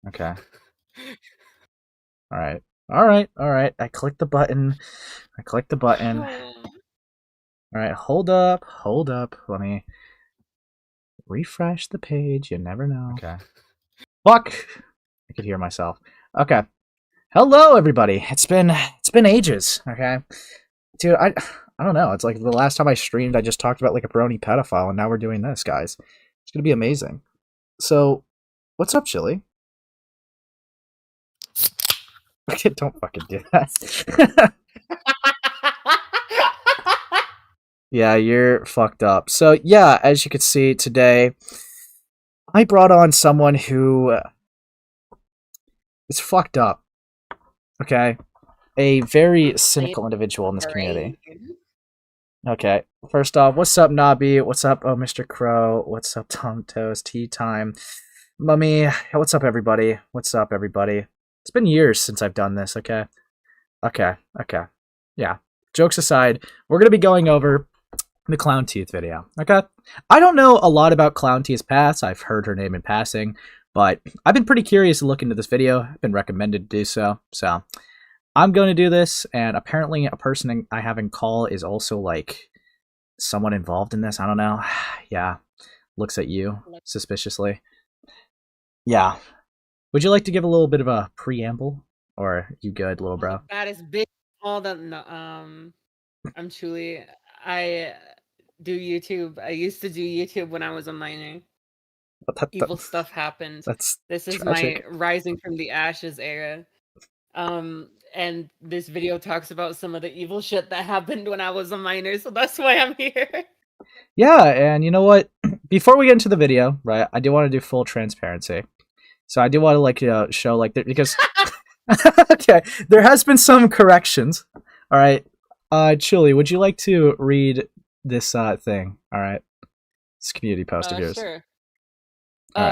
Okay. All right. All right. All right. I clicked the button. All right. Hold up. Hold up. Let me refresh the page. You never know. Okay. Fuck. I could hear myself. Okay. Hello, everybody. It's been ages. Okay, dude. I don't know. It's like the last time I streamed, I just talked about like a brony pedophile, and now we're doing this, guys. It's gonna be amazing. So, what's up, Chili? Okay, don't fucking do that. Yeah, you're fucked up. So yeah, as you can see today, I brought on someone who is fucked up. Okay, a very cynical individual in this community. Okay, first off, what's up, Nobby? What's up, oh, Mr. Crow? What's up, Tom Toast? Tea time. Mummy, what's up, everybody? What's up, everybody? It's been years since I've done this, okay? Okay. Yeah, jokes aside, we're going to be going over the Klownteeth video, okay? I don't know a lot about Klownteeth's past. I've heard her name in passing, but I've been pretty curious to look into this video. I've been recommended to do so, so I'm going to do this, and apparently a person I have in call is also, like, someone involved in this. I don't know. Yeah, looks at you suspiciously. Yeah. Would you like to give a little bit of a preamble? Or you good, little bro? That is big. All that. I'm truly. I do YouTube. I used to do YouTube when I was a minor. Evil stuff happened. This is tragic. my rising from the ashes era. And this video talks about some of the evil shit that happened when I was a minor, so that's why I'm here. Yeah, and you know what? Before we get into the video, right, I do want to do full transparency. So I do want to like show like because okay, there has been some corrections. All right, Chili, would you like to read this thing? All right, this community post of yours. Sure.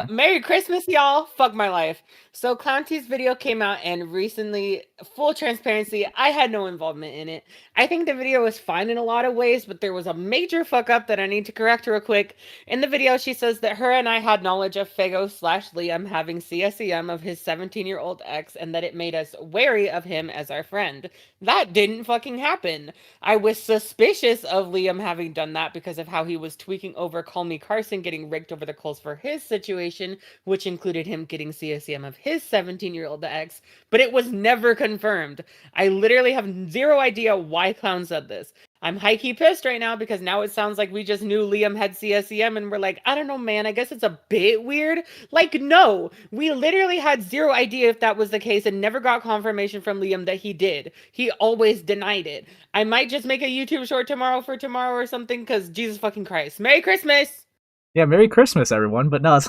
Merry Christmas, y'all. Fuck my life. So Klownteeth's video came out, and recently, full transparency, I had no involvement in it. I think the video was fine in a lot of ways, but there was a major fuck up that I need to correct real quick. In the video, she says that her and I had knowledge of Fago/Liam having CSEM of his 17-year-old ex, and that it made us wary of him as our friend. That didn't fucking happen. I was suspicious of Liam having done that because of how he was tweaking over Call Me Carson getting rigged over the coals for his situation, which included him getting CSEM of his 17-year-old ex, but it was never confirmed. I literally have zero idea why Clown said this. I'm high-key pissed right now because now it sounds like we just knew Liam had CSEM and we're like, I don't know, man, I guess it's a bit weird. Like, no, we literally had zero idea if that was the case and never got confirmation from Liam that he did. He always denied it. I might just make a YouTube short tomorrow or something because Jesus fucking Christ. Merry Christmas! Yeah, Merry Christmas, everyone. But no,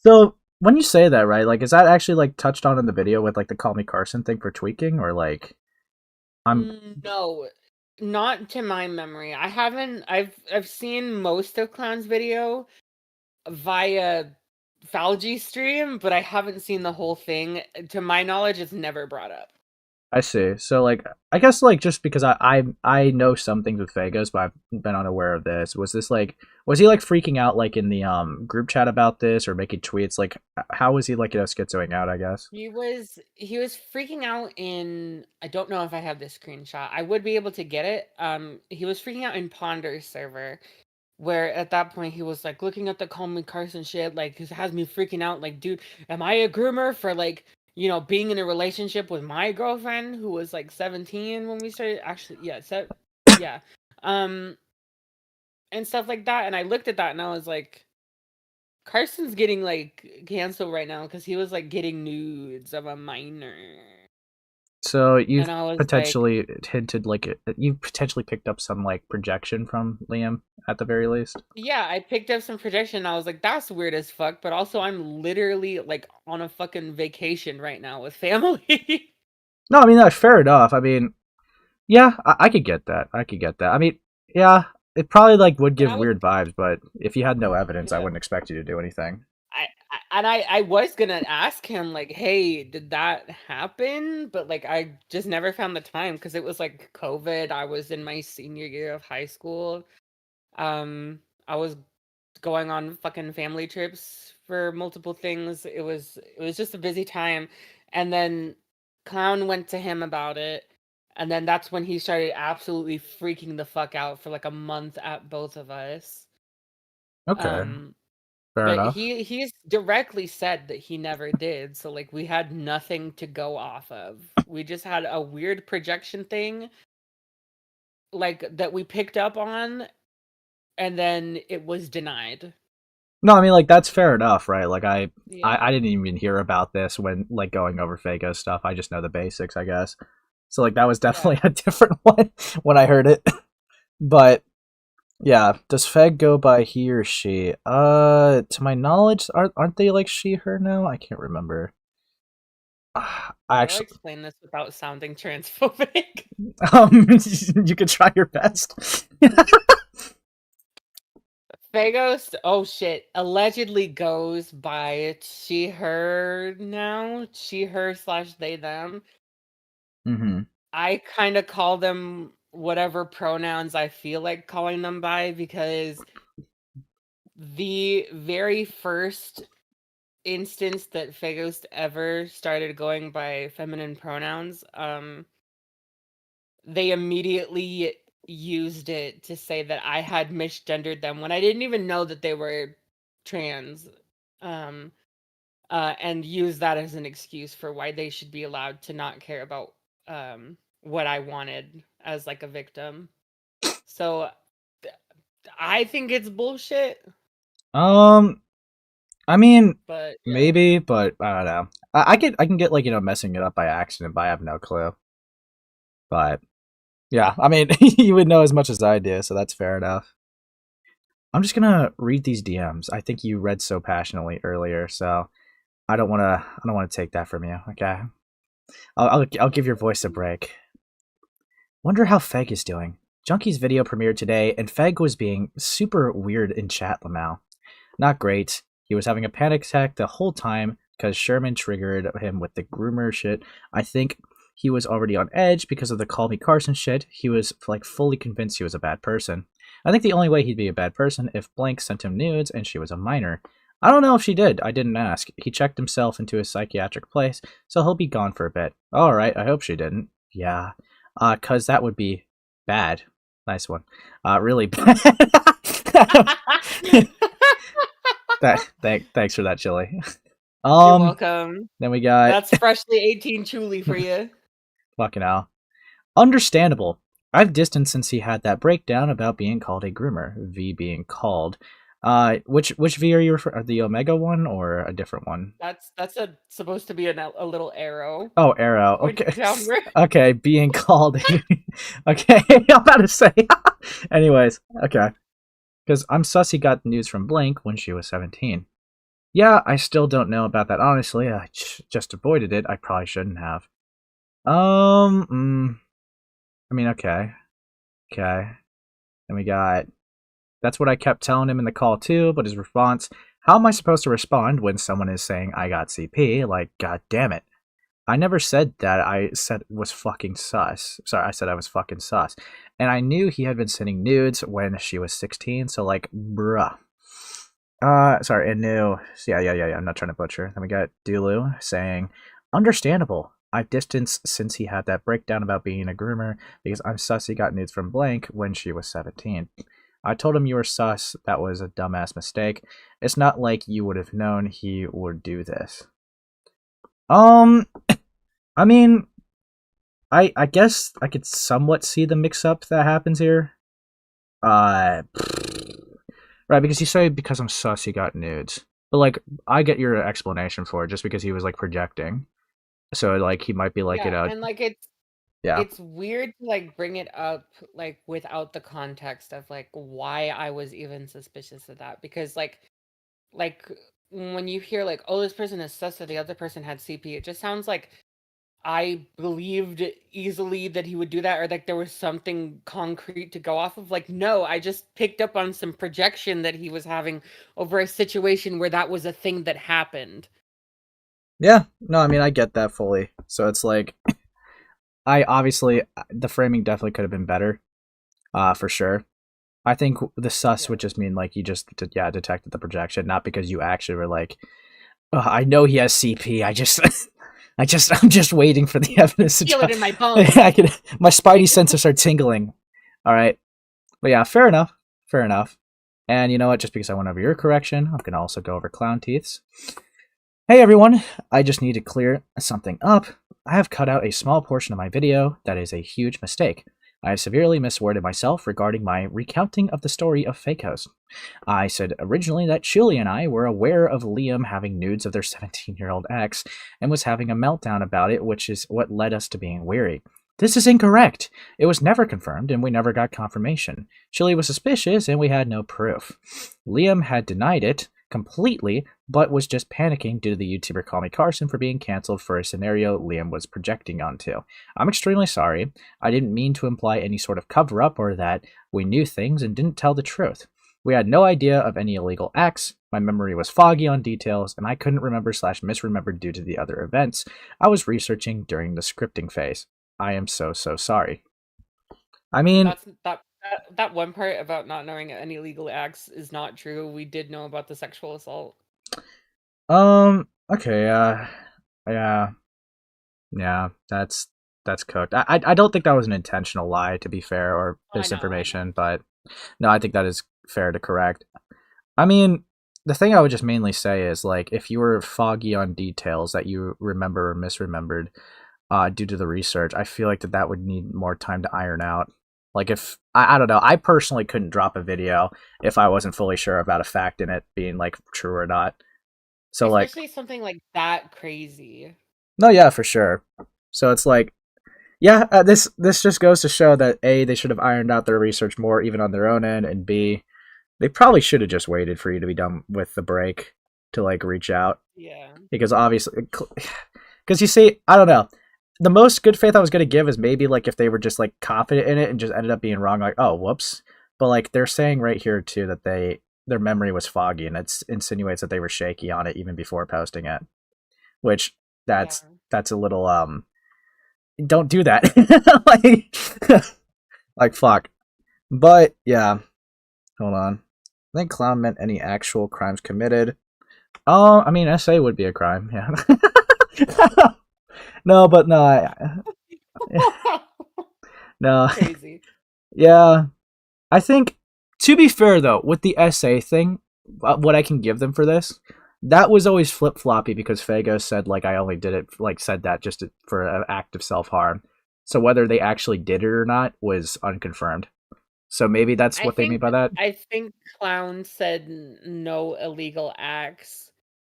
so when you say that, right, like, is that actually like touched on in the video with like the Call Me Carson thing for tweaking, or like No, not to my memory. I haven't. I've seen most of Clown's video via Falgy stream, but I haven't seen the whole thing. To my knowledge, it's never brought up. I see. So like, I guess like just because I know some things with Fagos, but I've been unaware of this. Was this like, was he like freaking out like in the group chat about this or making tweets? Like, how was he like schizoing out? I guess He was freaking out in, I don't know if I have this screenshot. I would be able to get it. He was freaking out in Ponder's server, where at that point he was like looking at the Call Me Carson shit, like it has me freaking out. Like, dude, am I a groomer for like, you know, being in a relationship with my girlfriend who was like 17 when we started? Actually, yeah, yeah, um, and stuff like that. And I looked at that and I was like, Carson's getting like canceled right now because he was like getting nudes of a minor. so. You And I was like, potentially hinted like you potentially picked up some like projection from Liam at the very least. yeah, I picked up some projection. I was like, that's weird as fuck. But also, I'm literally like on a fucking vacation right now with family. No, I mean that's fair enough. I mean, yeah, I could get that. I could get that. I mean, yeah, it probably like would give weird vibes, but if you had no evidence, I wouldn't expect you to do anything. I was gonna ask him like, hey, did that happen? But like, I just never found the time because it was like COVID. I was in my senior year of high school. I was going on fucking family trips for multiple things. It was just a busy time, and then Clown went to him about it, and then that's when he started absolutely freaking the fuck out for like a month at both of us. Okay, Um, fair but enough. he's directly said that he never did. So like we had nothing to go off of. We just had a weird projection thing like that we picked up on, and then it was denied. No, I mean, like, that's fair enough, right? Like, I Yeah. didn't even hear about this when, like, going over Fago stuff. I just know the basics, I guess. So, like, that was definitely Yeah. a different one when I heard it. But, yeah, does Feg go by he or she? To my knowledge, aren't they, like, she, her now? I can't remember. I How do I actually, explain this without sounding transphobic? you could try your best. Fagos, oh shit, allegedly goes by she, her now. She, her slash they, them. Mm-hmm. I kind of call them whatever pronouns I feel like calling them by because the very first instance that Fagos ever started going by feminine pronouns, they immediately used it to say that I had misgendered them when I didn't even know that they were trans. Um, and use that as an excuse for why they should be allowed to not care about what I wanted as like a victim. So I think it's bullshit, Um, I mean, but yeah. maybe, but I don't know. I can get, like, messing it up by accident, but I have no clue. But yeah, I mean, you would know as much as I do, so that's fair enough. I'm just gonna read these DMs. I think you read so passionately earlier, so I don't wanna take that from you. Okay, I'll give your voice a break. Wonder how Feg is doing. Junkie's video premiered today, and Feg was being super weird in chat, Lamau. Not great. He was having a panic attack the whole time because Sherman triggered him with the groomer shit. I think he was already on edge because of the Call Me Carson shit. He was like fully convinced he was a bad person. I think the only way he'd be a bad person if Blank sent him nudes and she was a minor. I don't know if she did. I didn't ask. He checked himself into a psychiatric place, so he'll be gone for a bit. Alright, I hope she didn't. Yeah. Cause that would be bad. Nice one. Really bad. Thanks for that, Chili. You're Um, welcome. then we got That's freshly 18 truly for you. fucking hell. Understandable. I've distanced since he had that breakdown about being called a groomer. V being called. Which V are you referring? The Omega one or a different one? That's a supposed to be a little arrow Oh, Arrow. pointing Okay. downward. Okay, being called. Okay, I'm about to say. Anyways, okay. Because I'm sus he got news from Blank when she was 17. Yeah, I still don't know about that. Honestly, I just avoided it. I probably shouldn't have. I mean, okay. Okay. Then we got. That's what I kept telling him in the call too, but his response, how am I supposed to respond when someone is saying I got CP? Like, god damn it. I never said that. I said was fucking sus. Sorry, I said I was fucking sus. And I knew he had been sending nudes when she was 16, so like, bruh. Sorry, and new. Yeah. I'm not trying to butcher. Then we got Dulu saying, understandable. I've distanced since he had that breakdown about being a groomer because I'm sus he got nudes from Blank when she was 17. I told him you were sus. That was a dumbass mistake. It's not like you would have known he would do this. Um, I mean, I guess I could somewhat see the mix up that happens here. Uh, right, because you say because I'm sus, he got nudes. But like, I get your explanation for it, just because he was like projecting. So like, he might be like, Yeah, and like yeah, it's weird to like bring it up like without the context of like why I was even suspicious of that because like when you hear like oh this person is sus that the other person had CP it just sounds like I believed easily that he would do that or like there was something concrete to go off of like no I just picked up on some projection that he was having over a situation where that was a thing that happened. yeah. No, I mean, I get that fully. So it's like, I obviously the framing definitely could have been better, for sure. I think the sus would just mean like you just detected the projection, not because you actually were like, oh, I know he has CP. I'm just waiting for the evidence to feel it in my bones. My spidey senses are tingling. All right, but yeah, fair enough. Fair enough. And you know what? Just because I went over your correction, I'm gonna also go over Klownteeth's. Hey everyone, I just need to clear something up. I have cut out a small portion of my video that is a huge mistake. I have severely misworded myself regarding my recounting of the story of Fakos. I said originally that Chili and I were aware of Liam having nudes of their 17-year-old ex and was having a meltdown about it, which is what led us to being weary. This is incorrect. It was never confirmed, and we never got confirmation. Chili was suspicious, and we had no proof. Liam had denied it completely, but was just panicking due to the YouTuber Call Me Carson for being cancelled for a scenario Liam was projecting onto. I'm extremely sorry. I didn't mean to imply any sort of cover-up or that we knew things and didn't tell the truth. We had no idea of any illegal acts. My memory was foggy on details, and I couldn't remember/misremember due to the other events I was researching during the scripting phase. I am so sorry. I mean, that one part about not knowing any legal acts is not true. We did know about the sexual assault. Okay, yeah, that's cooked. I don't think that was an intentional lie, to be fair, or misinformation, but no, I think that is fair to correct. I mean, the thing I would just mainly say is, like, if you were foggy on details that you remember or misremembered due to the research, I feel like that would need more time to iron out. Like, if I don't know, I personally couldn't drop a video if I wasn't fully sure about a fact in it being like true or not. So especially something like that crazy. No, yeah, for sure. So it's like, yeah, this just goes to show that A, they should have ironed out their research more even on their own end, and B, they probably should have just waited for you to be done with the break to like reach out. Yeah. Because obviously, because you see, I don't know. The most good faith I was going to give is maybe like if they were just like confident in it and just ended up being wrong, like, oh, whoops. But like they're saying right here too that their memory was foggy, and it insinuates that they were shaky on it even before posting it. Which that's a little don't do that. like fuck. But yeah. Hold on. I think clown meant any actual crimes committed. Oh, I mean SA would be a crime, yeah. No, but no, no. Crazy. Yeah, I think, to be fair though, with the SA thing, what I can give them for this, that was always flip floppy because Fago said like I only did it said that just for an act of self harm. So whether they actually did it or not was unconfirmed. So maybe that's what they mean by that. I think Clown said no illegal acts.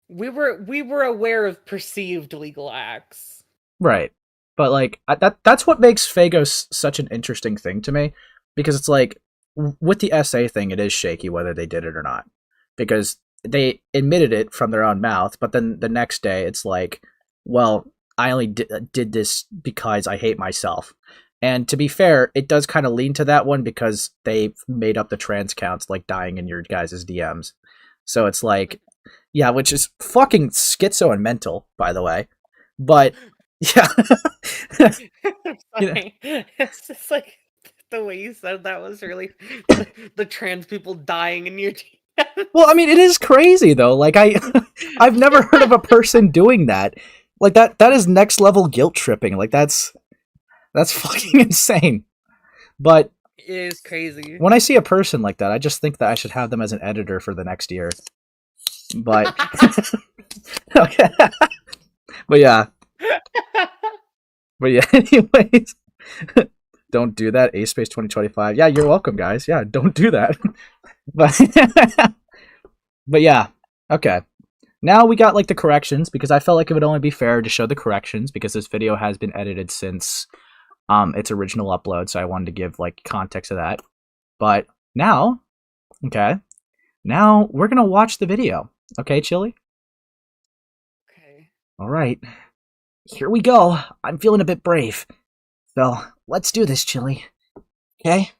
We were aware of perceived legal acts. Right. But like that's what makes Fago such an interesting thing to me, because it's like with the SA thing, it is shaky whether they did it or not, because they admitted it from their own mouth, but then the next day it's like, well, I only did this because I hate myself. And to be fair, it does kind of lean to that one because they made up the trans counts like dying in your guys' DMs. So it's like, yeah, which is fucking schizo and mental, by the way. But yeah. It's just like the way you said that was really the trans people dying in your DMs. Well, I mean, it is crazy though. Like I've never heard of a person doing that. Like that is next level guilt tripping. Like that's fucking insane. But it is crazy. When I see a person like that, I just think that I should have them as an editor for the next year. But okay. But yeah. But yeah, anyways. Don't do that. A Space 2025. Yeah, you're welcome, guys. Yeah, don't do that. But yeah. Okay. Now we got like the corrections, because I felt like it would only be fair to show the corrections because this video has been edited since its original upload, so I wanted to give like context to that. But now, okay, now we're gonna watch the video. Okay, Chili? Okay. All right. Here we go. I'm feeling a bit brave. So, let's do this, Chili. Okay?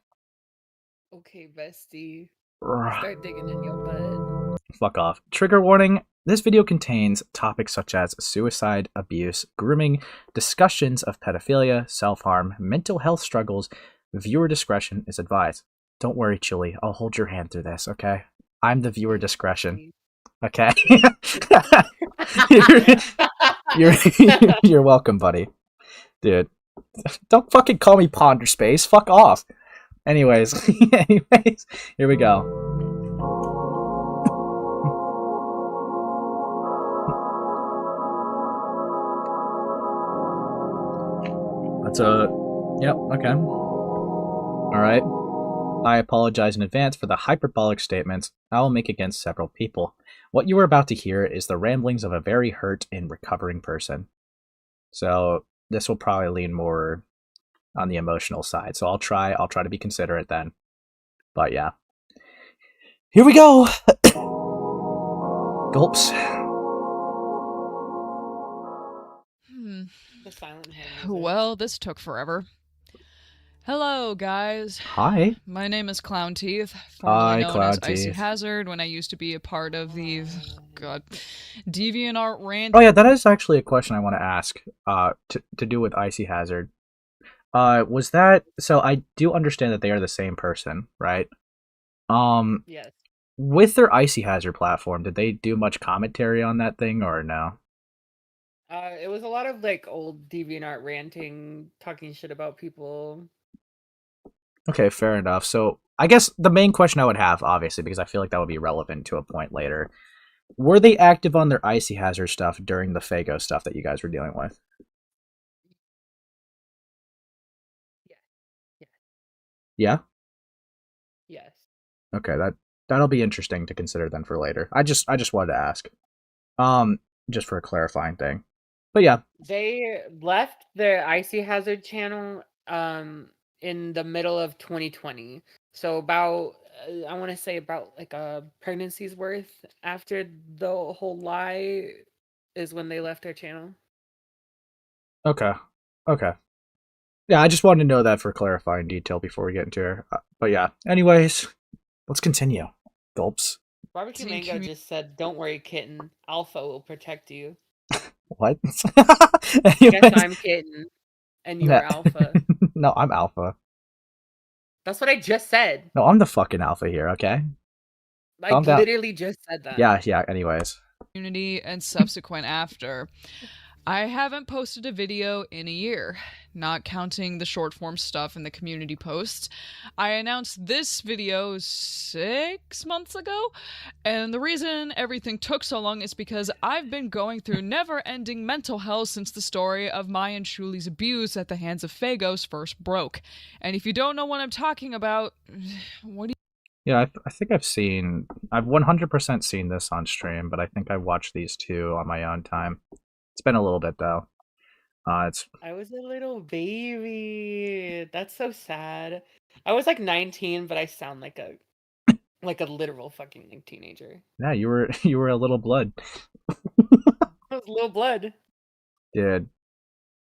Okay, bestie. Start digging in your butt. Fuck off. Trigger warning. This video contains topics such as suicide, abuse, grooming, discussions of pedophilia, self-harm, mental health struggles. Viewer discretion is advised. don't worry, Chili. I'll hold your hand through this, okay? I'm the viewer discretion. Okay? you're, you're welcome, buddy. Dude. Don't fucking call me Ponder Space. Fuck off. Anyways, here we go. That's yep, okay. Alright. I apologize in advance for the hyperbolic statements I will make against several people. What you are about to hear is the ramblings of a very hurt and recovering person. So this will probably lean more on the emotional side. So I'll try to be considerate then. But yeah. Here we go. Gulps. Well, this took forever. Hello, guys. Hi. My name is Klownteeth, formerly known as Icy Hazard, when I used to be a part of the, DeviantArt rant. Oh yeah, that is actually a question I want to ask, to do with Icy Hazard. Was that, so I do understand that they are the same person, right? Yes. With their Icy Hazard platform, did they do much commentary on that thing or no? It was a lot of like old DeviantArt ranting, talking shit about people. Okay, fair enough. So I guess the main question I would have, obviously, because I feel like that would be relevant to a point later, were they active on their Icy Hazard stuff during the Fago stuff that you guys were dealing with? Yeah? Yes. Okay, that'll be interesting to consider then for later. I just wanted to ask. Just for a clarifying thing. But yeah. They left their Icy Hazard channel in the middle of 2020. So about I want to say about like a pregnancy's worth after the whole lie is when they left their channel. Okay. Yeah, I just wanted to know that for clarifying detail before we get into it. But yeah, anyways, let's continue. Gulps. Barbecue Mango just said, "Don't worry, kitten. Alpha will protect you." What? Guess I'm kitten, and you're alpha. No, I'm alpha. That's what I just said. No, I'm the fucking alpha here, okay? I literally just said that. Yeah, anyways. Community and subsequent after. I haven't posted a video in a year, not counting the short form stuff in the community posts. I announced this video 6 months ago, and the reason everything took so long is because I've been going through never-ending mental hell since the story of my and Shuli's abuse at the hands of Fagos first broke. And if you don't know what I'm talking about, what do you... Yeah, I think I've 100% seen this on stream, but I think I watched these two on my own time. It's been a little bit though. I was a little baby. That's so sad. I was like 19, but I sound like a literal fucking like teenager. Yeah, you were a little blood. I was little blood. Dude.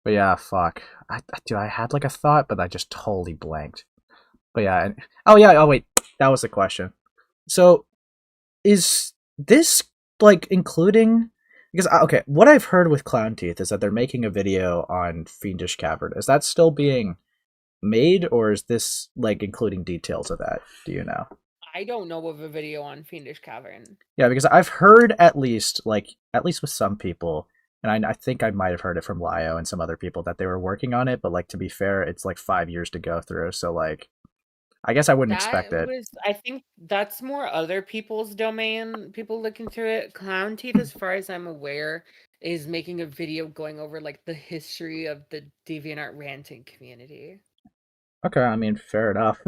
But yeah, fuck. I had like a thought, but I just totally blanked. But yeah, oh wait, that was the question. So, is this like including? Because, okay, what I've heard with Klownteeth is that they're making a video on Fiendish Cavern. Is that still being made, or is this, like, including details of that? Do you know? I don't know of a video on Fiendish Cavern. Yeah, because I've heard at least with some people, and I think I might have heard it from Lio and some other people, that they were working on it, but, like, to be fair, it's, like, 5 years to go through, so, like, I guess I wouldn't expect it. I think that's more other people's domain. People looking through it. Klownteeth, as far as I'm aware, is making a video going over like the history of the DeviantArt ranting community. Okay, I mean, fair enough.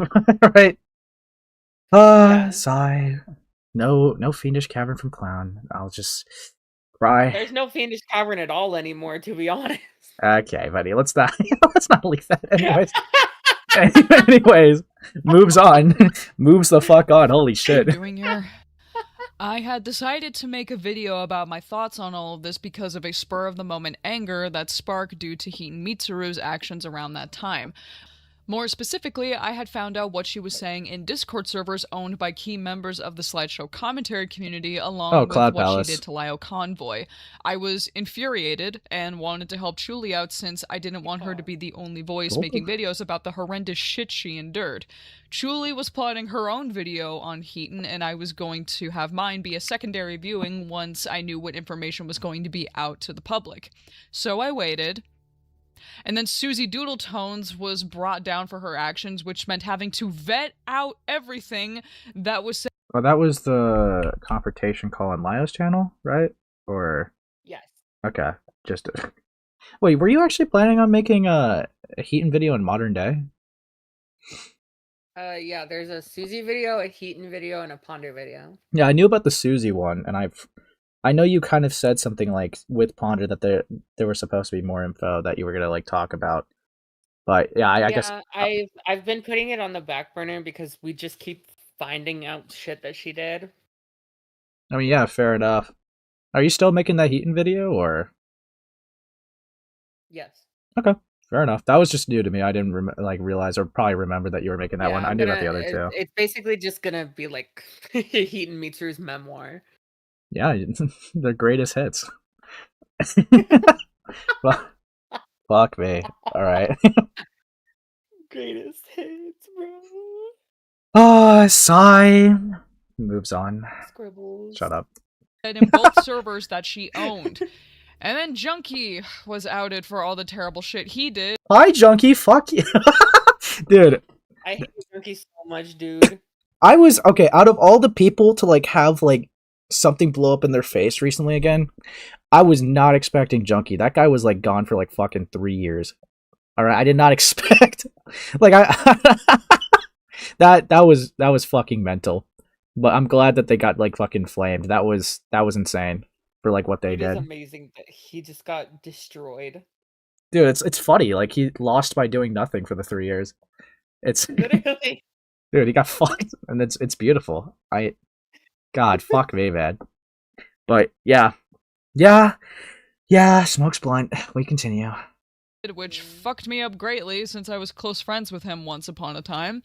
Right. Yeah. Sigh. No Fiendish Cavern from Clown. I'll just cry. There's no Fiendish Cavern at all anymore, to be honest. Okay, buddy. Let's not leave that. Anyways, moves on. Moves the fuck on. Holy shit. Doing here. I had decided to make a video about my thoughts on all of this because of a spur of the moment anger that sparked due to Heaton Mitsuru's actions around that time. More specifically, I had found out what she was saying in Discord servers owned by key members of the slideshow commentary community, along with Cloud what Palace. she did to Lio Convoy. I was infuriated and wanted to help Julie out since I didn't want her to be the only voice making videos about the horrendous shit she endured. Julie was plotting her own video on Heaton, and I was going to have mine be a secondary viewing once I knew what information was going to be out to the public. So I waited. And then Susie Doodletones was brought down for her actions, which meant having to vet out everything that was said. Well, that was the confrontation call on Lio's channel, right? Or Yes. Okay, just wait. Were you actually planning on making a Heaton video in modern day? Yeah. There's a Susie video, a Heaton video, and a Ponder video. Yeah, I knew about the Susie one, and I know you kind of said something like with Ponder that there was supposed to be more info that you were gonna like talk about. But yeah, I guess I've been putting it on the back burner because we just keep finding out shit that she did. I mean, yeah, fair enough. Are you still making that Heaton video, or? Yes. Okay, fair enough. That was just new to me. I didn't realize or probably remember that you were making that one. I knew about the other two. It's basically just gonna be like Heaton Mitsu's memoir. Yeah, the greatest hits. Well, fuck me. All right. Greatest hits, bro. Sigh. Moves on. Scribbles. Shut up. In both servers that she owned. And then Junkie was outed for all the terrible shit he did. Hi, Junkie. Fuck you. Dude. I hate Junkie so much, dude. I was, okay, out of all the people to, like, have, like, something blow up in their face recently again, I was not expecting Junkie. That guy was, like, gone for, like, fucking 3 years. Alright, I did not expect... like, that was fucking mental. But I'm glad that they got, like, fucking flamed. That was insane for, like, what they did. It's amazing that he just got destroyed. Dude, it's funny. Like, he lost by doing nothing for the 3 years. It's... Literally. Dude, he got fucked. And it's beautiful. God, fuck me, man. But, yeah. Yeah, smoke's blunt. We continue. Which fucked me up greatly since I was close friends with him once upon a time.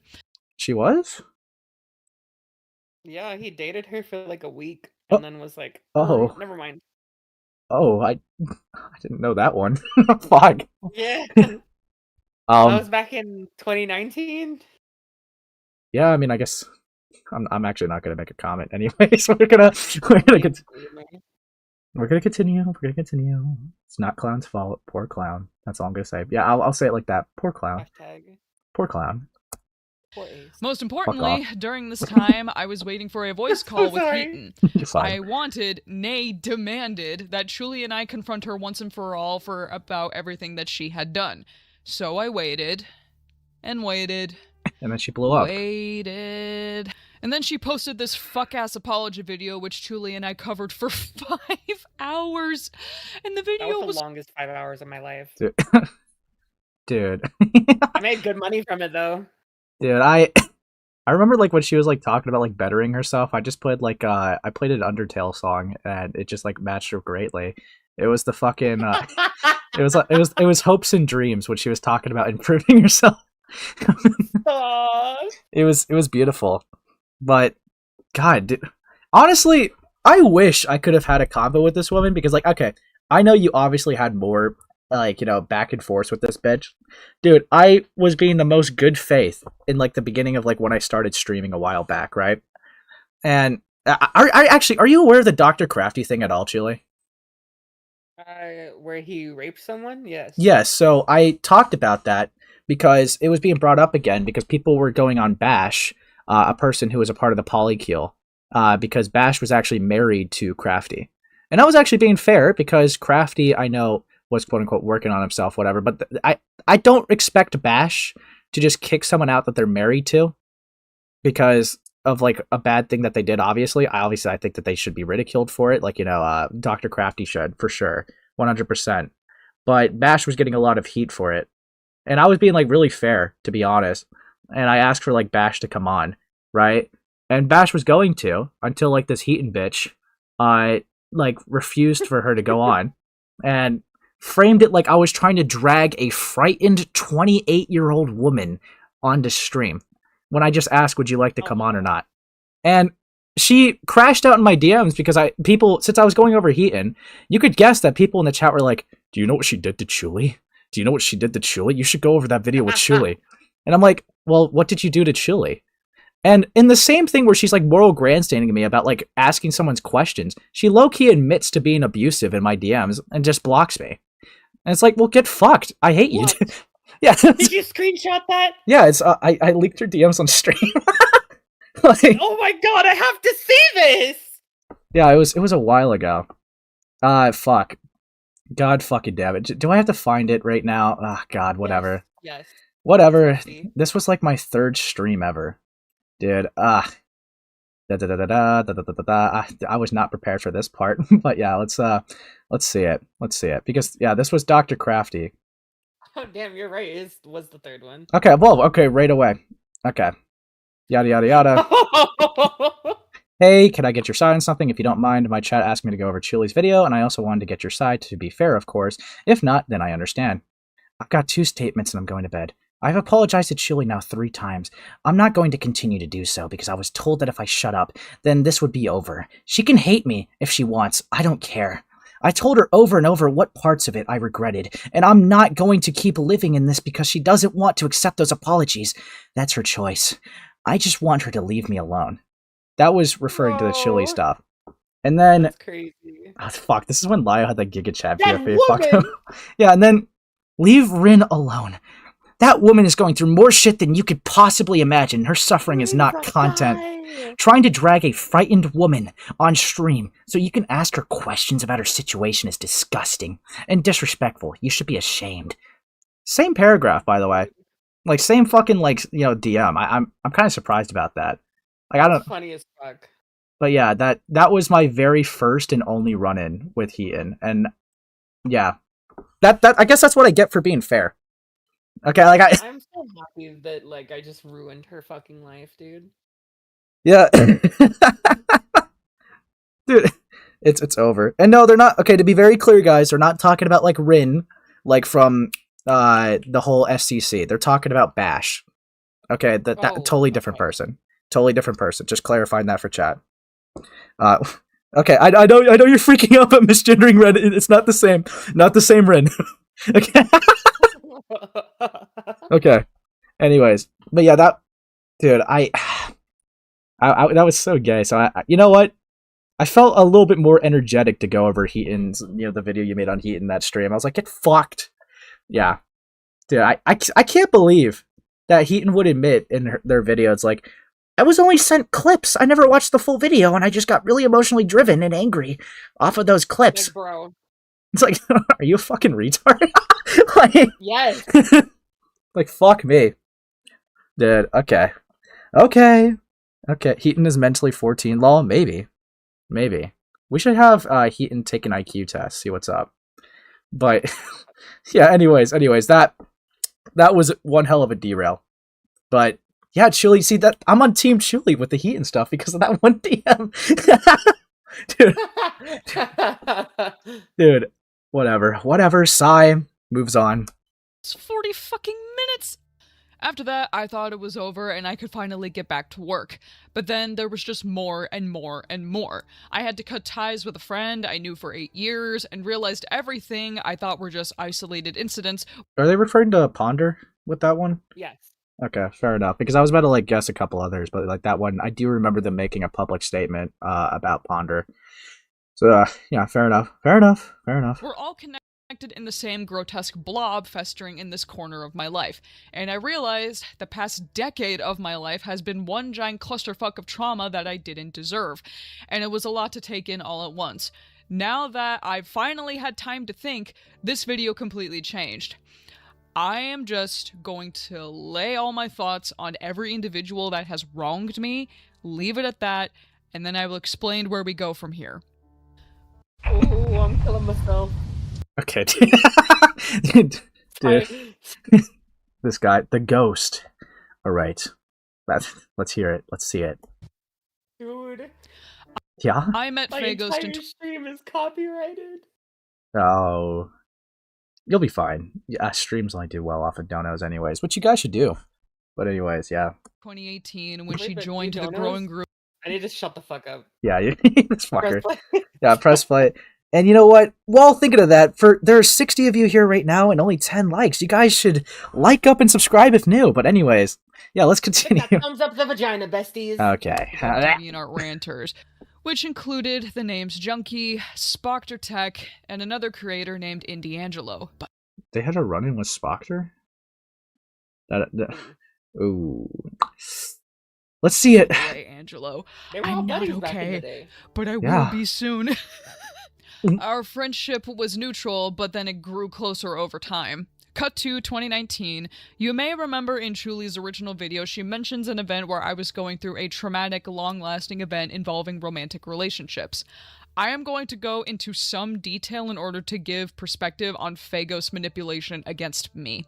She was? Yeah, he dated her for like a week and then was like, oh, never mind. Oh, I didn't know that one. Fuck. Yeah. That was back in 2019. Yeah, I mean, I guess I'm actually not gonna make a comment anyways. We're gonna continue. We're gonna continue. It's not Clown's fault. Poor Clown. That's all I'm gonna say. Yeah, I'll say it like that. Poor Clown. Hashtag. Poor Clown. Poor Ace. Most importantly, during this time, I was waiting for a voice call with Heaton. I wanted, nay, demanded, that Julie and I confront her once and for all for about everything that she had done. So I waited, and waited. And then she blew up. Waited. And then she posted this fuck-ass apology video, which Julie and I covered for 5 hours. And the video was the longest 5 hours of my life. Dude. I made good money from it, though. Dude, I remember, like, when she was, like, talking about, like, bettering herself, I just played, like, I played an Undertale song, and it just, like, matched her greatly. It was the fucking, it was hopes and dreams when she was talking about improving herself. It was beautiful. But, God, dude, honestly, I wish I could have had a combo with this woman, because, like, okay, I know you obviously had more, like, you know, back and forth with this bitch. Dude, I was being the most good faith in, like, the beginning of, like, when I started streaming a while back, right? And, are you aware of the Dr. Crafty thing at all, Julie? Where he raped someone? Yes. Yes, so I talked about that because it was being brought up again because people were going on Bash, a person who was a part of the Polykill, because Bash was actually married to Crafty. And I was actually being fair because Crafty, I know, was quote-unquote working on himself, whatever, but I don't expect Bash to just kick someone out that they're married to because of, like, a bad thing that they did, obviously. I think that they should be ridiculed for it, like, you know, Dr. Crafty should, for sure, 100%. But Bash was getting a lot of heat for it. And I was being, like, really fair, to be honest. And I asked for, like, Bash to come on, right? And Bash was going to, until, like, this Heaton bitch, like, refused for her to go on. And framed it like I was trying to drag a frightened 28-year-old woman onto stream when I just asked, would you like to come on or not? And she crashed out in my DMs because since I was going over Heaton, you could guess that people in the chat were like, do you know what she did to Chuli? Do you know what she did to Chuli? You should go over that video with Chuli. And I'm like, well, what did you do to Chuli? And in the same thing where she's like moral grandstanding me about like asking someone's questions, she low-key admits to being abusive in my DMs and just blocks me. And it's like, well, get fucked. I hate you. Yeah. Did you screenshot that? Yeah, it's I leaked her DMs on stream. Like, oh my god, I have to see this! Yeah, it was a while ago. Fuck. God fucking damn it. Do I have to find it right now? Ah, God, whatever. Yes. Whatever. This was like my 3rd stream ever. Dude, I was not prepared for this part, but yeah, let's see it. Let's see it. Because yeah, this was Dr. Crafty. Oh damn, you're right. It was the 3rd one. Okay, well, okay, right away. Okay. Yada yada yada. Hey, can I get your side on something? If you don't mind, my chat asked me to go over Chuli's video, and I also wanted to get your side, to be fair, of course. If not, then I understand. I've got 2 statements and I'm going to bed. I've apologized to Chuli now 3 times. I'm not going to continue to do so because I was told that if I shut up, then this would be over. She can hate me if she wants. I don't care. I told her over and over what parts of it I regretted, and I'm not going to keep living in this because she doesn't want to accept those apologies. That's her choice. I just want her to leave me alone. That was referring to the Chuli stuff. And then... That's crazy. Oh, fuck, this is when Lyle had that Giga Chat that PFP. Fuck him. Yeah, and then... Leave Rin alone. That woman is going through more shit than you could possibly imagine. Her suffering is not content. Trying to drag a frightened woman on stream so you can ask her questions about her situation is disgusting and disrespectful. You should be ashamed. Same paragraph, by the way. Like, same fucking, like, you know, DM. I'm kind of surprised about that. Like, I don't... Funny as fuck. But yeah, that was my very first and only run-in with Heaton. And, yeah. That I guess that's what I get for being fair. Okay, like I'm so happy that like I just ruined her fucking life, dude. Yeah. Dude, it's over. And no, they're not. Okay, to be very clear, guys, they're not talking about like Rin, like from the whole SCC. They're talking about Bash. Okay, that totally different person. Totally different person. Just clarifying that for chat. Okay, I know you're freaking out about misgendering Ren. It's not the same. Not the same Ren. Okay. Okay. Anyways, but yeah, dude, I that was so gay. So you know what? I felt a little bit more energetic to go over Heaton's, you know, the video you made on Heaton that stream. I was like, get fucked. Yeah, dude, I can't believe that Heaton would admit in their video, it's like, I was only sent clips. I never watched the full video, and I just got really emotionally driven and angry off of those clips. Like, bro. It's like, are you a fucking retard? Like, yes. Like, fuck me. Dude, okay. Okay. Heaton is mentally 14. Lol, maybe. We should have Heaton take an IQ test, see what's up. But, yeah, anyways, that was one hell of a derail. But, yeah, Chuli, see, that I'm on Team Chuli with the Heaton stuff because of that one DM. Dude, whatever, sigh, moves on. It's 40 fucking minutes! After that, I thought it was over and I could finally get back to work. But then there was just more and more and more. I had to cut ties with a friend I knew for 8 years and realized everything I thought were just isolated incidents. Are they referring to Ponder with that one? Yes. Okay, fair enough. Because I was about to like guess a couple others, but like that one, I do remember them making a public statement about Ponder. So yeah, fair enough. We're all connected in the same grotesque blob festering in this corner of my life, and I realized the past decade of my life has been one giant clusterfuck of trauma that I didn't deserve, and it was a lot to take in all at once. Now that I've finally had time to think, this video completely changed. I am just going to lay all my thoughts on every individual that has wronged me, leave it at that, and then I will explain where we go from here. Oh, I'm killing myself. Okay, dude. This guy, the ghost. All right, let's hear it. Let's see it. Dude. Yeah. I met My Faye Ghost entire stream is copyrighted. Oh. You'll be fine. Yeah, streams only do well off of donos anyways, which you guys should do. But anyways, yeah. 2018 when she Wait, but joined you the donos? growing group. I need to shut the fuck up. Yeah, you this fucker. Press play. Yeah, press play. And you know what? While thinking of that, there are 60 of you here right now and only 10 likes. You guys should like up and subscribe if new. But anyways, yeah, let's continue. Thumbs up the vagina, besties. Okay. DeviantArt ranters, which included the names Junkie, Spocter Tech, and another creator named Indiangelo. But They had a run-in with Spocter? Ooh. Let's see it. Hey, Angelo, They were all I'm not buddies back in the okay, day. but I Yeah. will be soon. Our friendship was neutral, but then it grew closer over time. Cut to 2019. You may remember in Chuli's original video, she mentions an event where I was going through a traumatic, long-lasting event involving romantic relationships. I am going to go into some detail in order to give perspective on Phagos manipulation against me.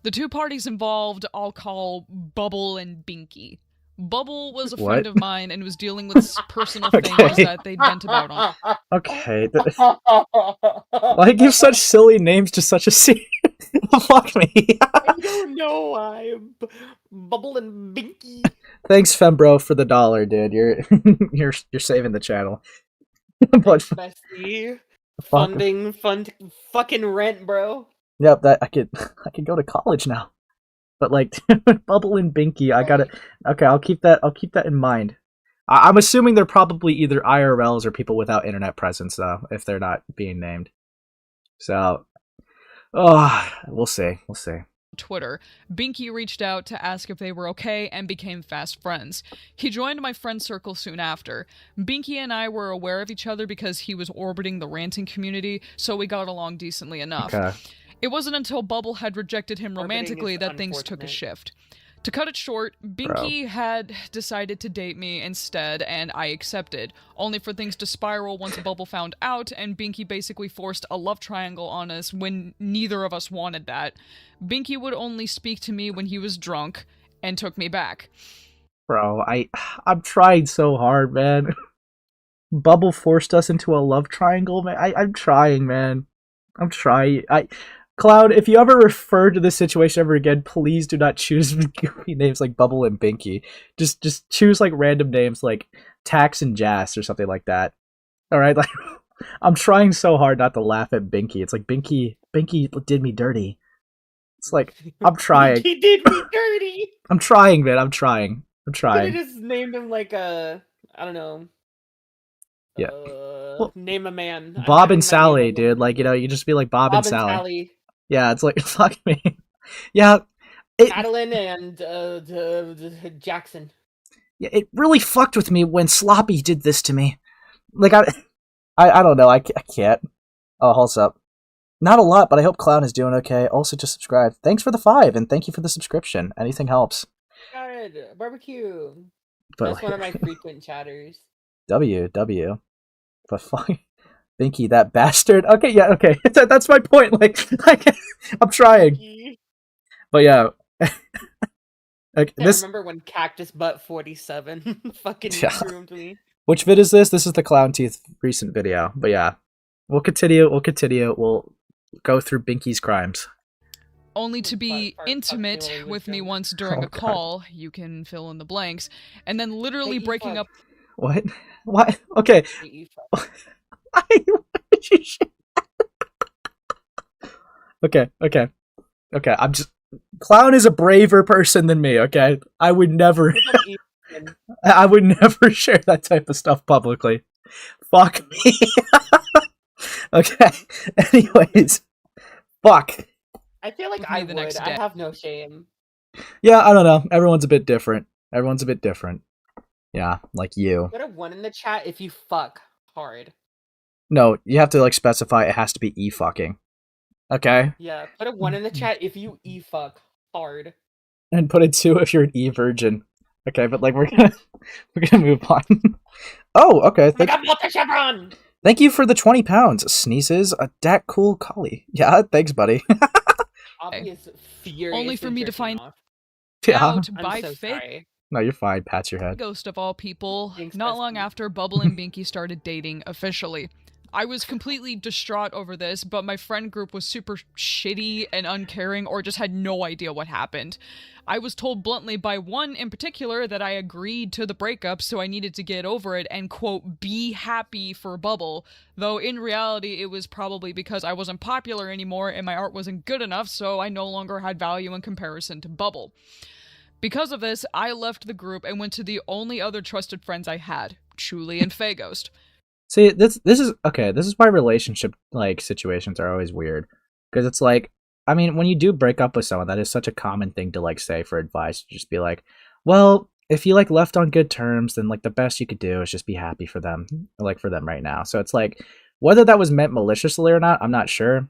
The two parties involved I'll call Bubble and Binky. Bubble was a friend of mine and was dealing with personal things that they'd vent about on. Okay. Why give such silly names to such a scene? Fuck me. I don't know why. Bubble and Binky. Thanks, Fembro, for the $1, dude. You're saving the channel. But Bestie. Funding, fucking rent, bro. Yep, that I could go to college now. But like Bubble and Binky, I gotta. Okay, I'll keep that in mind. I'm assuming they're probably either IRLs or people without internet presence, though, if they're not being named. So, we'll see. Twitter, Binky reached out to ask if they were okay and became fast friends. He joined my friend circle soon after. Binky and I were aware of each other because he was orbiting the ranting community, so we got along decently enough. Okay. It wasn't until Bubble had rejected him romantically that things took a shift. To cut it short, Binky had decided to date me instead, and I accepted, only for things to spiral once Bubble found out, and Binky basically forced a love triangle on us when neither of us wanted that. Binky would only speak to me when he was drunk, and took me back. Bro, I'm trying so hard, man. Bubble forced us into a love triangle, man. I'm trying, man. I'm trying. Cloud, if you ever refer to this situation ever again, please do not choose goofy names like Bubble and Binky. Just choose like random names like Tax and Jas or something like that. All right, like I'm trying so hard not to laugh at Binky. It's like Binky did me dirty. It's like I'm trying. He did me dirty. I'm trying, man. I'm trying. Could have just named him like I don't know. Yeah. Name a man. Bob and Sally, dude. Like, you just be like Bob and Sally. Yeah, it's like, fuck me. Yeah. Madeline and Jackson. Yeah, it really fucked with me when Sloppy did this to me. Like, I don't know. I can't. Oh, hold up. Not a lot, but I hope Clown is doing okay. Also, just subscribe. Thanks for the 5, and thank you for the subscription. Anything helps. Good. Barbecue. But, that's one of my frequent chatters. W. But fuck. Binky, that bastard. Okay, yeah, okay. That's my point. Like I'm trying. But yeah. I remember when Cactus Butt 47 fucking groomed me. Which vid is this? This is the Klownteeth recent video. But yeah. We'll continue. We'll go through Binky's crimes. Only to be intimate with me once during a call, you can fill in the blanks, and then literally breaking up. What? What? Okay. Okay. I'm just. Clown is a braver person than me. Okay, I would never share that type of stuff publicly. Fuck me. Okay. Anyways, fuck. I feel like I would. I have no shame. Yeah, I don't know. Everyone's a bit different. Yeah, like you. Put a 1 in the chat if you fuck hard. No, you have to like specify it has to be e-fucking. Okay? Yeah, put a 1 in the chat if you e-fuck hard. And put a 2 if you're an e-virgin. Okay, but like we're gonna move on. Oh, okay. Thank you for the 20 pounds. Sneezes a dat cool collie. Yeah, thanks, buddy. Obvious only for me to find Yeah. out by fake. No, you're fine. Pats your head. Ghost of all people. Thanks, not long bestie. after Bubble and Binky started dating officially. I was completely distraught over this, but my friend group was super shitty and uncaring or just had no idea what happened. I was told bluntly by one in particular that I agreed to the breakup, so I needed to get over it and, quote, be happy for Bubble, though in reality it was probably because I wasn't popular anymore and my art wasn't good enough, so I no longer had value in comparison to Bubble. Because of this, I left the group and went to the only other trusted friends I had, Chuli and Faghost. See, this is okay. This is why relationship like situations are always weird, because it's like, I mean, when you do break up with someone, that is such a common thing to like say for advice. Just be like, well, if you like left on good terms, then like the best you could do is just be happy for them, like for them right now. So it's like, whether that was meant maliciously or not, I'm not sure,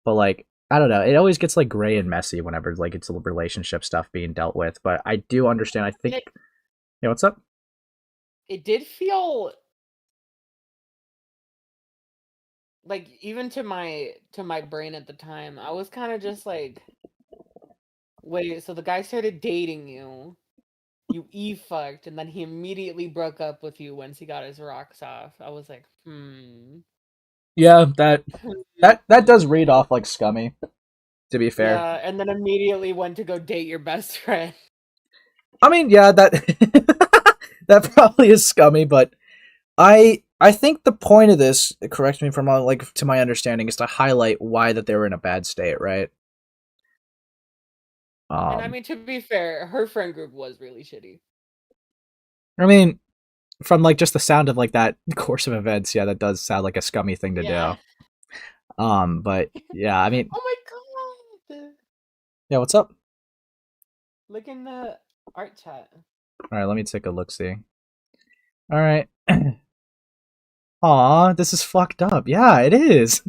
but like, I don't know. It always gets like gray and messy whenever like it's relationship stuff being dealt with. But I do understand. I think, yeah. What's up? It did feel like, even to my brain at the time, I was kind of just like, wait, so the guy started dating you, you fucked, and then he immediately broke up with you once he got his rocks off. I was like, Yeah, that does read off like scummy, to be fair. Yeah, and then immediately went to go date your best friend. I mean, yeah, that that probably is scummy, but I think the point of this, correct me from like to my understanding, is to highlight why that they were in a bad state, right? And I mean, to be fair, her friend group was really shitty. I mean, from like just the sound of like that course of events, yeah, that does sound like a scummy thing to do. But yeah, I mean, oh my god. Yeah, what's up? Look in the art chat. All right, let me take a look. See. All right. Aw, this is fucked up. Yeah, it is.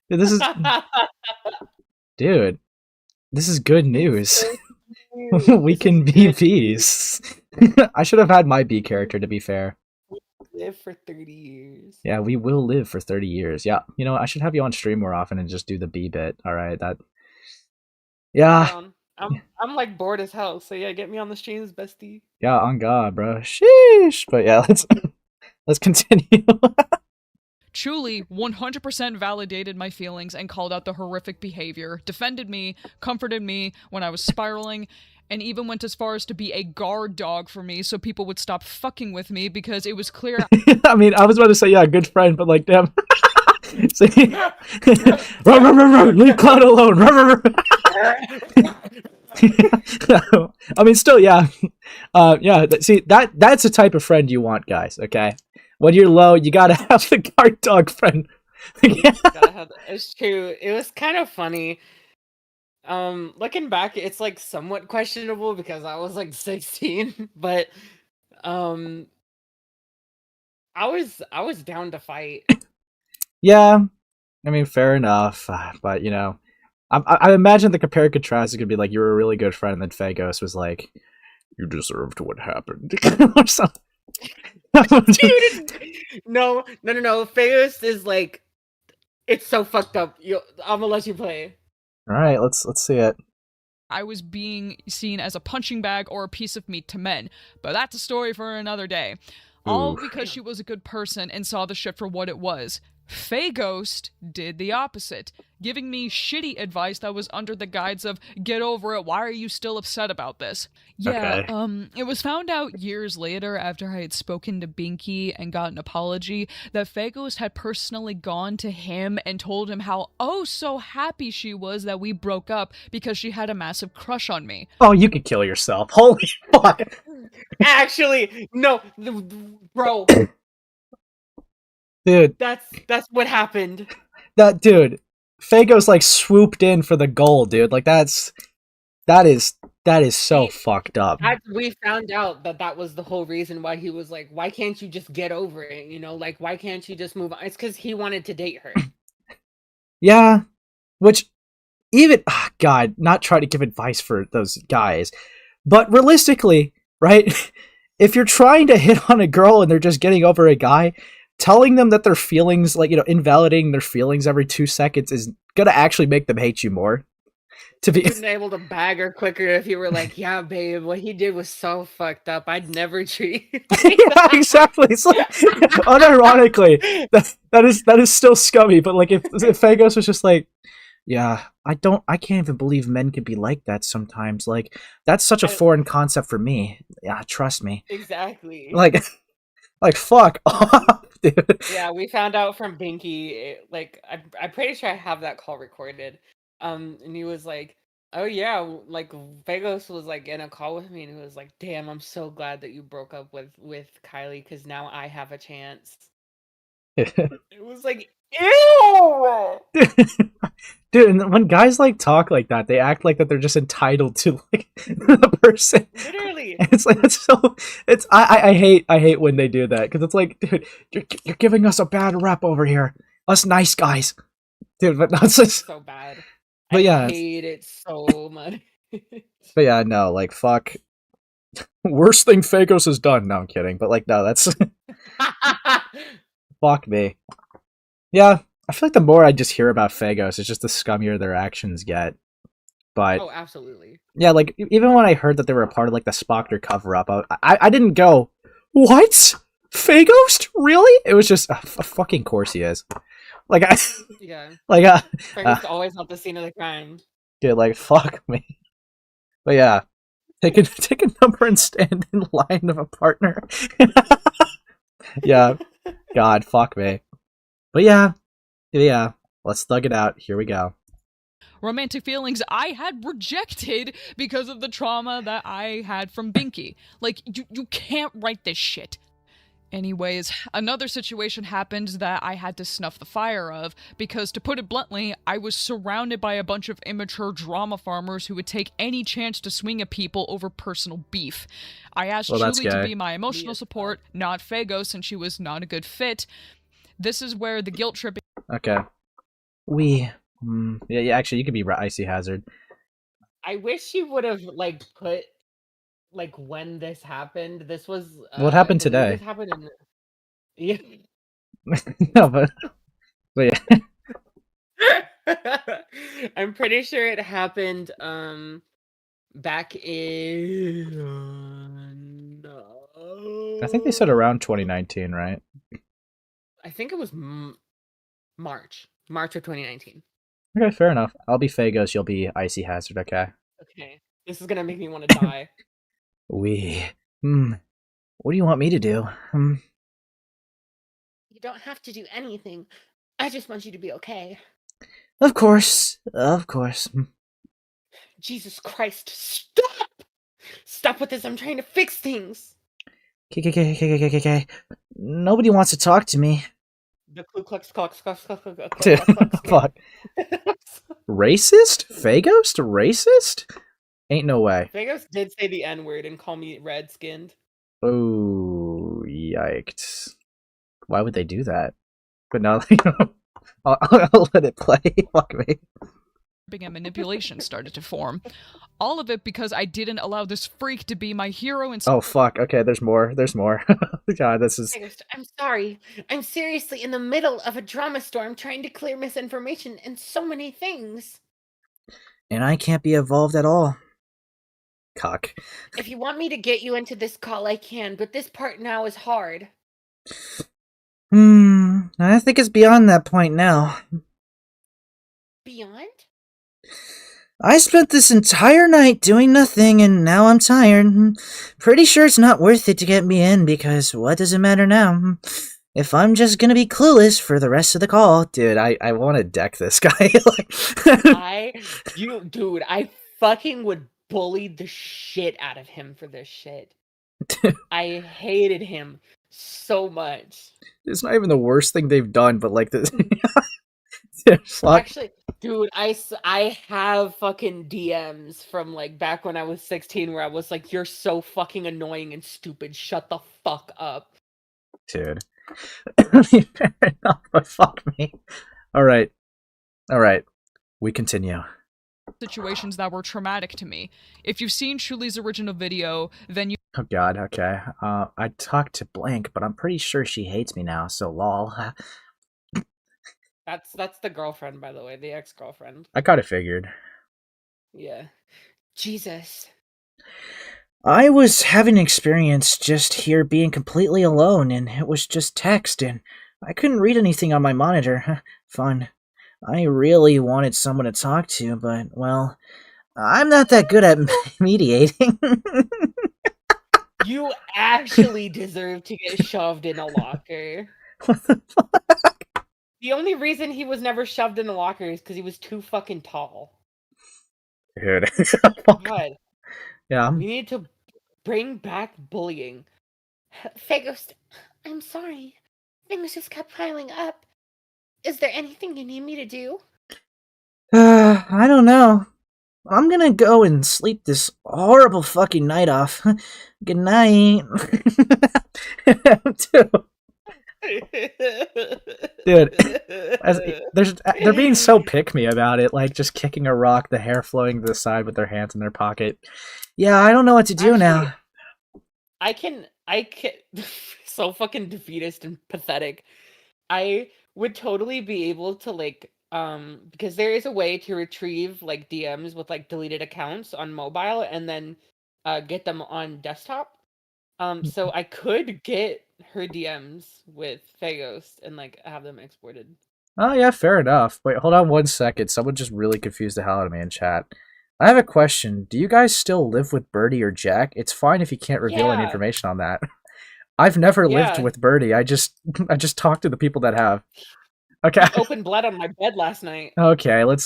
This is, dude. This is good news. We can be bees. I should have had my bee character, to be fair. Live for 30 years. Yeah, we will live for 30 years. Yeah, you know, I should have you on stream more often and just do the bee bit. All right, that. Yeah. I'm like bored as hell, so yeah, get me on the streams, bestie. Yeah, on God, bro. Sheesh. But yeah, let's continue. Chuli 100% validated my feelings and called out the horrific behavior, defended me, comforted me when I was spiraling, and even went as far as to be a guard dog for me so people would stop fucking with me because it was clear. I mean, I was about to say, yeah, good friend, but like, damn. See? Leave Cloud alone. I mean, still, yeah. Yeah, see, that's the type of friend you want, guys, okay? When you're low, you gotta have the guard dog friend. It's true. It was kind of funny. Looking back, it's like somewhat questionable because I was like 16, but I was down to fight. Yeah, I mean, fair enough, but you know, I imagine the compare and contrast is gonna be like, you were a really good friend, and then Fagos was like, you deserved what happened, or something. Dude, no. Fagos is like, it's so fucked up. I'm gonna let you play. All right, let's see it. I was being seen as a punching bag or a piece of meat to men, but that's a story for another day. All because she was a good person and saw the shit for what it was. Faghost did the opposite, giving me shitty advice that was under the guise of, get over it, why are you still upset about this? Yeah, okay. It was found out years later after I had spoken to Binky and got an apology that Faghost had personally gone to him and told him how so happy she was that we broke up because she had a massive crush on me. Oh, you could kill yourself. Holy fuck. Actually, no, bro. Dude, that's what happened. That dude, Fagos like swooped in for the goal, dude. Like that is so fucked up. We found out that was the whole reason why he was like, why can't you just get over it? You know, like, why can't you just move on? It's because he wanted to date her. Yeah, which even God, not try to give advice for those guys, but realistically, right? If you're trying to hit on a girl and they're just getting over a guy, telling them that their feelings, like, you know, invalidating their feelings every 2 seconds is gonna actually make them hate you more. To be Been able to bag her quicker if you were like, yeah, babe, what he did was so fucked up. I'd never treat you like yeah, that. exactly. It's like unironically, that is still scummy. But like, if Phagos was just like, yeah, I can't even believe men could be like that sometimes. Like, that's such a foreign concept for me. Yeah, trust me. Exactly. Like fuck off, dude. Yeah, we found out from Binky. Like, I'm pretty sure I have that call recorded. And he was like, "Oh yeah, like Vegas was like in a call with me, and he was like, damn, I'm so glad that you broke up with Kylie because now I have a chance." It was like, ew. Dude, and when guys like talk like that, they act like that they're just entitled to like the person. Literally. And it's like I hate when they do that because it's like, dude, you're giving us a bad rep over here, us nice guys, dude. But that's just so bad. But yeah, I hate it so much. But yeah, no, like fuck. Worst thing Phagos has done. No, I'm kidding. But like, no, that's fuck me. Yeah, I feel like the more I just hear about Phagos, it's just the scummier their actions get. But oh, absolutely. Yeah, like even when I heard that they were a part of like the Spockter cover up, I didn't go, what? Phagos? Really? It was just a fucking course he is. Like yeah, like Phagos always at the scene of the crime. Dude, like fuck me. But yeah, take a number and stand in line of a partner. Yeah, God, fuck me. But yeah, let's thug it out. Here we go. Romantic feelings I had rejected because of the trauma that I had from Binky. Like, you can't write this shit. Anyways, another situation happened that I had to snuff the fire of, because to put it bluntly, I was surrounded by a bunch of immature drama farmers who would take any chance to swing at people over personal beef. I asked Julie to be my emotional support, not Phagos, and she was not a good fit. This is where the guilt tripping... Okay. Yeah, actually, you could be Icy Hazard. I wish you would have like put like when this happened. This was what happened today? This happened in yeah. No, but yeah. I'm pretty sure it happened back in I think they said around 2019, right? I think it was March of 2019. Okay, fair enough. I'll be Phagos, you'll be Icy Hazard, okay? Okay. This is gonna make me want to die. What do you want me to do? You don't have to do anything. I just want you to be okay. Of course. Jesus Christ, stop! Stop with this, I'm trying to fix things! Nobody wants to talk to me. The Ku Klux Klux. Fuck. Racist? Phagos? Racist? Ain't no way. Phagos did say the N-word and call me red-skinned. Oh, yikes. Why would they do that? But no, I'll let it play. Fuck me. And manipulation started to form. All of it because I didn't allow this freak to be my hero. And oh fuck! Okay, there's more. God, this is. I'm sorry. I'm seriously in the middle of a drama storm, trying to clear misinformation and so many things. And I can't be involved at all. Cock. If you want me to get you into this call, I can, but this part now is hard. I think it's beyond that point now. Beyond? I spent this entire night doing nothing, and now I'm tired. Pretty sure it's not worth it to get me in, because what does it matter now? If I'm just gonna be clueless for the rest of the call. Dude, I want to deck this guy. I fucking would bully the shit out of him for this shit. I hated him so much. It's not even the worst thing they've done, but like this. Actually, dude, I have fucking DMs from like back when I was 16 where I was like, you're so fucking annoying and stupid. Shut the fuck up. Dude. Fair enough, but fuck me. Alright. We continue. Situations that were traumatic to me. If you've seen Shuli's original video, then you... Oh god, okay. I talked to Blank, but I'm pretty sure she hates me now, so lol. That's the girlfriend, by the way, the ex-girlfriend. I kinda figured. Yeah. Jesus. I was having an experience just here being completely alone, and it was just text, and I couldn't read anything on my monitor. Fun. I really wanted someone to talk to, but, well, I'm not that good at mediating. You actually deserve to get shoved in a locker. What the fuck? The only reason he was never shoved in a locker is because he was too fucking tall. Dude. God. Yeah. We need to bring back bullying. Fagos, I'm sorry. Things just kept piling up. Is there anything you need me to do? I don't know. I'm gonna go and sleep this horrible fucking night off. Good night. Dude, they're being so pick-me about it, like just kicking a rock, the hair flowing to the side with their hands in their pocket. Yeah, I don't know what to do now. I can so fucking defeatist and pathetic. I would totally be able to because there is a way to retrieve like DMs with like deleted accounts on mobile and then get them on desktop. So I could get her DMs with Fagos and like have them exported. Oh yeah, fair enough. Wait, hold on 1 second. Someone just really confused the hell out of me in chat. I have a question. Do you guys still live with Birdie or Jack? It's fine if you can't reveal any information on that. I've never lived with Birdie. I just talked to the people that have. Okay. He opened blood on my bed last night. Okay, let's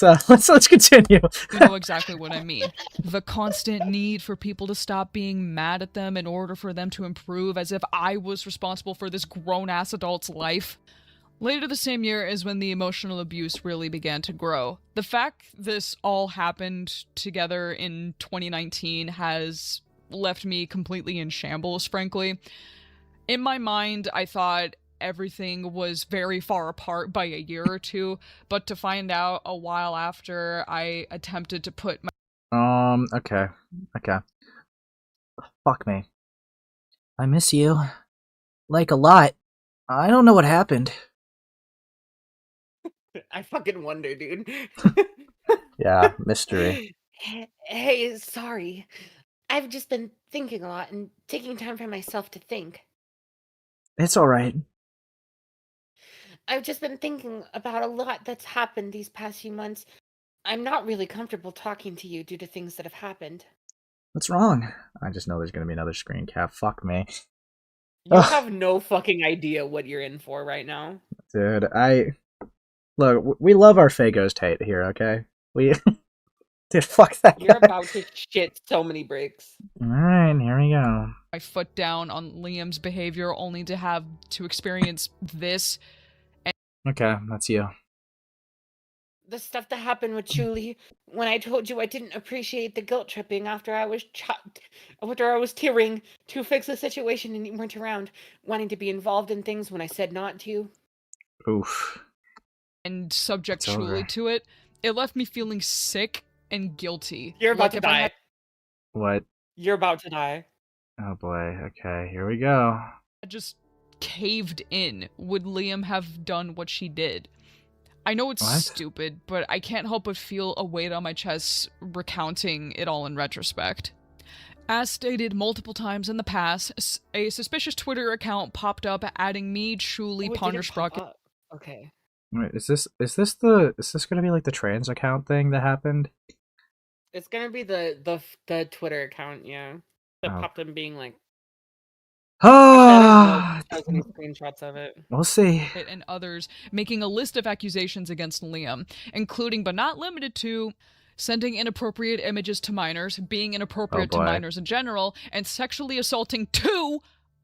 continue. You know exactly what I mean. The constant need for people to stop being mad at them in order for them to improve, as if I was responsible for this grown-ass adult's life. Later the same year is when the emotional abuse really began to grow. The fact this all happened together in 2019 has left me completely in shambles, frankly. In my mind, I thought everything was very far apart by a year or two, but to find out a while after I attempted to put my... Okay. Fuck me. I miss you. Like, a lot. I don't know what happened. I fucking wonder, dude. Yeah, mystery. Hey, sorry. I've just been thinking a lot and taking time for myself to think. It's alright. I've just been thinking about a lot that's happened these past few months. I'm not really comfortable talking to you due to things that have happened. What's wrong? I just know there's gonna be another screen cap. Fuck me. You have no fucking idea what you're in for right now. Dude, Look, we love our Fagos Tate here, okay? Dude, fuck that You're guy. about to shit so many bricks. Alright, here we go. My foot down on Liam's behavior only to have to experience this. Okay, that's you. The stuff that happened with Julie, when I told you I didn't appreciate the guilt tripping after I was tearing to fix the situation and you weren't around, wanting to be involved in things when I said not to. Oof. And subject Julie to it, it left me feeling sick and guilty. You're about to die. What? You're about to die. Oh boy, okay, here we go. I just caved in. Would Liam have done what she did? I know it's stupid, but I can't help but feel a weight on my chest recounting it all in retrospect. As stated multiple times in the past, a suspicious Twitter account popped up adding me, Julie, Pondersprocket. Okay. Wait, is this gonna be like the trans account thing that happened? It's gonna be the Twitter account, yeah. That popped up being like, I don't know if any screenshots of it. We'll see. And others making a list of accusations against Liam, including but not limited to sending inappropriate images to minors, being inappropriate to minors in general, and sexually assaulting two,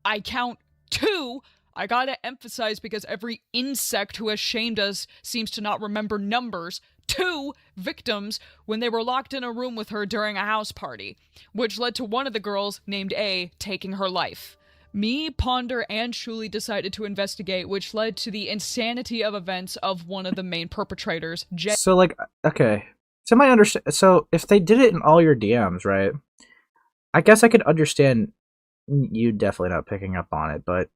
I count two. I gotta emphasize because every insect who has shamed us seems to not remember numbers. 2 victims when they were locked in a room with her during a house party, which led to one of the girls, named A, taking her life. Me, Ponder, and Shuli decided to investigate, which led to the insanity of events of one of the main perpetrators, Jay. So, like, okay. So, so, if they did it in all your DMs, right? I guess I could understand you definitely not picking up on it, but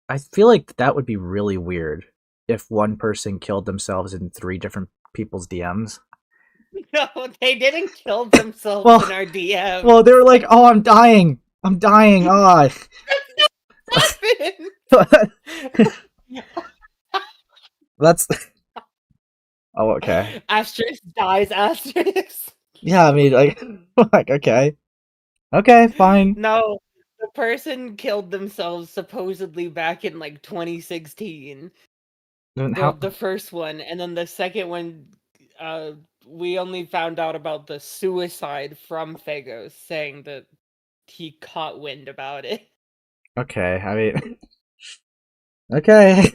I feel like that would be really weird if one person killed themselves in 3 different people's DMs. No, they didn't kill themselves Well- in our DM. Well, they were like, "Oh, I'm dying. I'm dying." Ah. That's. Oh, okay. Asterisk dies, asterisk. Yeah, I mean, like, okay. Okay, fine. No, the person killed themselves supposedly back in like 2016. The first one, and then the second one, we only found out about the suicide from Phagos, saying that he caught wind about it. Okay, I mean, okay.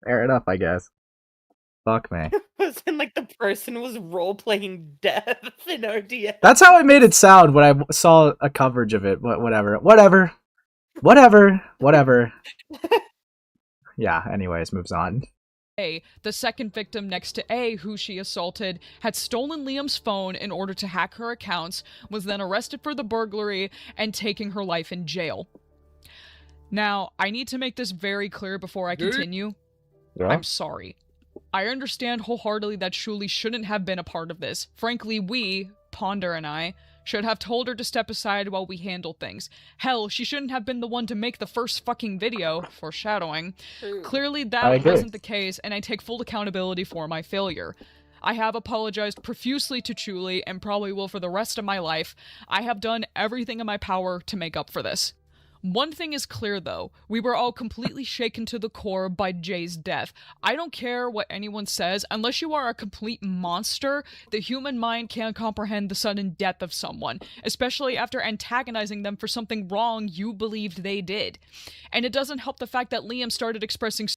Fair enough, I guess. Fuck me. Wasn't like the person was role playing death in our DM. That's how it made it sound when I saw a coverage of it. Whatever. Yeah, anyways, moves on. A, the second victim next to A, who she assaulted, had stolen Liam's phone in order to hack her accounts, was then arrested for the burglary, and taking her life in jail. Now, I need to make this very clear before I continue. Yeah. I'm sorry. I understand wholeheartedly that Shuli shouldn't have been a part of this. Frankly, we, Ponder and I, should have told her to step aside while we handle things. Hell, she shouldn't have been the one to make the first fucking video, foreshadowing. Clearly that wasn't the case, and I take full accountability for my failure. I have apologized profusely to Shuli, and probably will for the rest of my life. I have done everything in my power to make up for this. One thing is clear, though. We were all completely shaken to the core by Jay's death. I don't care what anyone says. Unless you are a complete monster, the human mind can't comprehend the sudden death of someone, especially after antagonizing them for something wrong you believed they did. And it doesn't help the fact that Liam started expressing...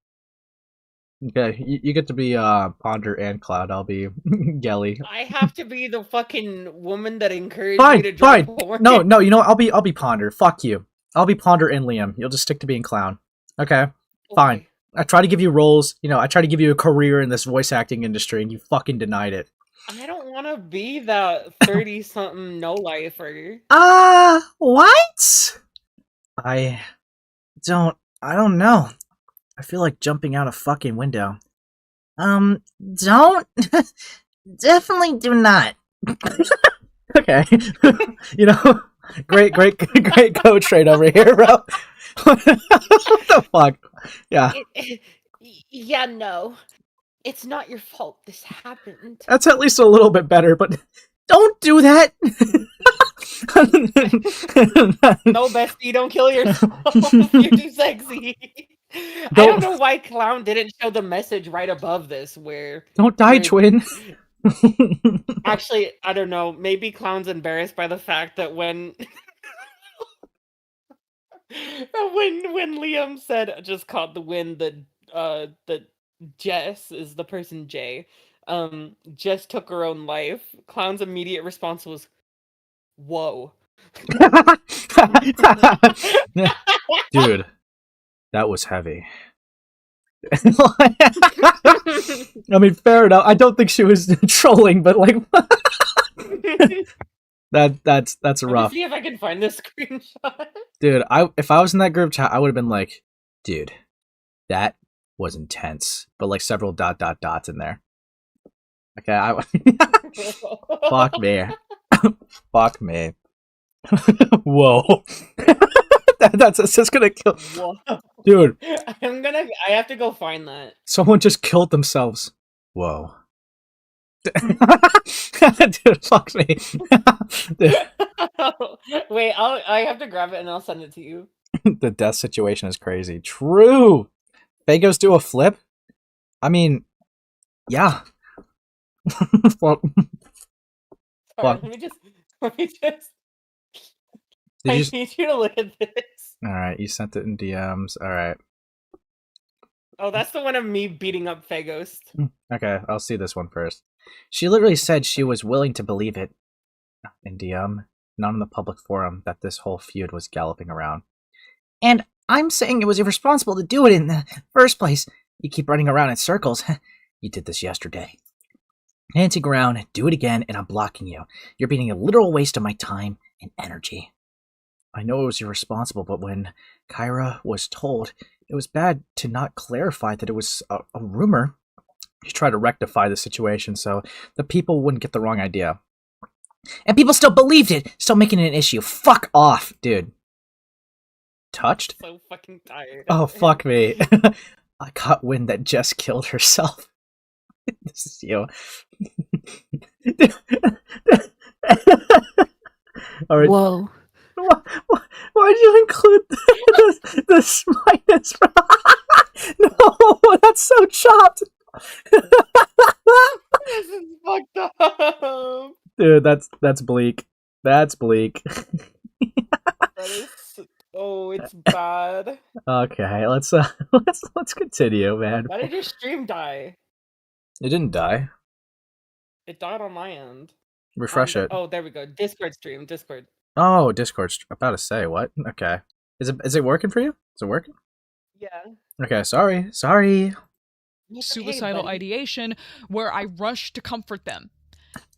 Okay, you get to be Ponder and Cloud. I'll be Gelly. I have to be the fucking woman that encouraged me to draw Fine. porn. No, you know what? I'll be Ponder. Fuck you. I'll be Ponder and Liam. You'll just stick to being Clown. Okay, fine. Okay. I try to give you roles. You know, I try to give you a career in this voice acting industry, and you fucking denied it. I don't want to be that 30-something no-lifer. What? I don't know. I feel like jumping out a fucking window. Don't. Definitely do not. Okay. You know, great coach right over here, bro. What the fuck? Yeah. Yeah, no. It's not your fault this happened. That's at least a little bit better, but don't do that. No, bestie, don't kill yourself. You're too sexy. I don't know why Clown didn't show the message right above this where... Don't die, twin. Actually, I don't know. Maybe Clown's embarrassed by the fact that when Liam said just caught the wind that Jess is the person Jay just took her own life, Clown's immediate response was, "Whoa." Dude, that was heavy. I mean, fair enough. I don't think she was trolling, but like, that's rough. See if I can find this screenshot. Dude, if I was in that group chat, I would have been like, dude, that was intense, but like several dots in there. Okay, fuck me, fuck me. Whoa. That's just gonna kill. Whoa. Dude, I have to go find that. Someone just killed themselves. Whoa. Dude, fuck me. Wait, I have to grab it and I'll send it to you. The death situation is crazy. True. Phagos do a flip? I mean, yeah. Fuck. Sorry, let me just I need you to look at this. Alright, you sent it in DMs. Alright. Oh, that's the one of me beating up Phagos. Okay, I'll see this one first. She literally said she was willing to believe it in DM, not in the public forum, that this whole feud was galloping around. And I'm saying it was irresponsible to do it in the first place. You keep running around in circles. You did this yesterday. Dancing around, do it again, and I'm blocking you. You're being a literal waste of my time and energy. I know it was irresponsible, but when Kyra was told, it was bad to not clarify that it was a rumor. to try to rectify the situation so the people wouldn't get the wrong idea. And people still believed it, still making it an issue. Fuck off, dude. Touched? So fucking tired. Oh, fuck me. I caught wind that Jess killed herself. This is you. All right. Whoa. Why'd you include the slightest? No, that's so chopped. This is fucked up. Dude, that's bleak. That's bleak. It's bad. Okay, let's continue, man. Why did your stream die? It didn't die. It died on my end. Refresh it. Oh, there we go. Discord stream. Discord. Oh, Discord's about to say what? Okay. Is it working for you? Is it working? Yeah. Okay, sorry. Suicidal ideation where I rush to comfort them.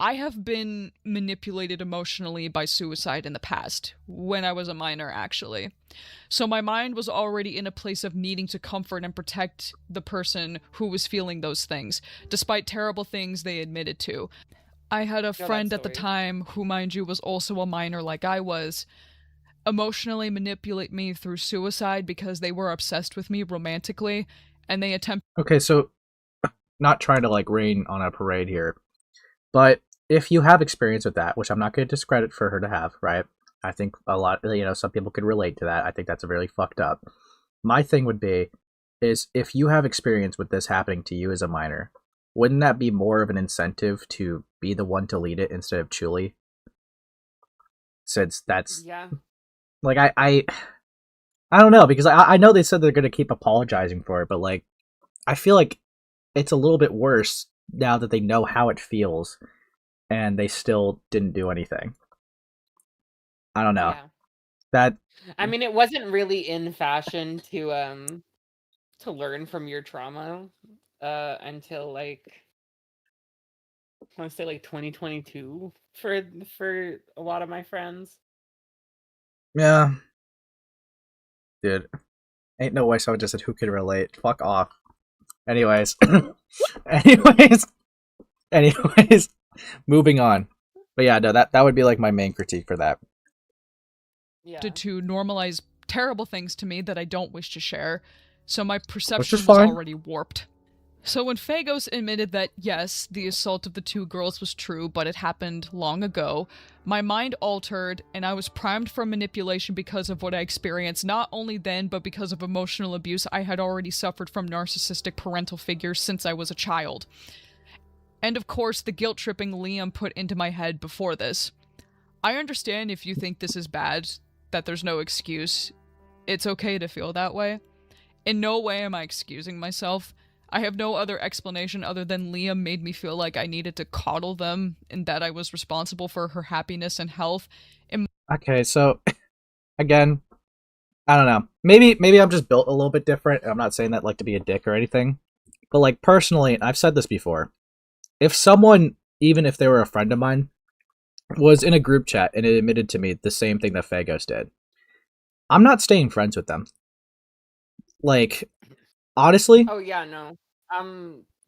I have been manipulated emotionally by suicide in the past, when I was a minor, actually. So my mind was already in a place of needing to comfort and protect the person who was feeling those things, despite terrible things they admitted to. I had a friend at the time who, mind you, was also a minor like I was, emotionally manipulate me through suicide because they were obsessed with me romantically, and they attempted... Okay, so, not trying to, rain on a parade here, but if you have experience with that, which I'm not going to discredit for her to have, right? I think a lot, some people could relate to that. I think that's really fucked up. My thing would be, is if you have experience with this happening to you as a minor, wouldn't that be more of an incentive to be the one to lead it instead of Chuli? Since that's... Yeah. I don't know, because I know they said they're going to keep apologizing for it, but, I feel like it's a little bit worse now that they know how it feels, and they still didn't do anything. I don't know. Yeah. I mean, it wasn't really in fashion to learn from your trauma until I want to say 2022 for a lot of my friends. Yeah. Dude. Ain't no way someone just said who could relate. Fuck off. Anyways. Anyways. Moving on. But yeah, no, that would be my main critique for that. Yeah. To normalize terrible things to me that I don't wish to share, so my perception was already warped. So when Fagos admitted that, yes, the assault of the two girls was true, but it happened long ago, my mind altered, and I was primed for manipulation because of what I experienced, not only then, but because of emotional abuse I had already suffered from narcissistic parental figures since I was a child. And of course, the guilt-tripping Liam put into my head before this. I understand if you think this is bad, that there's no excuse. It's okay to feel that way. In no way am I excusing myself. I have no other explanation other than Liam made me feel like I needed to coddle them and that I was responsible for her happiness and health. Okay, so, again, I don't know. Maybe I'm just built a little bit different. I'm not saying that to be a dick or anything. But personally, I've said this before. If someone, even if they were a friend of mine, was in a group chat and it admitted to me the same thing that Fagos did, I'm not staying friends with them. Honestly? Oh yeah, no.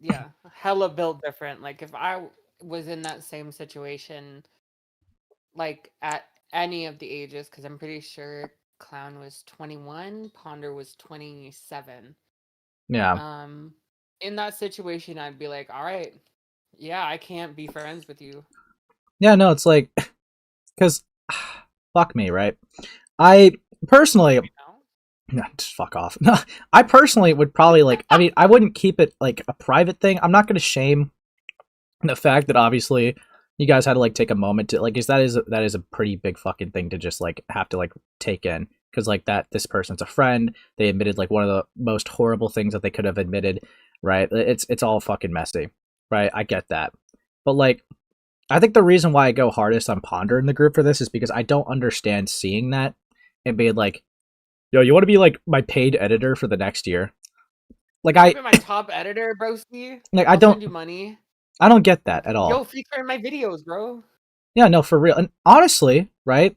Yeah, hella built different. If I was in that same situation, at any of the ages, because I'm pretty sure Clown was 21, Ponder was 27. Yeah. In that situation, I'd be like, all right, yeah, I can't be friends with you. Yeah, no, it's because, fuck me, right? I personally... No, just fuck off. No, I personally would probably I wouldn't keep it a private thing. I'm not going to shame the fact that obviously you guys had to take a moment to because that is a pretty big fucking thing to just have to take in, because this person's a friend. They admitted one of the most horrible things that they could have admitted, right? It's all fucking messy, right? I get that. But I think the reason why I go hardest on Ponder in the group for this is because I don't understand seeing that and being yo, you want to be my paid editor for the next year? Be my top editor, broski. I don't send you money. I don't get that at all. Yo, feature in my videos, bro. Yeah, no, for real. And honestly, right?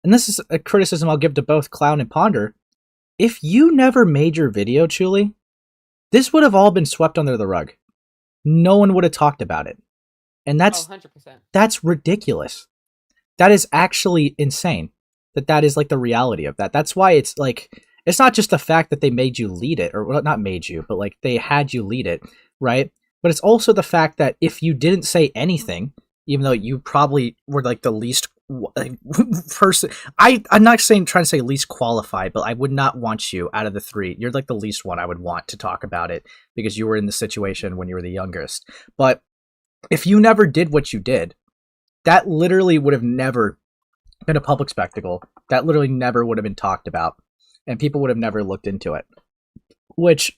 And this is a criticism I'll give to both Clown and Ponder. If you never made your video, Chuli, this would have all been swept under the rug. no one would have talked about it. And that's 100%. That's ridiculous. That is actually insane. That is like the reality of that. That's why it's like, it's not just the fact that they made you lead it, or well, not made you, but like they had you lead it, right? But it's also the fact that if you didn't say anything, even though you probably were like the least person, I'm not trying to say least qualified, but I would not want you out of the three. You're like the least one I would want to talk about it because you were in the situation when you were the youngest. But if you never did what you did, that literally would have never been a public spectacle. That literally never would have been talked about, and people would have never looked into it. Which,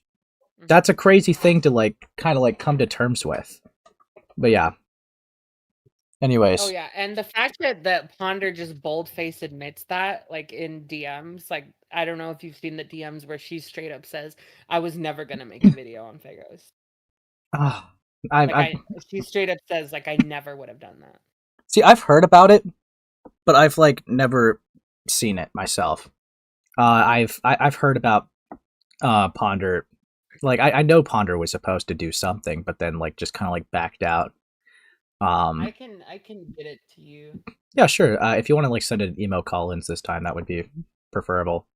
that's a crazy thing to like kind of like come to terms with. But yeah. Anyways. Oh yeah, and the fact that Ponder just bold-faced admits that, like in DMs, like I don't know if you've seen the DMs where she straight up says, "I was never gonna make a video on Fagos." She straight up says, like, I never would have done that. See, I've heard about it, but I've like never seen it myself. I've heard about Ponder. Like I know Ponder was supposed to do something, but then like just kind of like backed out. I can get it to you. Yeah, sure. If you want to like send an email Collins this time, that would be preferable.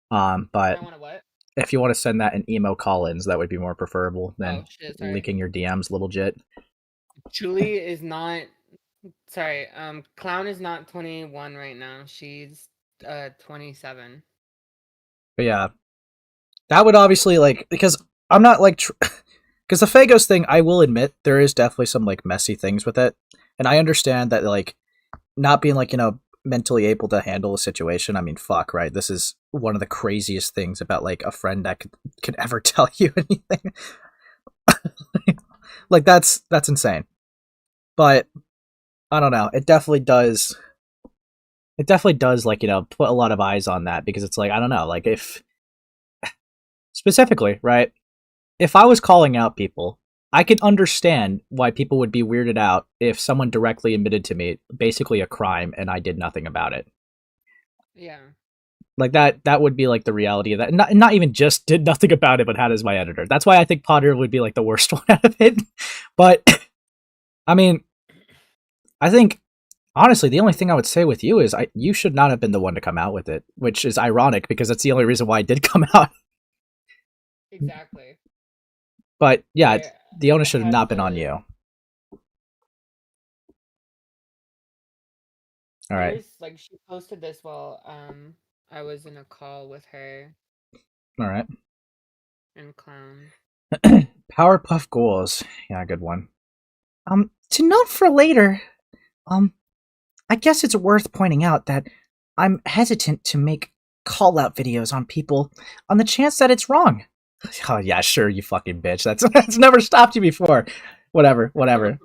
But I want to what? If you want to send that an emo Collins, that would be more preferable than leaking your DMs, little jit. Julie is not. Sorry, Clown is not 21 right now. She's 27. But yeah, that would obviously like, because I'm not like, because the Fagos thing, I will admit there is definitely some like messy things with it, and I understand that like not being like, you know, mentally able to handle a situation. I mean, fuck, right? This is one of the craziest things about like a friend that could ever tell you anything. Like that's insane. But I don't know. It definitely does like, you know, put a lot of eyes on that, because it's like, I don't know, like if specifically, right? If I was calling out people, I could understand why people would be weirded out if someone directly admitted to me basically a crime and I did nothing about it. Yeah. Like that would be like the reality of that. Not even just did nothing about it, but had as my editor. That's why I think Potter would be like the worst one out of it. But I mean, I think honestly, the only thing I would say with you is you should not have been the one to come out with it, which is ironic because that's the only reason why I did come out. Exactly. But yeah, the onus should have not been on you. All right. Like she posted this while I was in a call with her. All right. And Clown. Powerpuff Ghouls. Yeah, good one. To note for later, I guess it's worth pointing out that I'm hesitant to make call-out videos on people on the chance that it's wrong. Oh yeah, sure, you fucking bitch. That's never stopped you before. Whatever.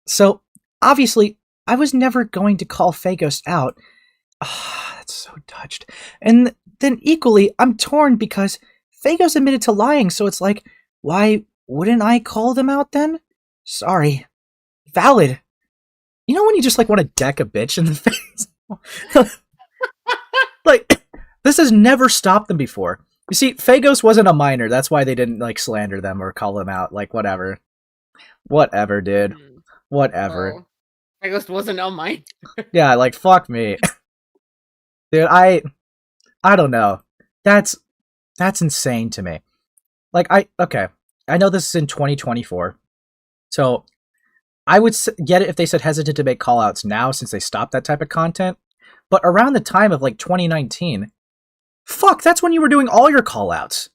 So, obviously, I was never going to call Fagos out. That's so touched. And then equally, I'm torn because Fagos admitted to lying, so it's like, why wouldn't I call them out then? Sorry. Valid. You know when you just like want to deck a bitch in the face? Like, this has never stopped them before. You see, Fagos wasn't a minor. That's why they didn't like slander them or call them out. Like, whatever, dude. Whatever. Oh, Fagos wasn't a minor. Yeah, like fuck me, dude. I don't know. That's insane to me. Like, okay. I know this is in 2024, so I would get it if they said hesitant to make callouts now since they stopped that type of content. But around the time of like 2019. Fuck, that's when you were doing all your callouts.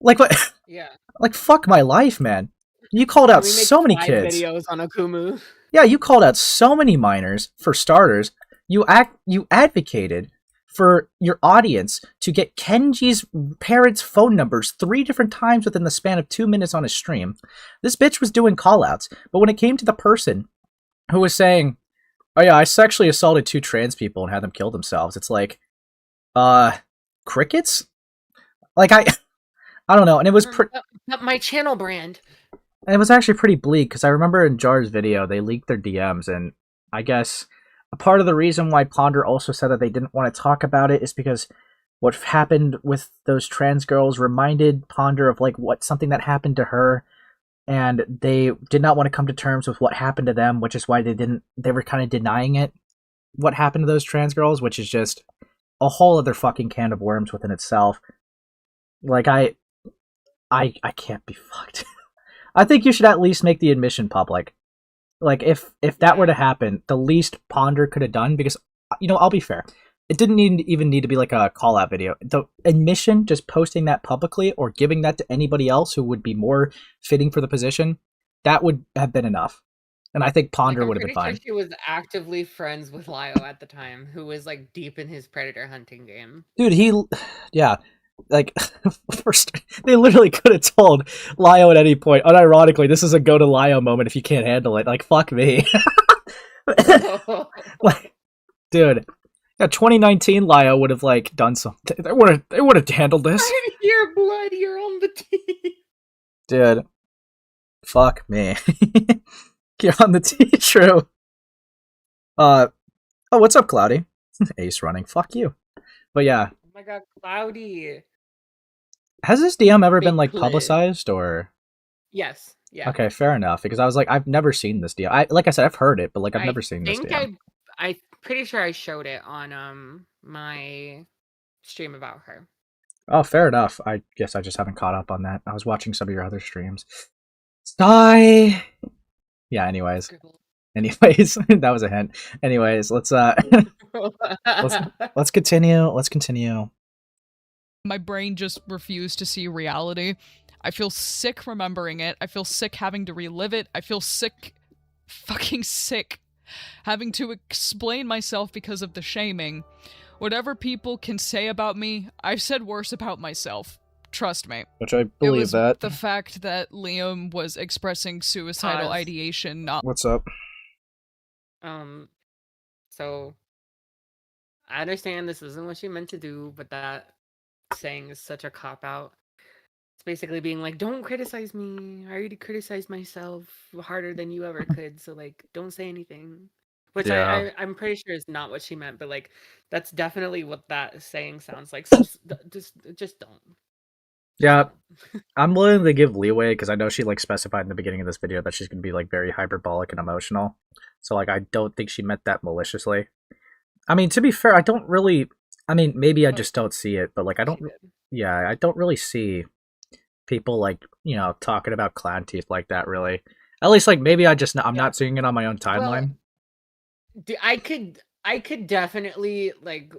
Like what? Yeah. Like fuck my life, man. You called out so many kids. Videos on Akumu. Yeah, you called out so many minors. For starters, you advocated for your audience to get Kenji's parents' phone numbers 3 different times within the span of 2 minutes on his stream. This bitch was doing callouts, but when it came to the person who was saying, "Oh yeah, I sexually assaulted 2 trans people and had them kill themselves," it's like, crickets? Like I don't know, and it was my channel brand. And it was actually pretty bleak because I remember in Jar's video they leaked their DMs, and I guess a part of the reason why Ponder also said that they didn't want to talk about it is because what happened with those trans girls reminded Ponder of like something that happened to her, and they did not want to come to terms with what happened to them, which is why they were kind of denying it, what happened to those trans girls, which is just a whole other fucking can of worms within itself. Like, I can't be fucked. I think you should at least make the admission public. Like, if that were to happen, the least Ponder could have done, because, I'll be fair, it didn't even need to be like a call-out video. The admission, just posting that publicly or giving that to anybody else who would be more fitting for the position, that would have been enough. And I think Ponder would have been fine. Sure she was actively friends with Lio at the time, who was like deep in his predator hunting game. Dude, yeah. Like, first, they literally could have told Lio at any point, unironically, this is a go to Lio moment if you can't handle it. Like, fuck me. Like, dude. Yeah, 2019 Lio would have like done something. They would have handled this. I hear blood. You're on the team, dude. Fuck me. You're on the team. True. Oh, what's up, Cloudy? Ace running. Fuck you. But yeah. Oh my god, Cloudy. Has this DM ever been like publicized or? Yes. Yeah. Okay, fair enough. Because I was like, I've never seen this DM. Like I said, I've heard it, but like I've never seen this DM. I'm pretty sure I showed it on my stream about her. Oh, fair enough. I guess I just haven't caught up on that. I was watching some of your other streams. Sigh. Yeah. Anyways, that was a hint. Anyways, let's continue. Let's continue. My brain just refused to see reality. I feel sick remembering it. I feel sick having to relive it. I feel sick, fucking sick, having to explain myself because of the shaming. Whatever people can say about me, I've said worse about myself. Trust me. Which I believe it was that. The fact that Liam was expressing suicidal ideation, not... What's up? So, I understand this isn't what you meant to do, but that saying is such a cop-out. It's basically being like, don't criticize me. I already criticized myself harder than you ever could, so, like, don't say anything. Which I'm pretty sure is not what she meant, but, like, that's definitely what that saying sounds like. So just don't. Yeah, I'm willing to give leeway because I know she like specified in the beginning of this video that she's going to be like very hyperbolic and emotional. So like I don't think she meant that maliciously. I mean, to be fair, I don't really... I mean, maybe I just don't see it, but like I don't... Yeah, I don't really see people like, talking about Klownteeth like that really. At least like maybe I'm not seeing it on my own timeline. Well, I could definitely like...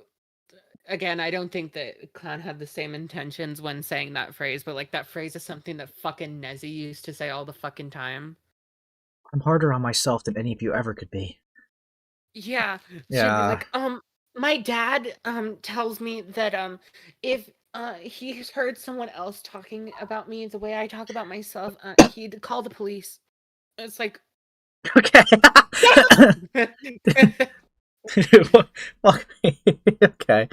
Again, I don't think that Clown had the same intentions when saying that phrase, but like that phrase is something that fucking Nezzy used to say all the fucking time. I'm harder on myself than any of you ever could be. Yeah. Like, my dad tells me that if he's heard someone else talking about me the way I talk about myself, he'd call the police. It's like, okay. Fuck me. Okay.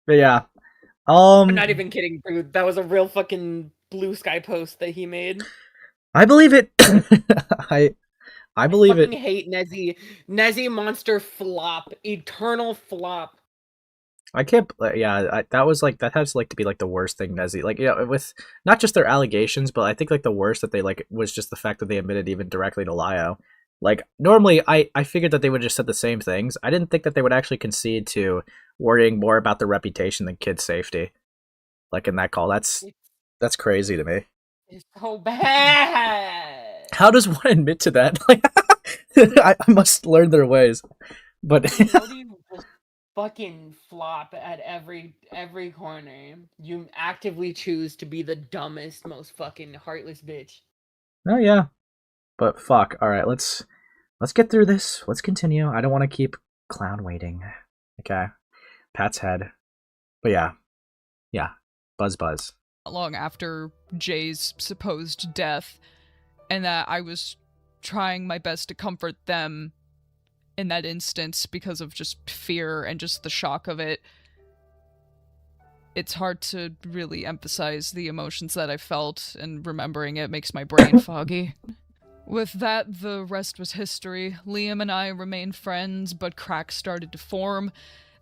But yeah. I'm not even kidding, dude. That was a real fucking blue sky post that he made. I believe it. I believe it. I hate Nezzy. Nezzy monster flop. Eternal flop. I can't... Yeah, that has like to be like the worst thing Nezzy... Like, with not just their allegations, but I think like the worst that they like was just the fact that they admitted even directly to Lio. Like, normally, I figured that they would just said the same things. I didn't think that they would actually concede to worrying more about their reputation than kids' safety. Like, in that call. That's crazy to me. It's so bad! How does one admit to that? Like, I must learn their ways. But... How do you just fucking flop at every corner? You actively choose to be the dumbest, most fucking heartless bitch. Oh, yeah. But fuck, alright, let's get through this. Let's continue. I don't want to keep Clown waiting. Okay. Pat's head. But yeah. Yeah. Buzz. Long after Jay's supposed death, and that I was trying my best to comfort them in that instance because of just fear and just the shock of it. It's hard to really emphasize the emotions that I felt, and remembering it makes my brain foggy. With that, the rest was history. Liam and I remained friends, but cracks started to form,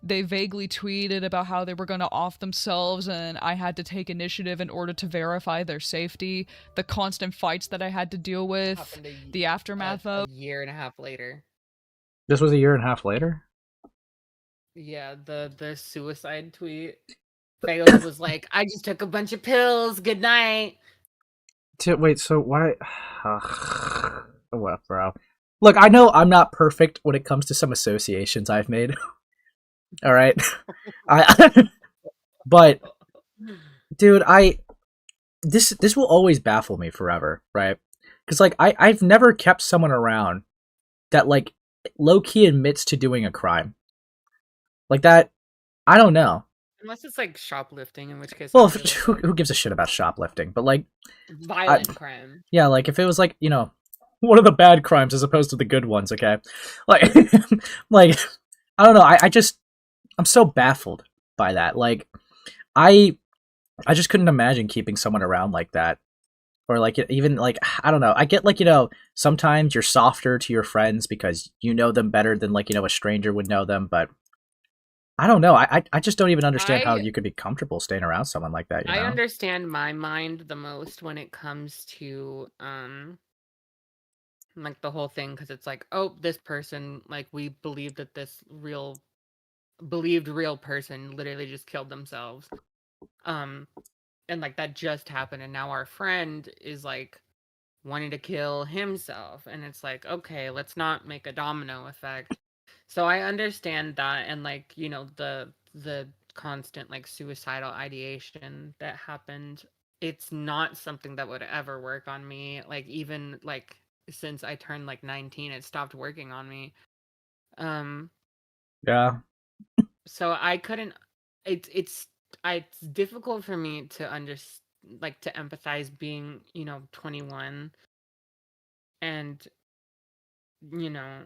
They vaguely tweeted about how they were going to off themselves and I had to take initiative in order to verify their safety, the constant fights that I had to deal with, the aftermath of. A year and a half later. This was a year and a half later? Yeah, the suicide tweet. Fagos was like, I just took a bunch of pills, good night. Wait, so why? What, bro? Look, I know I'm not perfect when it comes to some associations I've made. All right, but dude, this will always baffle me forever, right? Because like I've never kept someone around that like low key admits to doing a crime like that. I don't know. Unless it's like shoplifting, in which case, well, who gives a shit about shoplifting? But like violent crime. Yeah, like if it was like, you know, one of the bad crimes as opposed to the good ones, okay? Like, like I don't know. I'm so baffled by that. Like, I just couldn't imagine keeping someone around like that, or like even like I don't know. I get like, you know, sometimes you're softer to your friends because you know them better than like, you know, a stranger would know them, but I don't know. I just don't even understand how you could be comfortable staying around someone like that. You know? I understand my mind the most when it comes to like the whole thing, because it's like, oh, this person, like we believe that this believed real person literally just killed themselves, and like that just happened, and now our friend is like wanting to kill himself, and it's like, okay, let's not make a domino effect. So I understand that, and like, you know, the constant like suicidal ideation that happened, it's not something that would ever work on me. Like even like since I turned like 19, it stopped working on me. Yeah. So I couldn't. It's difficult for me to like to empathize being, you know, 21 and, you know,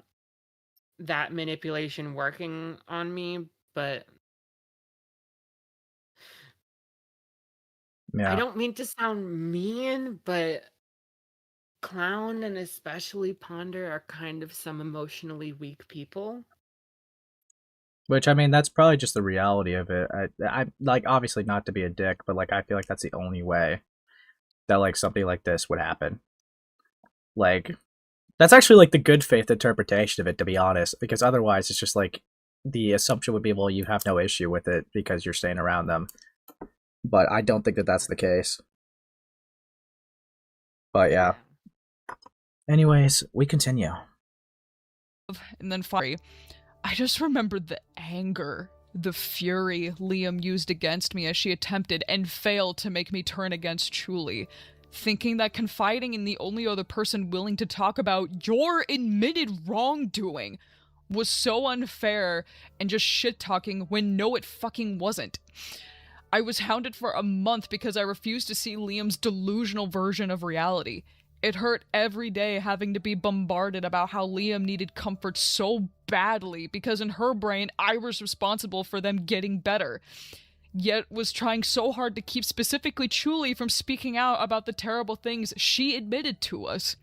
that manipulation working on me, but Yeah. I don't mean to sound mean, but Clown and especially Ponder are kind of some emotionally weak people. Which, I mean, that's probably just the reality of it. I like, obviously not to be a dick, but like I feel like that's the only way that like something like this would happen. Like, that's actually like the good faith interpretation of it, to be honest, because otherwise it's just like the assumption would be, well, you have no issue with it because you're staying around them. But I don't think that that's the case. But yeah. Anyways, we continue. And then finally, I just remembered the anger, the fury Liam used against me as she attempted and failed to make me turn against Chuli. Thinking that confiding in the only other person willing to talk about your admitted wrongdoing was so unfair and just shit-talking when no, it fucking wasn't. I was hounded for a month because I refused to see Liam's delusional version of reality. It hurt every day having to be bombarded about how Liam needed comfort so badly because in her brain, I was responsible for them getting better. Yet was trying so hard to keep specifically Chuli from speaking out about the terrible things she admitted to us.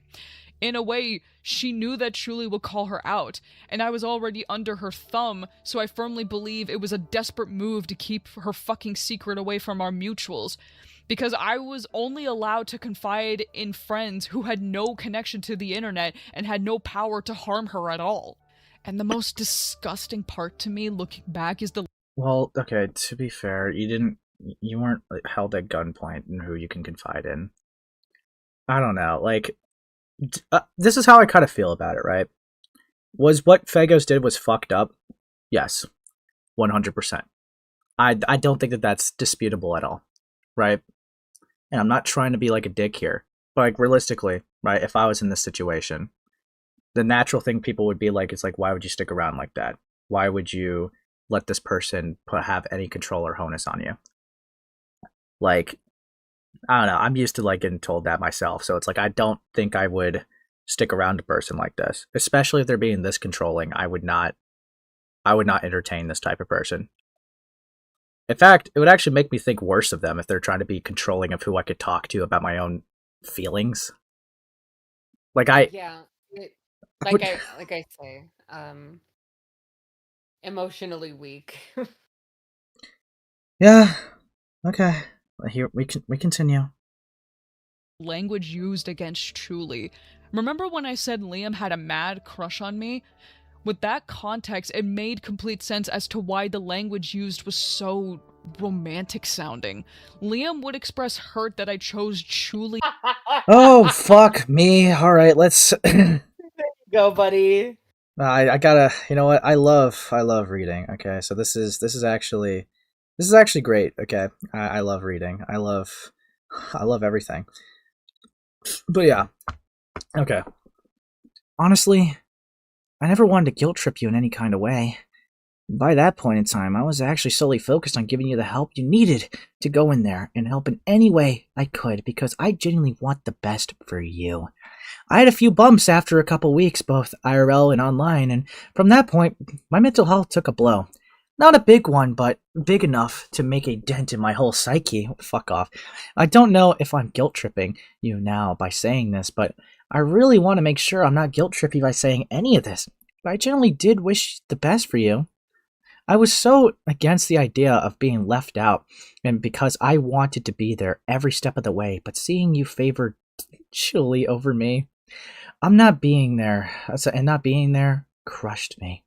In a way, she knew that Chuli would call her out, and I was already under her thumb, so I firmly believe it was a desperate move to keep her fucking secret away from our mutuals. Because I was only allowed to confide in friends who had no connection to the internet and had no power to harm her at all. And the most disgusting part to me looking back is the... Well, okay, to be fair, you weren't held at gunpoint in who you can confide in. I don't know, like, this is how I kind of feel about it, right? Was what Fagos did was fucked up? Yes, 100%. I don't think that that's disputable at all, right? And I'm not trying to be like a dick here, but like realistically, right? If I was in this situation, the natural thing people would be like, is like, why would you stick around like that? Why would you let this person have any control or onus on you? Like, I don't know. I'm used to like getting told that myself, so it's like I don't think I would stick around a person like this, especially if they're being this controlling. I would not entertain this type of person. In fact, it would actually make me think worse of them if they're trying to be controlling of who I could talk to about my own feelings. Like I say, emotionally weak. Yeah. Okay. Here we continue. Language used against Truly. Remember when I said Liam had a mad crush on me? With that context, it made complete sense as to why the language used was so romantic sounding. Liam would express hurt that I chose Truly. Oh, fuck me. All right, let's. Go, buddy. I gotta. You know what? I love reading. Okay, so this is actually great. Okay, I love reading. I love everything. But yeah. Okay. Honestly, I never wanted to guilt trip you in any kind of way. By that point in time, I was actually solely focused on giving you the help you needed to go in there and help in any way I could because I genuinely want the best for you. I had a few bumps after a couple weeks, both IRL and online, and from that point, my mental health took a blow. Not a big one, but big enough to make a dent in my whole psyche. Fuck off. I don't know if I'm guilt tripping you now by saying this, but I really want to make sure I'm not guilt trippy by saying any of this. But I generally did wish the best for you. I was so against the idea of being left out, and because I wanted to be there every step of the way, but seeing you favored Chili over me, I'm not being there, and not being there crushed me.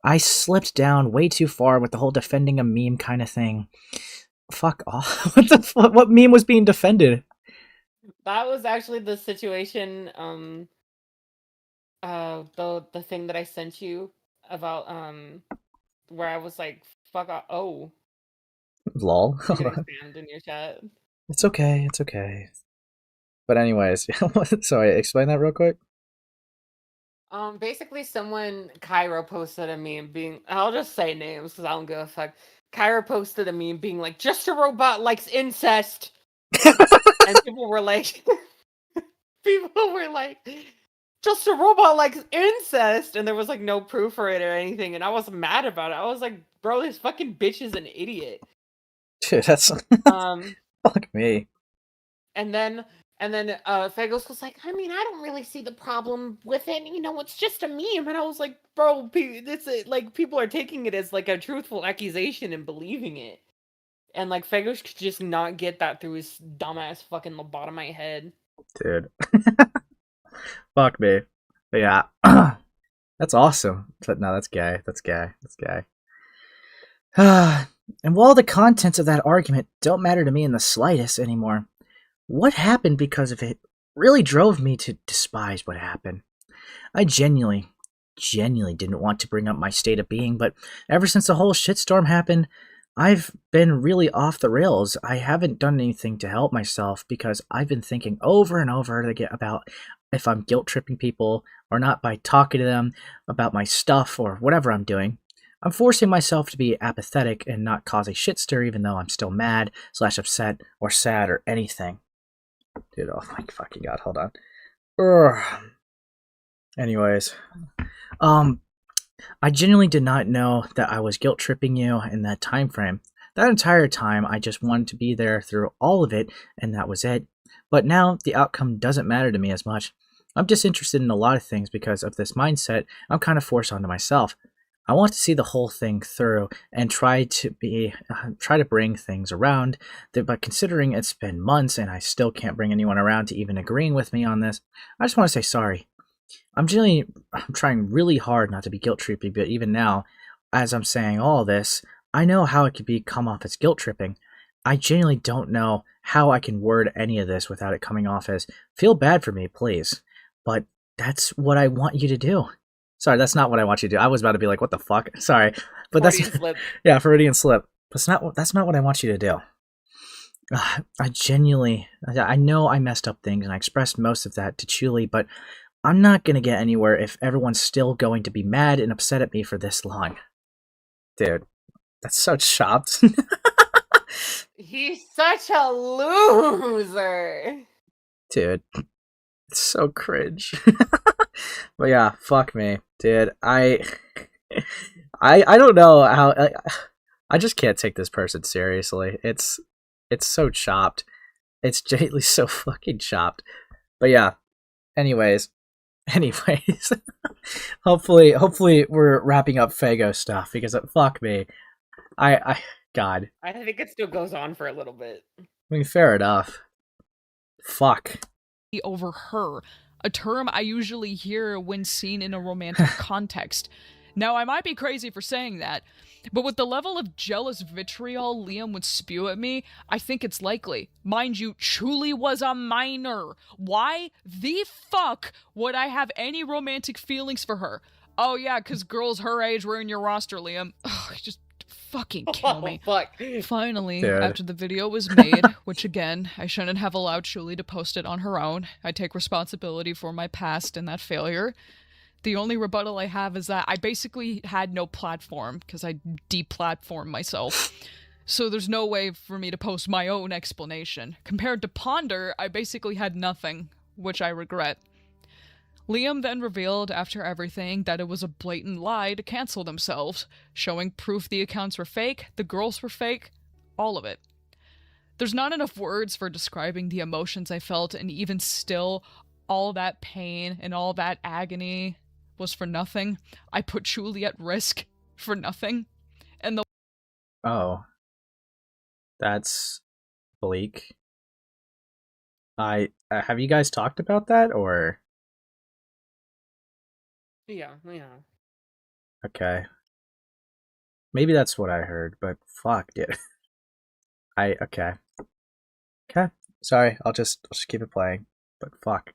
I slipped down way too far with the whole defending a meme kind of thing. Fuck off. What the fuck? What meme was being defended? That was actually the situation, the thing that I sent you about, where I was like, fuck off. Oh, Lol. you're getting spammed in your chat. It's okay. It's okay. But anyways, sorry, explain that real quick. Basically someone, Cairo posted a meme being, I'll just say names because I don't give a fuck. Cairo posted a meme being like, just a robot likes incest. And people were like, just a robot likes incest. And there was like no proof for it or anything. And I was mad about it. I was like, bro, this fucking bitch is an idiot. Dude, that's fuck me. And then Fagos was like, I mean, I don't really see the problem with it. You know, it's just a meme. And I was like, bro, like people are taking it as like a truthful accusation and believing it. And like Fagos could just not get that through his dumbass fucking lobotomite head. Dude. Fuck me. But yeah. That's awesome. But no, that's gay. That's gay. That's gay. And while the contents of that argument don't matter to me in the slightest anymore, what happened because of it really drove me to despise what happened. I genuinely didn't want to bring up my state of being, but ever since the whole shitstorm happened, I've been really off the rails. I haven't done anything to help myself because I've been thinking over and over about if I'm guilt tripping people or not by talking to them about my stuff or whatever I'm doing. I'm forcing myself to be apathetic and not cause a shit stir even though I'm still mad / upset or sad or anything. Dude, oh my fucking god, hold on. Urgh. Anyways, I genuinely did not know that I was guilt tripping you in that time frame. That entire time, I just wanted to be there through all of it, and that was it. But now, the outcome doesn't matter to me as much. I'm disinterested in a lot of things because of this mindset I'm kind of forced onto myself. I want to see the whole thing through and try to bring things around, but considering it's been months and I still can't bring anyone around to even agreeing with me on this, I just want to say sorry. I'm trying really hard not to be guilt trippy, but even now, as I'm saying all this, I know how it could come off as guilt tripping. I genuinely don't know how I can word any of this without it coming off as, feel bad for me, please. But that's what I want you to do. Sorry, that's not what I want you to do. I was about to be like, what the fuck? Sorry. But Freudian slip. Yeah, Freudian slip. But that's not what I want you to do. I know I messed up things and I expressed most of that to Chuli, but I'm not going to get anywhere if everyone's still going to be mad and upset at me for this long. Dude, that's so chopped. He's such a loser. Dude, it's so cringe. But yeah, fuck me, dude. I don't know how. I just can't take this person seriously. It's so chopped. It's genuinely so fucking chopped. But yeah. Anyways, Anyways, hopefully we're wrapping up Fago stuff because fuck me, God. I think it still goes on for a little bit. I mean, fair enough. Fuck. Over her, a term I usually hear when seen in a romantic context. Now, I might be crazy for saying that, but with the level of jealous vitriol Liam would spew at me, I think it's likely. Mind you, Chuli was a minor. Why the fuck would I have any romantic feelings for her? Oh yeah, because girls her age were in your roster, Liam. Ugh, just fucking kill me. Fuck. Finally, Dude. after the video was made, which again, I shouldn't have allowed Chuli to post it on her own. I take responsibility for my past and that failure. The only rebuttal I have is that I basically had no platform because I deplatformed myself. So there's no way for me to post my own explanation. Compared to Ponder, I basically had nothing, which I regret. Liam then revealed after everything that it was a blatant lie to cancel themselves, showing proof the accounts were fake, the girls were fake, all of it. There's not enough words for describing the emotions I felt, and even still, all that pain and all that agony was for nothing. I put Chuli at risk for nothing. And the Oh. That's bleak. Have you guys talked about that, or? Yeah. Okay. Maybe that's what I heard, but fuck, dude. Okay. Okay. Sorry, I'll just keep it playing. But fuck.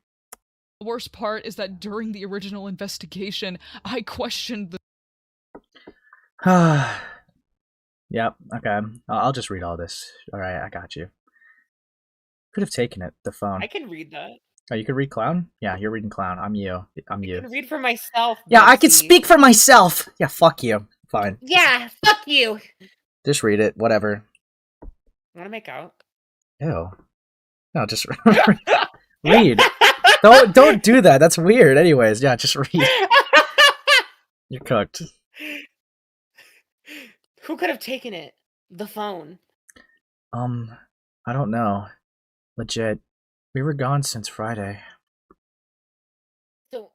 The worst part is that during the original investigation, I questioned the Yep, okay. I'll just read all this. Alright, I got you. Could have taken it, the phone. I can read that. Oh, you could read Clown? Yeah, you're reading Clown. I'm you. I can read for myself. Yeah, I can Betsy. speak for myself! Yeah, fuck you. Fine. Yeah, fuck you. Just read it, whatever. Want to make out? Ew. No, just read. Don't do that. That's weird. Anyways, yeah, just read. You're cooked. Who could have taken it? The phone. I don't know. Legit. We were gone since Friday. So,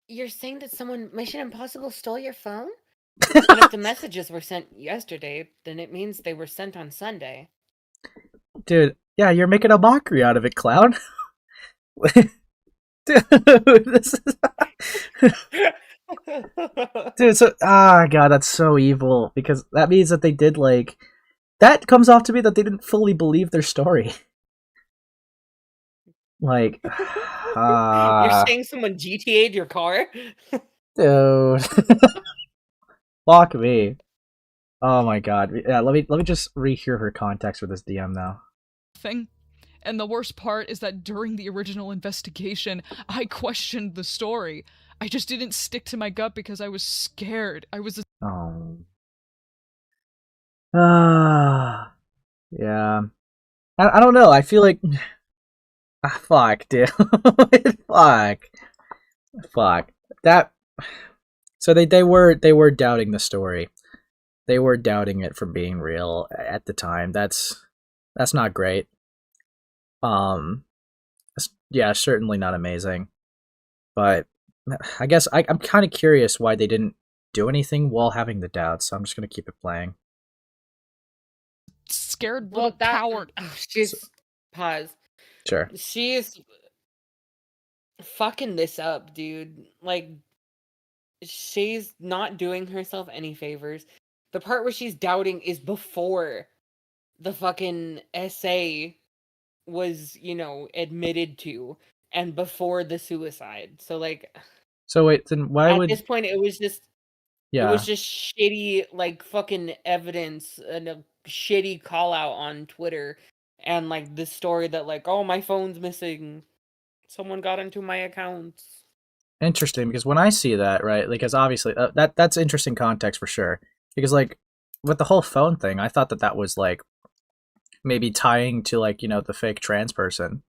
you're saying that someone Mission Impossible stole your phone? And if the messages were sent yesterday, then it means they were sent on Sunday. Dude, yeah, you're making a mockery out of it, Clown. Dude, this is... Dude, so God, that's so evil, because that means that they did, like, that comes off to me that they didn't fully believe their story. Like, You're saying someone GTA'd your car? Dude. Fuck me. Oh my god. Yeah, let me just rehear her context for this DM now. thing. And the worst part is that during the original investigation, I questioned the story. I just didn't stick to my gut because I was scared. I was Oh. Yeah. I don't know. I feel like fuck, dude. Fuck. That so they were doubting the story. They were doubting it from being real at the time. That's not great. Yeah, certainly not amazing. But I guess I'm kind of curious why they didn't do anything while having the doubts, so I'm just going to keep it playing. Scared little coward. Pause. Sure. She's fucking this up, dude. Like, she's not doing herself any favors. The part where she's doubting is before the fucking essay was, admitted to, and before the suicide. So, like, so wait, then why at would this point it was just yeah. It was just shitty, like, fucking evidence and a shitty call out on Twitter, and like this story that, like, oh, my phone's missing, someone got into my accounts. Interesting, because when I see that, right, because obviously that's interesting context for sure. Because like with the whole phone thing, I thought that was like maybe tying to, like, the fake trans person.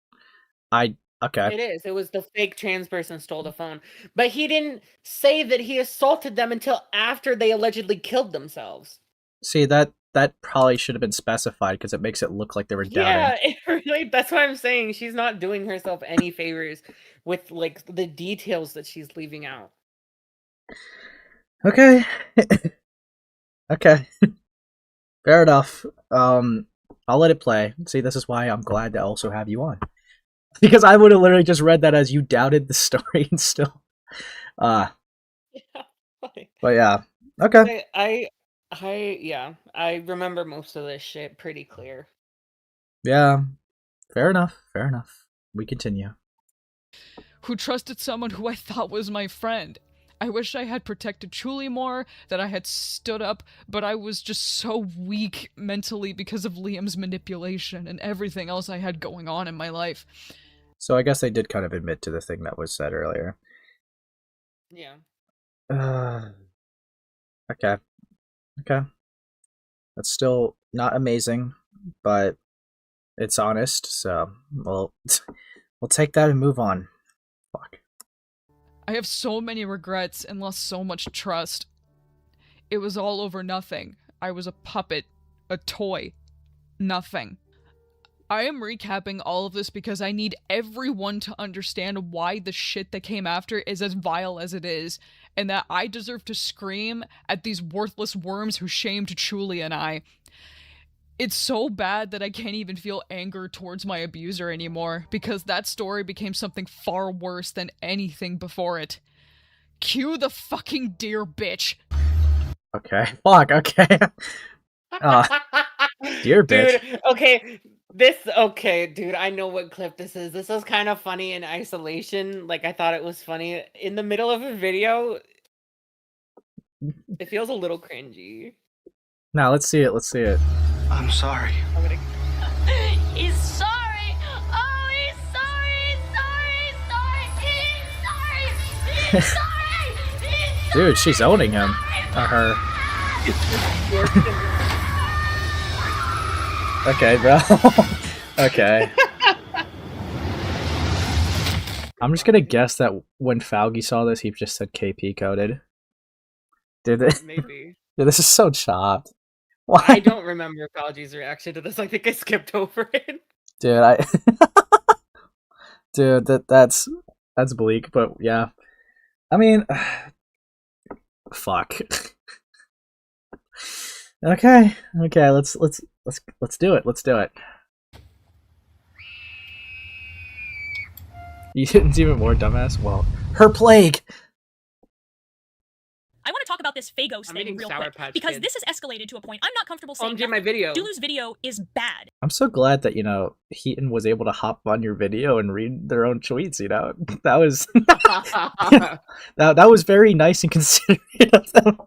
Okay. It is. It was the fake trans person stole the phone, but he didn't say that he assaulted them until after they allegedly killed themselves. See, that that probably should have been specified because it makes it look like they were doubting. Yeah, it really, that's why I'm saying she's not doing herself any favors with like the details that she's leaving out. Okay. Okay. Fair enough. I'll let it play. See, this is why I'm glad to also have you on. Because I would have literally just read that as you doubted the story and still. Yeah. But yeah. Okay. I remember most of this shit pretty clear. Yeah. Fair enough. Fair enough. We continue. Who trusted someone who I thought was my friend. I wish I had protected Chuli more, that I had stood up, but I was just so weak mentally because of Liam's manipulation and everything else I had going on in my life. So I guess they did kind of admit to the thing that was said earlier. Yeah. Okay. Okay. That's still not amazing, but it's honest, so we'll take that and move on. Fuck. I have so many regrets and lost so much trust. It was all over nothing. I was a puppet, a toy, nothing. I am recapping all of this because I need everyone to understand why the shit that came after is as vile as it is, and that I deserve to scream at these worthless worms who shamed Chuli and I. It's so bad that I can't even feel anger towards my abuser anymore, because that story became something far worse than anything before it. Cue the fucking deer, bitch! Okay. Fuck, okay. Dear bitch. Dude, okay, dude, I know what clip this is. This is kind of funny in isolation. Like, I thought it was funny. In the middle of a video, it feels a little cringy. Now, let's see it, let's see it. I'm sorry. He's sorry! Oh, he's sorry! He's sorry! Dude, she's owning him. Or her. Okay, bro. Okay. I'm just gonna guess that when Faugi saw this, he just said KP coded. Maybe. Dude, this is so chopped. Why? I don't remember Falgi's reaction to this. I think I skipped over it. Dude, Dude, that's bleak, but yeah. I mean, fuck. Okay, let's do it. Let's do it. It's even more dumbass. Well, her plague. I want to talk about this Phagos thing real quick, because this has escalated to a point I'm not comfortable saying my video. Dulu's video is bad. I'm so glad that, Heaton was able to hop on your video and read their own tweets, That was that was very nice and considerate of them.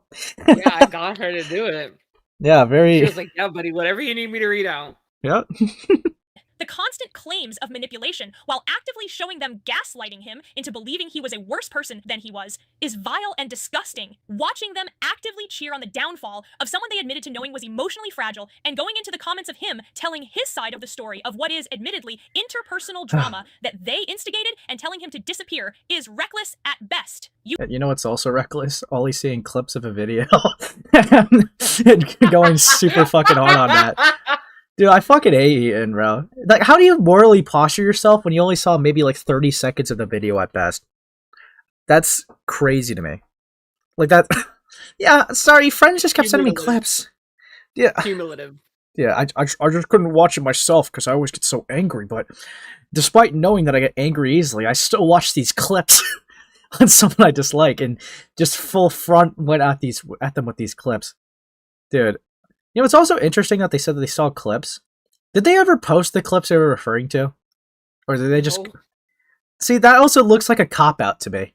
Yeah, I got her to do it. Yeah, very. She was like, yeah, buddy, whatever you need me to read out. Yep. The constant claims of manipulation, while actively showing them gaslighting him into believing he was a worse person than he was, is vile and disgusting. Watching them actively cheer on the downfall of someone they admitted to knowing was emotionally fragile, and going into the comments of him telling his side of the story of what is, admittedly, interpersonal drama that they instigated and telling him to disappear is reckless at best. You know what's also reckless? Only seeing clips of a video and going super fucking hard on that. Dude, I fucking hate Heaton, bro. Like, how do you morally posture yourself when you only saw maybe like 30 seconds of the video at best? That's crazy to me. Like that. Yeah, sorry, friends just kept sending me clips. Yeah. Cumulative. Yeah, I just couldn't watch it myself because I always get so angry. But despite knowing that I get angry easily, I still watch these clips on someone I dislike and just full front went at them with these clips. Dude. It's also interesting that they said that they saw clips. Did they ever post the clips they were referring to? Or did they just... See, that also looks like a cop-out to me.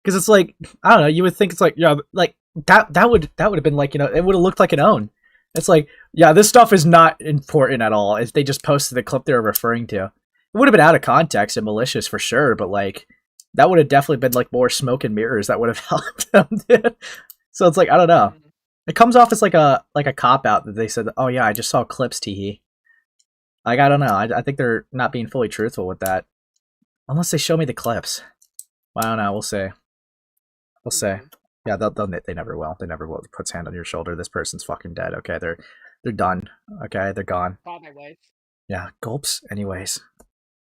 Because it's like, I don't know, you would think it's like, yeah, like, that would have been like, it would have looked like an own. It's like, yeah, this stuff is not important at all if they just posted the clip they were referring to. It would have been out of context and malicious for sure, but like, that would have definitely been like more smoke and mirrors that would have helped them, dude. So it's like, I don't know. It comes off as like a cop-out that they said, oh yeah, I just saw clips, teehee. Like, I don't know. I think they're not being fully truthful with that. Unless they show me the clips. Well, I don't know. We'll see. We'll see. Yeah, they never will. They never will. Puts hand on your shoulder. This person's fucking dead. Okay, They're done. Okay, they're gone. Call my wife. Yeah, gulps. Anyways.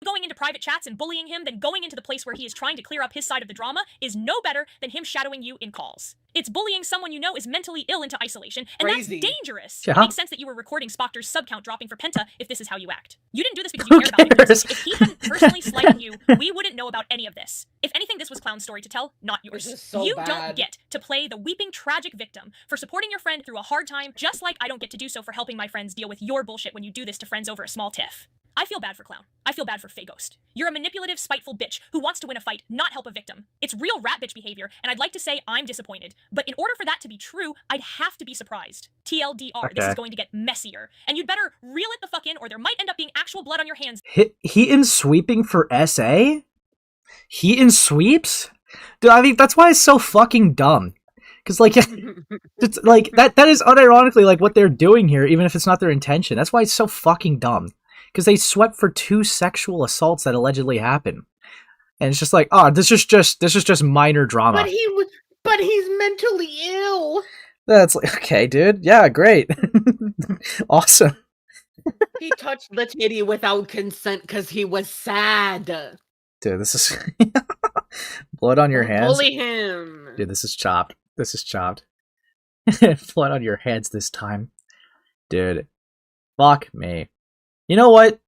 Going into private chats and bullying him, then going into the place where he is trying to clear up his side of the drama is no better than him shadowing you in calls. It's bullying someone you know is mentally ill into isolation, and Crazy. that's dangerous. Yeah. It makes sense that you were recording Spoctor's sub count dropping for Penta if this is how you act. You didn't do this because you cared about victims. If he hadn't personally slighted you, we wouldn't know about any of this. If anything, this was Clown's story to tell, not yours. This is so You bad. don't get to play the weeping tragic victim for supporting your friend through a hard time, just like I don't get to do so for helping my friends deal with your bullshit when you do this to friends over a small tiff. I feel bad for Clown. I feel bad for Ghost. You're a manipulative, spiteful bitch who wants to win a fight, not help a victim. It's real rat bitch behavior, and I'd like to say I'm disappointed. But in order for that to be true, I'd have to be surprised. TLDR, This Okay. is going to get messier. And you'd better reel it the fuck in, or there might end up being actual blood on your hands. Heaton sweeping for SA? Heaton sweeps? Dude, I mean, that's why it's so fucking dumb. Because, like, it's, like that is unironically, like, what they're doing here, even if it's not their intention. That's why it's so fucking dumb. Because they swept for 2 sexual assaults that allegedly happened. And it's just like, oh, this is just minor drama. But he's mentally ill. That's like, okay, dude. Yeah, great. Awesome. He touched the titty without consent because he was sad. Dude, this is blood on your hands. Bully him. Dude, this is chopped. This is chopped. Blood on your hands this time. Dude. Fuck me. You know what?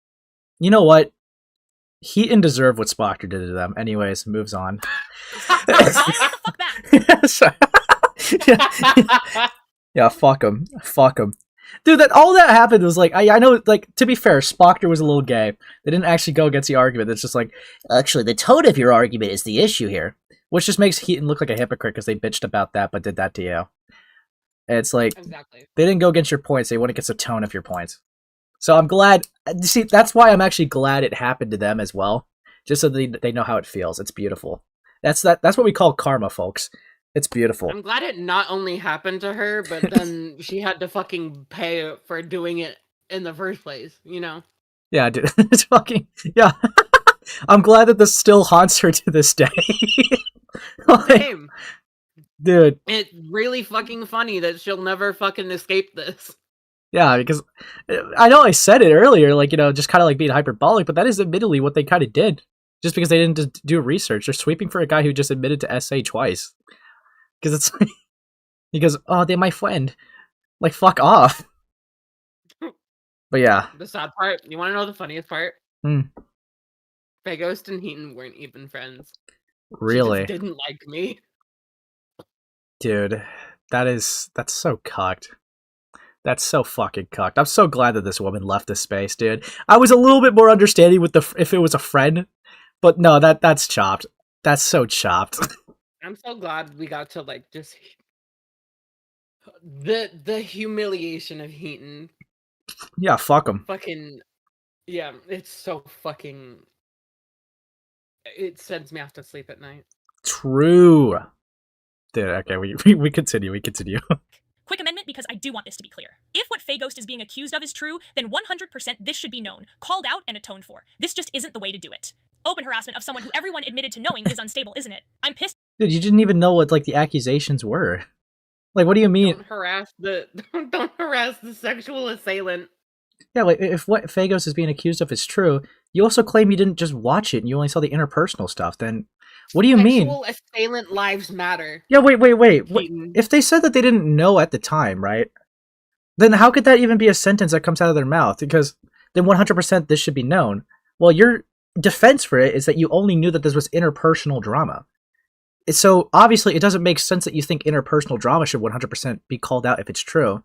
Heaton deserved what Spoctor did to them. Anyways, moves on. What the fuck back? Sorry. Yeah, fuck him. Fuck him. Dude, all that happened was like, I know, like, to be fair, Spoctor was a little gay. They didn't actually go against the argument. It's just like, actually, the tone of your argument is the issue here. Which just makes Heaton look like a hypocrite because they bitched about that but did that to you. And it's like, Exactly. they didn't go against your points. They went against the tone of your points. So I'm glad. See, that's why I'm actually glad it happened to them as well. Just so they know how it feels. It's beautiful. That's what we call karma, folks. It's beautiful. I'm glad it not only happened to her, but then she had to fucking pay for doing it in the first place, you know? Yeah, dude. It's fucking... Yeah. I'm glad that this still haunts her to this day. Like, Same. dude. It's really fucking funny that she'll never fucking escape this. Yeah, because I know I said it earlier, like, you know, just kind of like being hyperbolic, but that is admittedly what they kind of did. Just because they didn't just do research. They're sweeping for a guy who just admitted to SA twice. Because it's like... He goes, oh, they're my friend. Like, fuck off. But yeah. The sad part, you want to know the funniest part? Ghost and Heaton weren't even friends. Really? She just didn't like me. Dude, that's so cucked. That's so fucking cucked. I'm so glad that this woman left this space, dude. I was a little bit more understanding with if it was a friend, but no, that's chopped. That's so chopped. I'm so glad we got to like just the humiliation of Heaton. Yeah, fuck him. Fucking yeah, it's so fucking. It sends me off to sleep at night. True. Dude, okay, we continue. Quick amendment because I do want this to be clear. If what Ghost is being accused of is true, then 100% this should be known, called out, and atoned for. This just isn't the way to do it. Open harassment of someone who everyone admitted to knowing is unstable, isn't it? I'm pissed. Dude, you didn't even know what like the accusations were. Like, what do you mean? Don't harass the sexual assailant. Yeah, like if what Ghost is being accused of is true, you also claim you didn't just watch it and you only saw the interpersonal stuff. Then, what do you mean? Sexual assailant lives matter. Yeah, wait. What, Heaton. if they said that they didn't know at the time, right? Then how could that even be a sentence that comes out of their mouth? Because then 100% this should be known. Well, your defense for it is that you only knew that this was interpersonal drama. So obviously, it doesn't make sense that you think interpersonal drama should 100% be called out if it's true.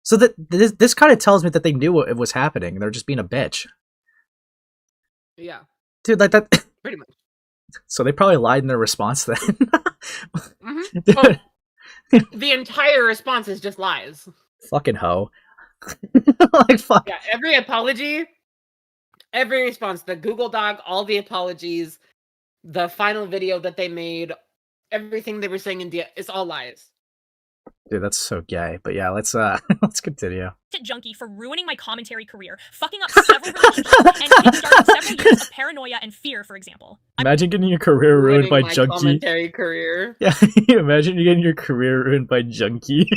So that this kind of tells me that they knew what was happening. They're just being a bitch. Yeah, Dude, like that. pretty much. So they probably lied in their response then. Mm-hmm. Dude, Well, the entire response is just lies. fucking hoe. Like, fuck. Yeah, every apology, every response, the Google Doc, all the apologies, the final video that they made, everything they were saying in it's all lies. Dude, that's so gay. But yeah, let's continue. Junkie for ruining my commentary career, fucking up several relationships, and kickstarting several years of paranoia and fear, for example. Imagine getting your career ruined by my junkie. commentary career. Yeah, imagine you getting your career ruined by junkie.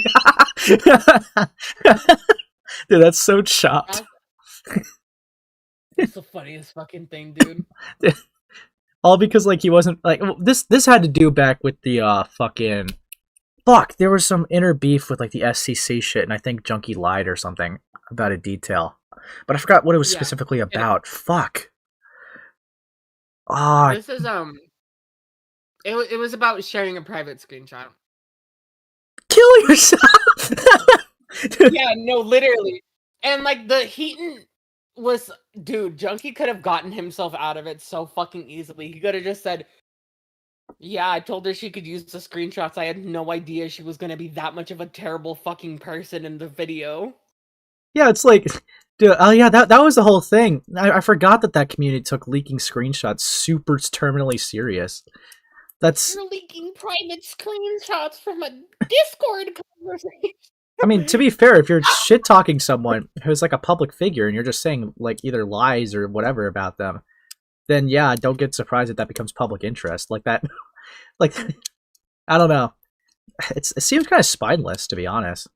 Dude, that's so chopped. It's the funniest fucking thing, dude. All because like he wasn't like this had to do back with the fucking fuck. There was some inner beef with like the SCC shit, and I think Junkie lied or something about a detail, but I forgot what it was specifically about. Fuck. Ah, this is it was about sharing a private screenshot. Kill yourself. Yeah, no, literally. And like the Heaton was, dude, Junkie could have gotten himself out of it so fucking easily. He could have just said, yeah, I told her she could use the screenshots. I had no idea she was gonna be that much of a terrible fucking person in the video. Yeah, it's like, dude, oh yeah, that was the whole thing. I forgot that community took leaking screenshots super terminally serious. That's You're leaking private screenshots from a Discord conversation. I mean, to be fair, if you're shit talking someone who's like a public figure and you're just saying like either lies or whatever about them, then yeah, don't get surprised if that becomes public interest like that. Like, I don't know. It seems kind of spineless, to be honest.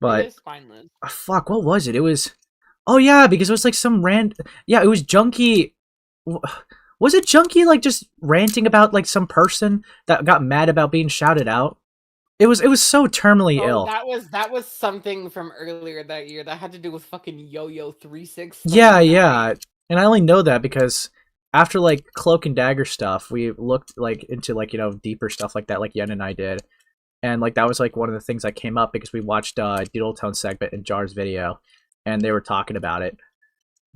But it is spineless. Fuck, what was it? It was, oh yeah, because it was like some yeah, it was Junkie. Was it Junkie like just ranting about like some person that got mad about being shouted out? It was so terminally ill. That was something from earlier that year that had to do with fucking Yo-Yo 36. Yeah. And I only know that because after like Cloak and Dagger stuff, we looked like into like, you know, deeper stuff like that, like Yen and I did. And like that was like one of the things that came up because we watched Doodle Tone segment in Jar's video and they were talking about it.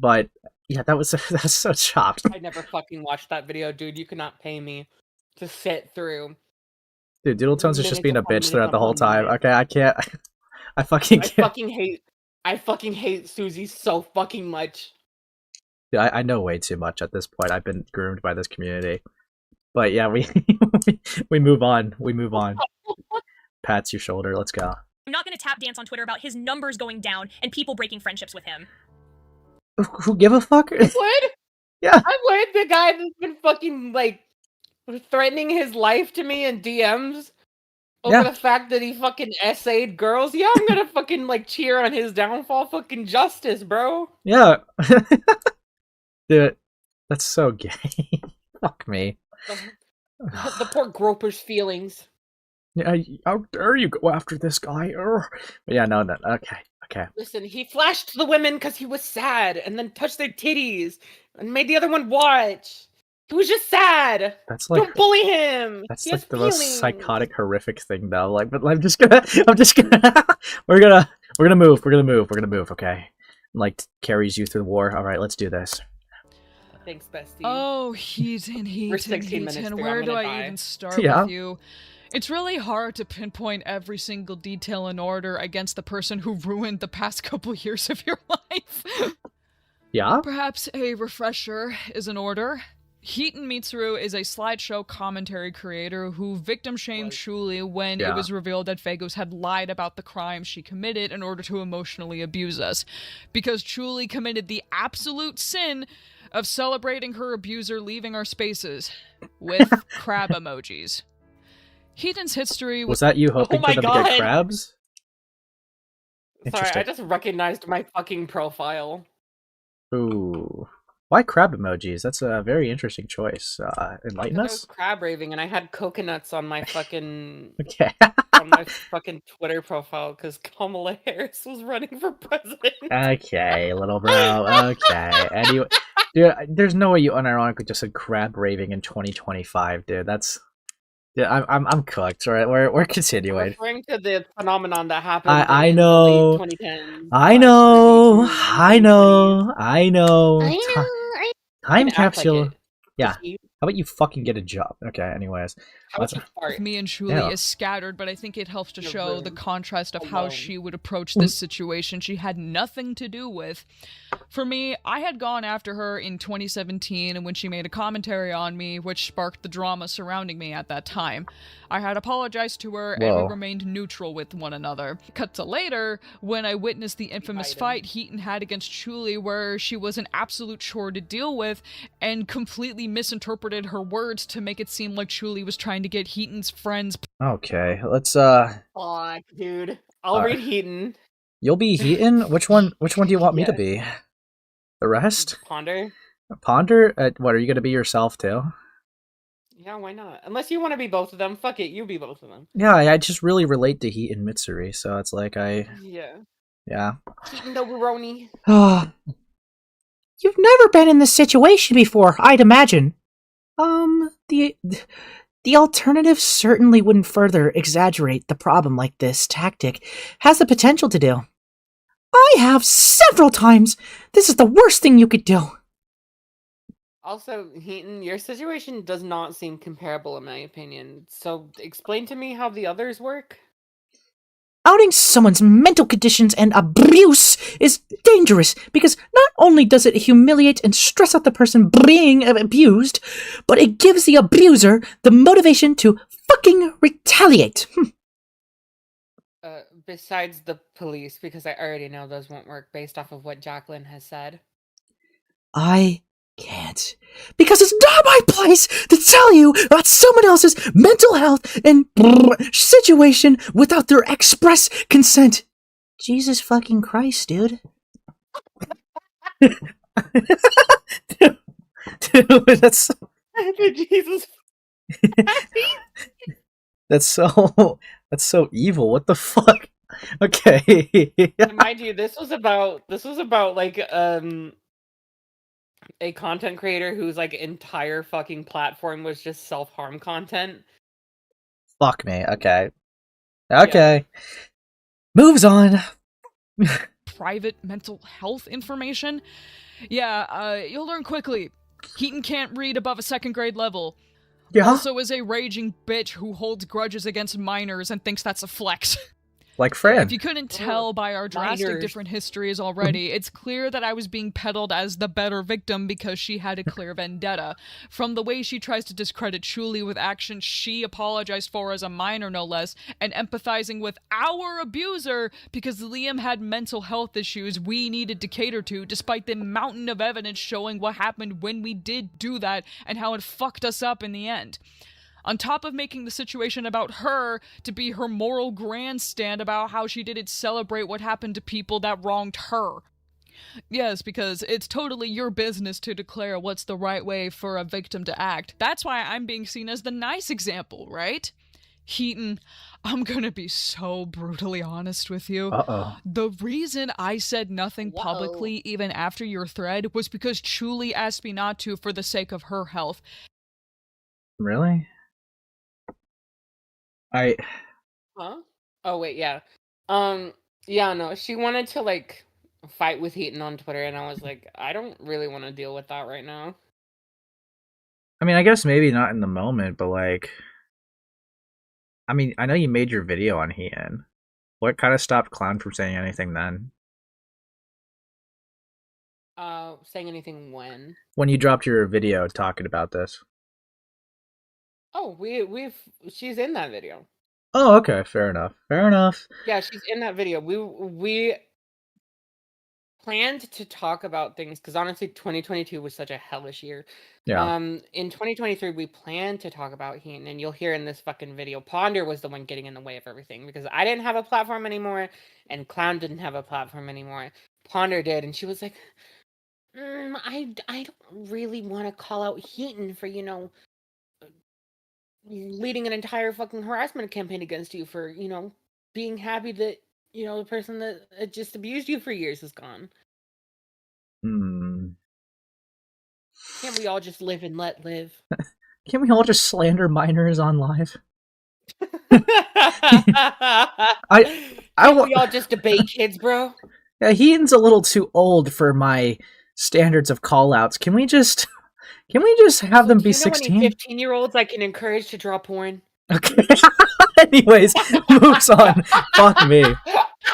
But yeah, that's so chopped. I never fucking watched that video, dude. You cannot pay me to sit through. Dude, Doodle Tones is just being a bitch throughout the whole time. Okay, I can't. I fucking can't. I fucking hate Susie so fucking much. Dude, I know way too much at this point. I've been groomed by this community. But yeah, we we move on. We move on. Pats your shoulder. Let's go. I'm not going to tap dance on Twitter about his numbers going down and people breaking friendships with him. Who give a fuck? I would. Yeah. I would. The guy that's been fucking like threatening his life to me in DMs over the fact that he fucking essayed girls. Yeah, I'm gonna fucking like cheer on his downfall. Fucking justice, bro. Yeah. Dude, that's so gay. Fuck me. The poor groper's feelings. Yeah, how dare you go after this guy? But yeah, no. Okay. Listen, he flashed the women because he was sad and then touched their titties and made the other one watch. He was just sad. That's like, don't bully him. That's like the most psychotic, horrific thing, though. Like, but I'm just gonna. we're gonna move. Okay, like carries you through the war. All right, let's do this. Thanks, bestie. Oh, Heaton. We're 16 minutes through. Where do I even start with you? It's really hard to pinpoint every single detail in order against the person who ruined the past couple years of your life. Yeah? Perhaps a refresher is in order. Heaton Mitsuru is a slideshow commentary creator who victim-shamed Shuli when it was revealed that Phagos had lied about the crime she committed in order to emotionally abuse us. Because Shuli committed the absolute sin of celebrating her abuser leaving our spaces with crab emojis. Heaton's history was that you hoping for them to get crabs? Sorry, I just recognized my fucking profile. Ooh. Why crab emojis? That's a very interesting choice. Enlighten us? I was crab raving and I had coconuts on my fucking okay. on my fucking Twitter profile because Kamala Harris was running for president. Okay, little bro. Okay. Anyway, dude, there's no way you unironically just said crab raving in 2025, dude. That's I'm cooked. Right, we're continuing. Referring to the phenomenon that happened. I know. In the late 2010s. I know. Time capsule. Like yeah. How about you fucking get a job? Okay, anyways. Me and Shuli is scattered, but I think it helps to show the contrast of how she would approach this situation she had nothing to do with. For me, I had gone after her in 2017 and when she made a commentary on me, which sparked the drama surrounding me at that time. I had apologized to her and we remained neutral with one another. Cut to later, when I witnessed the infamous fight Heaton had against Shuli where she was an absolute chore to deal with and completely misinterpreted her words to make it seem like Shuli was trying to get Heaton's friends. Okay, let's Fuck, dude. I'll read Heaton. You'll be Heaton? Which one do you want me to Yes. be? The rest? Ponder. Ponder? What, are you going to be yourself too? Yeah, why not? Unless you want to be both of them. Fuck it, you be both of them. Yeah, I just really relate to Heaton Mitsuri, so it's like Yeah. yeah. Heaton Doberoni. You've never been in this situation before, I'd imagine. The alternative certainly wouldn't further exaggerate the problem like this tactic has the potential to do. I have several times. This is the worst thing you could do. Also, Heaton, your situation does not seem comparable in my opinion. So explain to me how the others work. Outing someone's mental conditions and abuse is dangerous because not only does it humiliate and stress out the person being abused, but it gives the abuser the motivation to fucking retaliate. Besides the police, because I already know those won't work based off of what Jacqueline has said. I can't. Because it's not my place to tell you about someone else's mental health and situation without their express consent. Jesus fucking Christ, dude. Dude, that's Jesus. that's so evil. What the fuck? Okay. And mind you, this was about like a content creator whose like entire fucking platform was just self-harm content. Fuck me. Okay. Okay. Moves on. Private mental health information? Yeah, you'll learn quickly. Heaton can't read above a 2nd grade level. Yeah. Also is a raging bitch who holds grudges against minors and thinks that's a flex. Like Fran. If you couldn't tell by our drastic minors. different histories already, it's clear that I was being peddled as the better victim because she had a clear vendetta. From the way she tries to discredit Chuli with actions she apologized for as a minor no less, and empathizing with our abuser because Liam had mental health issues we needed to cater to, despite the mountain of evidence showing what happened when we did do that and how it fucked us up in the end. On top of making the situation about her to be her moral grandstand about how she didn't celebrate what happened to people that wronged her. Yes, because it's totally your business to declare what's the right way for a victim to act. That's why I'm being seen as the nice example, right? Heaton, I'm gonna be so brutally honest with you. Uh-oh. The reason I said nothing publicly even after your thread was because Chuli asked me not to for the sake of her health. Really? Huh? Oh wait, yeah. Yeah, no, she wanted to like fight with Heaton on Twitter, and I was like, I don't really want to deal with that right now. I mean, I guess maybe not in the moment, but like, I mean, I know you made your video on Heaton. What kind of stopped Clown from saying anything then? Saying anything when? When you dropped your video talking about this. Oh, she's in that video. Oh, okay, fair enough. Fair enough. Yeah, she's in that video. We planned to talk about things because honestly 2022 was such a hellish year. Yeah. In 2023 we planned to talk about Heaton, and you'll hear in this fucking video Ponder was the one getting in the way of everything because I didn't have a platform anymore and Clown didn't have a platform anymore. Ponder did, and she was like, I don't really want to call out Heaton for, leading an entire fucking harassment campaign against you for, being happy that, the person that just abused you for years is gone. Can't we all just live and let live? Can't we all just slander minors on live? Can't we all just debate kids, bro? Yeah, Heaton's a little too old for my standards of callouts. Can we just have them be 16? 15-year-olds I can encourage to draw porn. Okay. Anyways, moves on. Fuck me.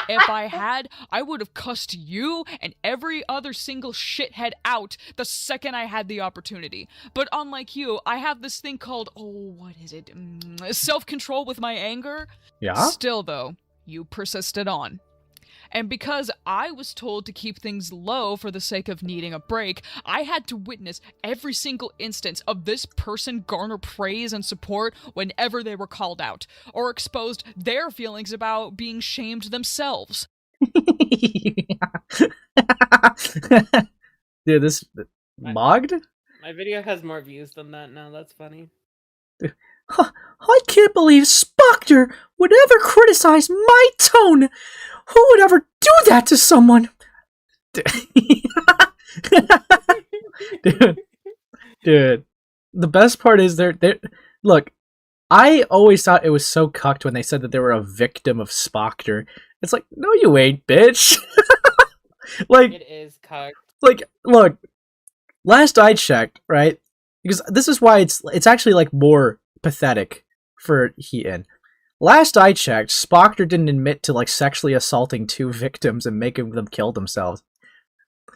If I had, I would have cussed you and every other single shithead out the second I had the opportunity. But unlike you, I have this thing called, self-control with my anger. Yeah? Still, though, you persisted on. And because I was told to keep things low for the sake of needing a break, I had to witness every single instance of this person garner praise and support whenever they were called out, or exposed their feelings about being shamed themselves. Dude, this mogged? My video has more views than that now. That's funny. I can't believe Spoctor would ever criticize my tone. Who would ever do that to someone? Dude. The best part is they're look, I always thought it was so cucked when they said that they were a victim of Spoctor. It's like, no you ain't, bitch. Like, it is cucked. Like, look, last I checked, right? Because this is why it's actually like more pathetic for Heaton. Last I checked, Spoctor didn't admit to like sexually assaulting 2 victims and making them kill themselves.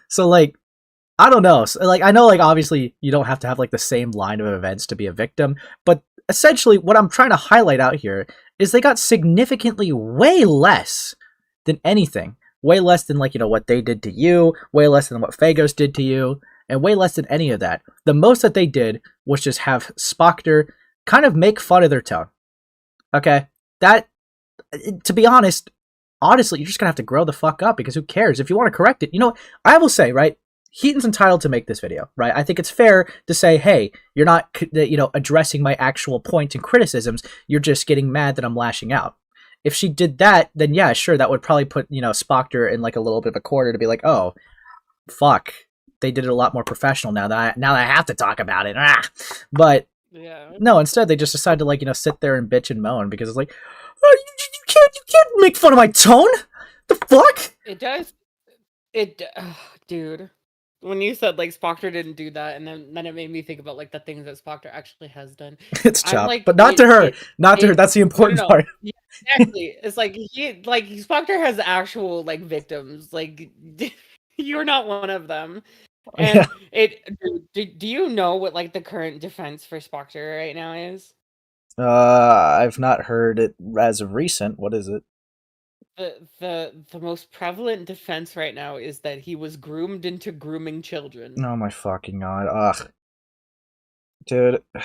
So like, I don't know. So, like, I know like obviously you don't have to have like the same line of events to be a victim, but essentially what I'm trying to highlight out here is they got significantly way less than anything. Way less than like, you know, what they did to you, way less than what Phagos did to you, and way less than any of that. The most that they did was just have Spoctor kind of make fun of their tone. Okay? That, to be honest, honestly, you're just gonna have to grow the fuck up, because who cares? If you want to correct it, you know, I will say, right, Heaton's entitled to make this video, right? I think it's fair to say, hey, you're not, you know, addressing my actual point and criticisms, you're just getting mad that I'm lashing out. If she did that, then yeah, sure, that would probably put, you know, Spoctor in like a little bit of a corner to be like, oh, fuck, they did it a lot more professional now that I have to talk about it. But yeah, no, instead they just decided to like, you know, sit there and bitch and moan because it's like, oh, you can't make fun of my tone. The fuck? it does. Dude. When you said like Spoctor didn't do that, and then it made me think about like the things that Spoctor actually has done. It's I'm chopped, like, but not to her. Not to her. That's the important no. part. Yeah, exactly. It's like Spoctor has actual like victims. Like you're not one of them. And do you know what like the current defense for Spoctor right now is? I've not heard it as of recent. What is it? The most prevalent defense right now is that he was groomed into grooming children. Oh my fucking god. Ugh. Dude, I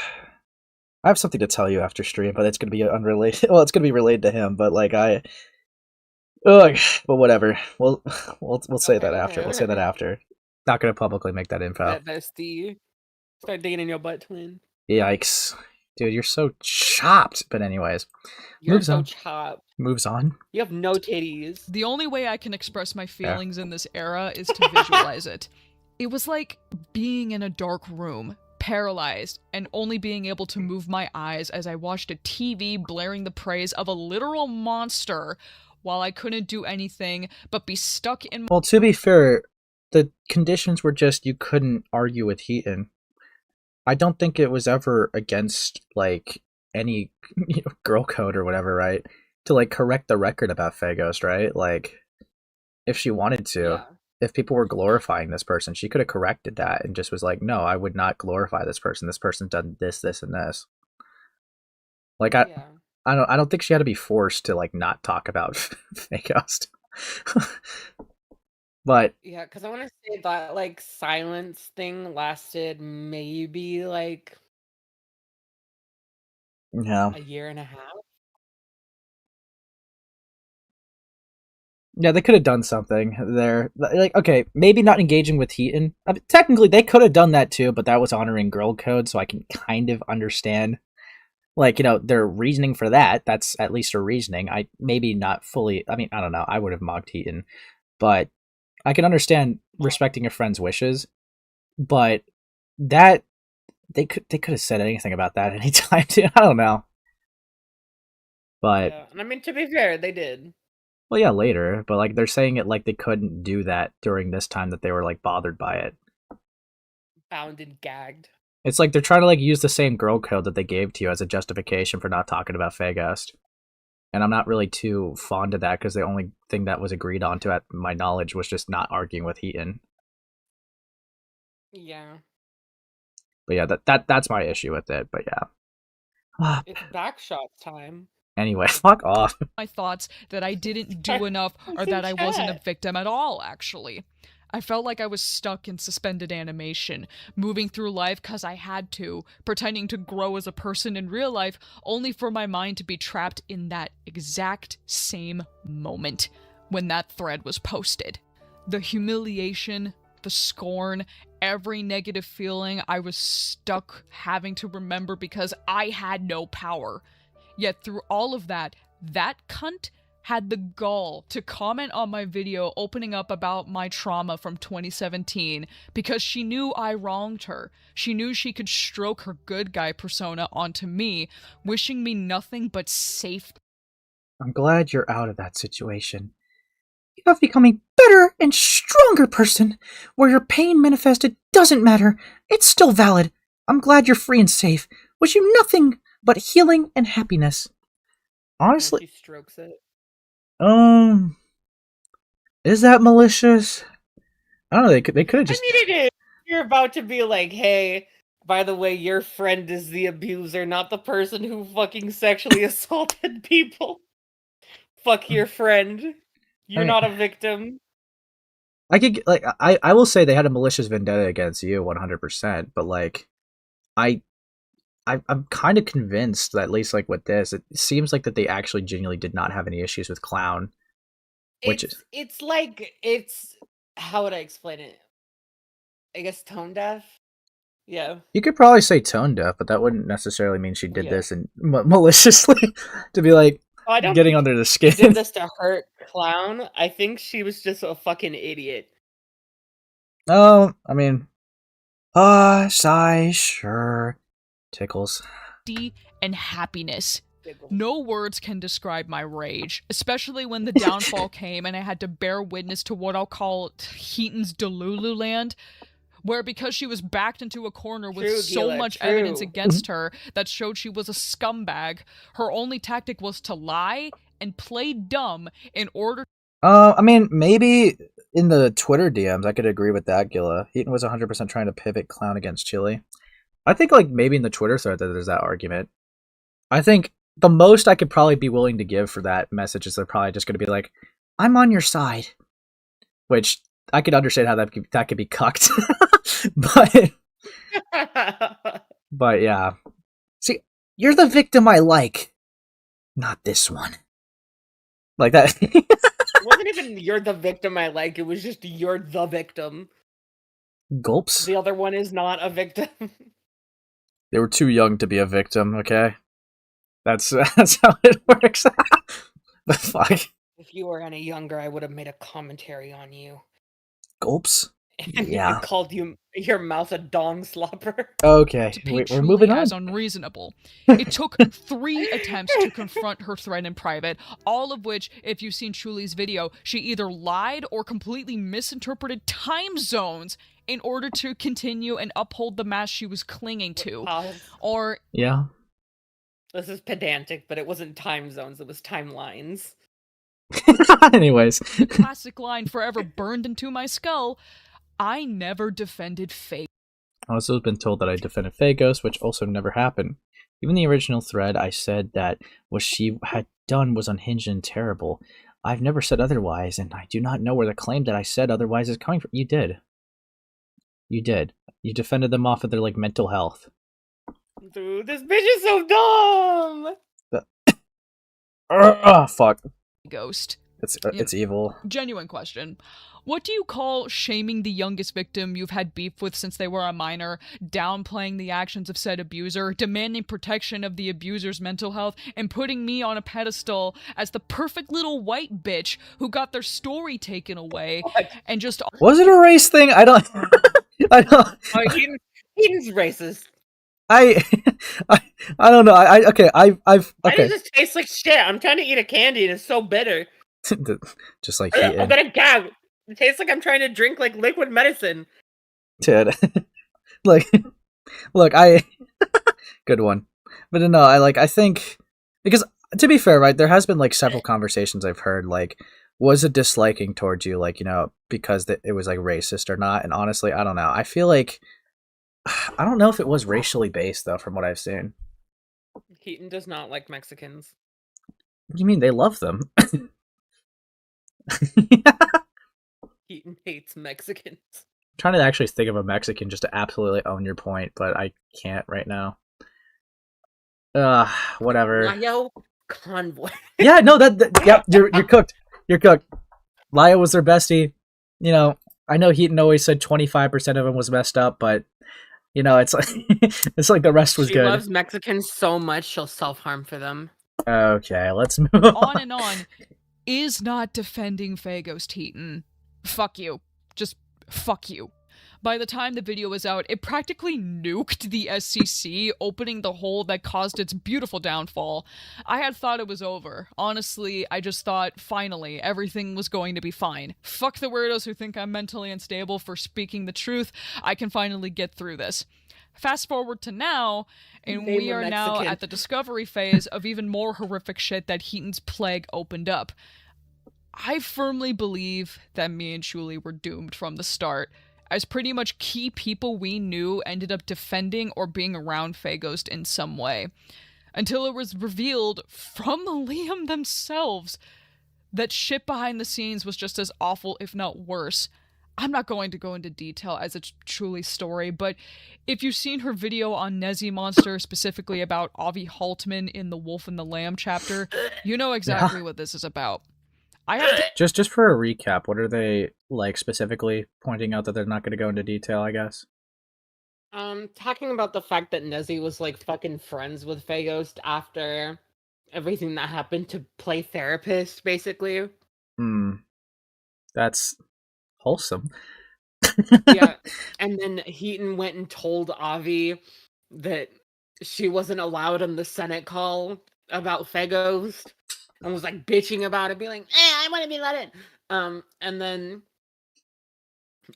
have something to tell you after stream, but it's gonna be unrelated. Well, it's gonna be related to him, but like ugh, but whatever. We'll say that after. We'll say that after. Not gonna publicly make that info. That bestie. Start digging in your butt, twin. Yikes. Dude, you're so chopped. But anyways. You're so chopped. Moves on. You have no titties. The only way I can express my feelings in this era is to visualize it. It was like being in a dark room, paralyzed, and only being able to move my eyes as I watched a TV blaring the praise of a literal monster while I couldn't do anything but be stuck in. Well, to be fair, the conditions were just you couldn't argue with Heaton. I don't think it was ever against like any girl code or whatever, right? To like correct the record about Phagos, right? Like if she wanted to, if people were glorifying this person, she could have corrected that and just was like, no, I would not glorify this person. This person's done this, this, and this. Like I don't think she had to be forced to like not talk about Phagos. But yeah, because I want to say that like silence thing lasted maybe like a year and a half. Yeah, they could have done something there. Like, okay, maybe not engaging with Heaton. I mean, technically, they could have done that too, but that was honoring girl code, so I can kind of understand. Like, you know, their reasoning for that. That's at least a reasoning. I maybe not fully. I mean, I don't know. I would have mocked Heaton, but I can understand respecting a friend's wishes. But that they could have said anything about that anytime too. I don't know. But yeah. And I mean, to be fair, they did. Well, yeah, later, but like they're saying it like they couldn't do that during this time that they were like bothered by it. Bound and gagged. It's like they're trying to like use the same girl code that they gave to you as a justification for not talking about Phagos. And I'm not really too fond of that because the only thing that was agreed on to, at my knowledge, was just not arguing with Heaton. Yeah. But yeah, that's my issue with it. But yeah, it's backshots time. Anyway, fuck off. My thoughts that I didn't do enough or that I wasn't a victim at all, actually. I felt like I was stuck in suspended animation, moving through life because I had to, pretending to grow as a person in real life, only for my mind to be trapped in that exact same moment. when that thread was posted. The humiliation, the scorn, every negative feeling I was stuck having to remember because I had no power. Yet through all of that, that cunt had the gall to comment on my video opening up about my trauma from 2017 because she knew I wronged her. She knew she could stroke her good guy persona onto me, wishing me nothing but safety. I'm glad you're out of that situation. You have become a better and stronger person, where your pain manifested doesn't matter. It's still valid. I'm glad you're free and safe. Wish you nothing but healing and happiness. Honestly, She strokes it. Is that malicious? I don't know. They could have just. I mean, it is. You're about to be like, hey, by the way, your friend is the abuser, not the person who fucking sexually assaulted people. Fuck your friend. You're not a victim. I could like I will say they had a malicious vendetta against you 100%, but like I'm kind of convinced that at least like with this, it seems like that they actually genuinely did not have any issues with Clown. It's like it's how would I explain it? I guess tone deaf. Yeah. You could probably say tone deaf, but that wouldn't necessarily mean she did this and maliciously to be like I don't getting think under the skin. she did this to hurt Clown. I think she was just a fucking idiot. Oh, I mean, sigh, sure, tickles. And happiness. No words can describe my rage, especially when the downfall came and I had to bear witness to what I'll call Heaton's Delulu land, where because she was backed into a corner with so much evidence against her that showed she was a scumbag, her only tactic was to lie and play dumb in order. I mean, maybe in the Twitter DMs, I could agree with that, Gilla. Heaton was 100% trying to pivot Clown against Chili. I think, like, maybe in the Twitter thread that there's that argument. I think the most I could probably be willing to give for that message is they're probably just going to be like, I'm on your side. Which, I could understand how that could be cucked. But yeah. See, you're the victim I like. Not this one. Like that. It wasn't even you're the victim I like, it was just you're the victim. Gulps. The other one is not a victim. They were too young to be a victim, okay? That's how it works. But fuck. If you were any younger, I would have made a commentary on you. Gulps? And Yeah. I called your mouth a dong slopper. Okay, we're moving on. As unreasonable. It took 3 attempts to confront her threat in private, all of which, if you've seen Chuli's video, she either lied or completely misinterpreted time zones in order to continue and uphold the mask she was clinging to. Or... Yeah. This is pedantic, but it wasn't time zones, it was timelines. Anyways. The classic line forever burned into my skull, I never defended Fake. I also been told that I defended Phagos, which also never happened. Even the original thread, I said that what she had done was unhinged and terrible. I've never said otherwise, and I do not know where the claim that I said otherwise is coming from. You did. You did. You defended them off of their, like, mental health. Dude, this bitch is so dumb! Fuck. Ghost. It's evil. Genuine question. What do you call shaming the youngest victim you've had beef with since they were a minor, downplaying the actions of said abuser, demanding protection of the abuser's mental health, and putting me on a pedestal as the perfect little white bitch who got their story taken away, and just... Was it a race thing? I don't... Oh, Heaton's racist. I don't know. Okay. It just tastes like shit. I'm trying to eat a candy and it's so bitter. Just like Heaton. I'm gonna gag. It tastes like I'm trying to drink like liquid medicine. Dude. Look, good one. But no, I think, because to be fair, right, there has been like several conversations I've heard, like, was it disliking towards you, like, you know, because it was like racist or not? And honestly, I don't know. I feel like, I don't know if it was racially based though, from what I've seen. Heaton does not like Mexicans. What do you mean? They love them. Heaton hates Mexicans. I'm trying to actually think of a Mexican just to absolutely own your point, but I can't right now. Whatever. Mayo Convoy. Yeah, no, yeah, you're cooked. You're cooked. Laya was their bestie. You know, I know Heaton always said 25% of him was messed up, but you know, it's like it's like the rest was She good. loves Mexicans so much she'll self-harm for them. Okay, let's move On and on is not defending Fagos Heaton. Fuck you. Just fuck you. By the time the video was out, it practically nuked the SCC, opening the hole that caused its beautiful downfall. I had thought it was over. Honestly, I just thought, finally, everything was going to be fine. Fuck the weirdos who think I'm mentally unstable for speaking the truth. I can finally get through this. Fast forward to now, and we are now at the discovery phase of even more horrific shit that Heaton's plague opened up. I firmly believe that me and Shuli were doomed from the start, as pretty much key people we knew ended up defending or being around Fagos in some way. Until it was revealed from Liam themselves that shit behind the scenes was just as awful, if not worse. I'm not going to go into detail as it's truly story, but if you've seen her video on Nezzy Monster, specifically about Avi Haltman in the Wolf and the Lamb chapter, you know exactly what this is about. I have just for a recap, what are they like specifically pointing out that they're not going to go into detail, I guess? Talking about the fact that Nezzy was like fucking friends with Fagos after everything that happened to play therapist, basically. That's wholesome. Yeah, and then Heaton went and told Avi that she wasn't allowed on the Senate call about Fagos. And was like bitching about it, being like, I want to be let in. And then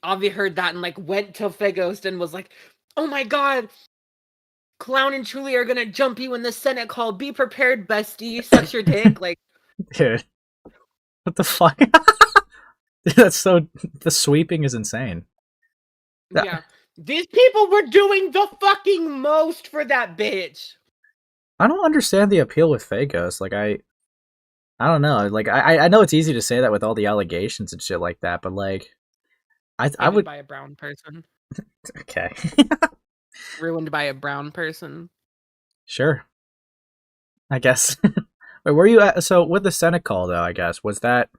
Avi heard that and like went to Fagos and was like, oh my god, Clown and Truly are gonna jump you in the Senate call. Be prepared, bestie. Suck your dick. Like, dude, what the fuck? That's so. The sweeping is insane. Yeah, these people were doing the fucking most for that bitch. I don't understand the appeal with Fagos. Like, I don't know. Like, I know it's easy to say that with all the allegations and shit like that, but like, I would by a brown person. Okay. Ruined by a brown person. Sure. I guess. Wait, were you at, so with the Senate call though? I guess was that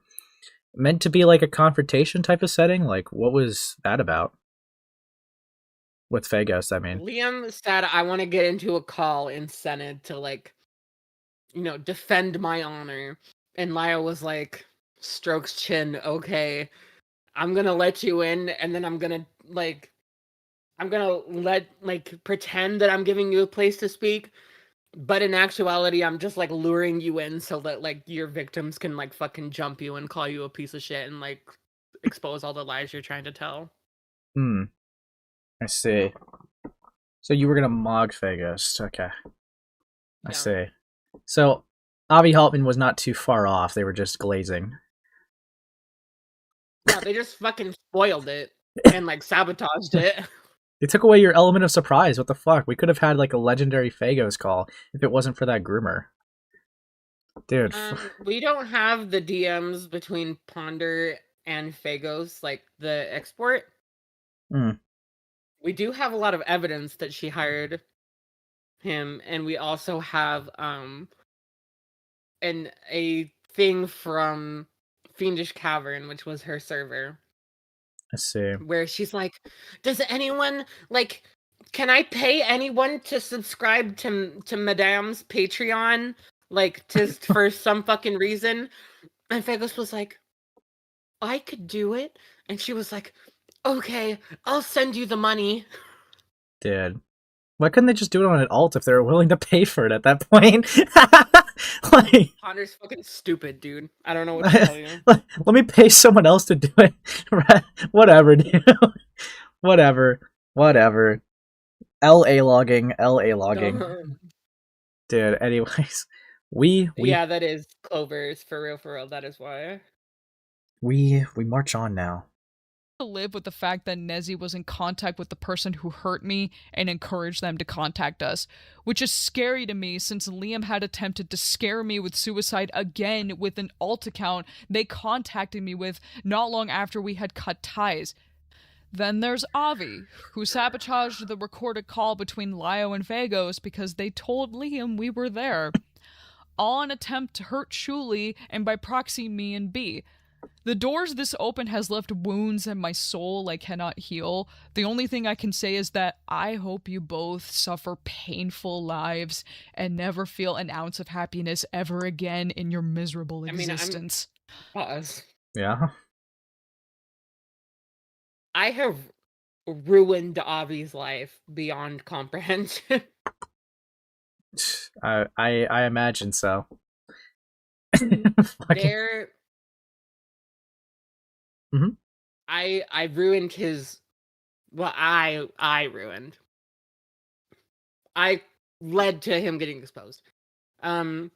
meant to be like a confrontation type of setting? Like, what was that about? With Fagos, I mean. Liam said, "I want to get into a call in Senate to like." Defend my honor. And Lyle was like, strokes chin, okay, I'm gonna let you in, and then I'm gonna pretend that I'm giving you a place to speak, but in actuality, I'm just like luring you in so that like your victims can like fucking jump you and call you a piece of shit and like expose all the lies you're trying to tell. I see. So you were gonna mog Fagos, okay. I see. So, Avi Haltman was not too far off. They were just glazing. Yeah, they just fucking spoiled it and like sabotaged it. They took away your element of surprise. What the fuck? We could have had like a legendary Fagos call if it wasn't for that groomer. Dude. We don't have the DMs between Ponder and Fagos, like the export. We do have a lot of evidence that she hired him, and we also have a thing from Fiendish Cavern, which was her server. I see. Where she's like, does anyone like, can I pay anyone to subscribe to Madame's Patreon, like just for some fucking reason? And Fagos was like, I could do it. And she was like, okay, I'll send you the money. Dude. Why couldn't they just do it on an alt if they were willing to pay for it at that point? Like, Ponder's fucking stupid, dude. I don't know what to tell you. Let me pay someone else to do it. Whatever, dude. Whatever. LA logging. Dude, anyways. We Yeah, that is Clover's for real. That is why. We march on now. To live with the fact that Nezzy was in contact with the person who hurt me and encouraged them to contact us, which is scary to me since Liam had attempted to scare me with suicide again with an alt account they contacted me with not long after we had cut ties. Then there's Avi, who sabotaged the recorded call between Lio and Fagos because they told Liam we were there, all in an attempt to hurt Shuli and by proxy me and B. The doors this open has left wounds in my soul I cannot heal. The only thing I can say is that I hope you both suffer painful lives and never feel an ounce of happiness ever again in your miserable existence. Pause. Yeah. I have ruined Avi's life beyond comprehension. I imagine so. There. Mm-hmm. I ruined his. Well, I ruined. I led to him getting exposed. That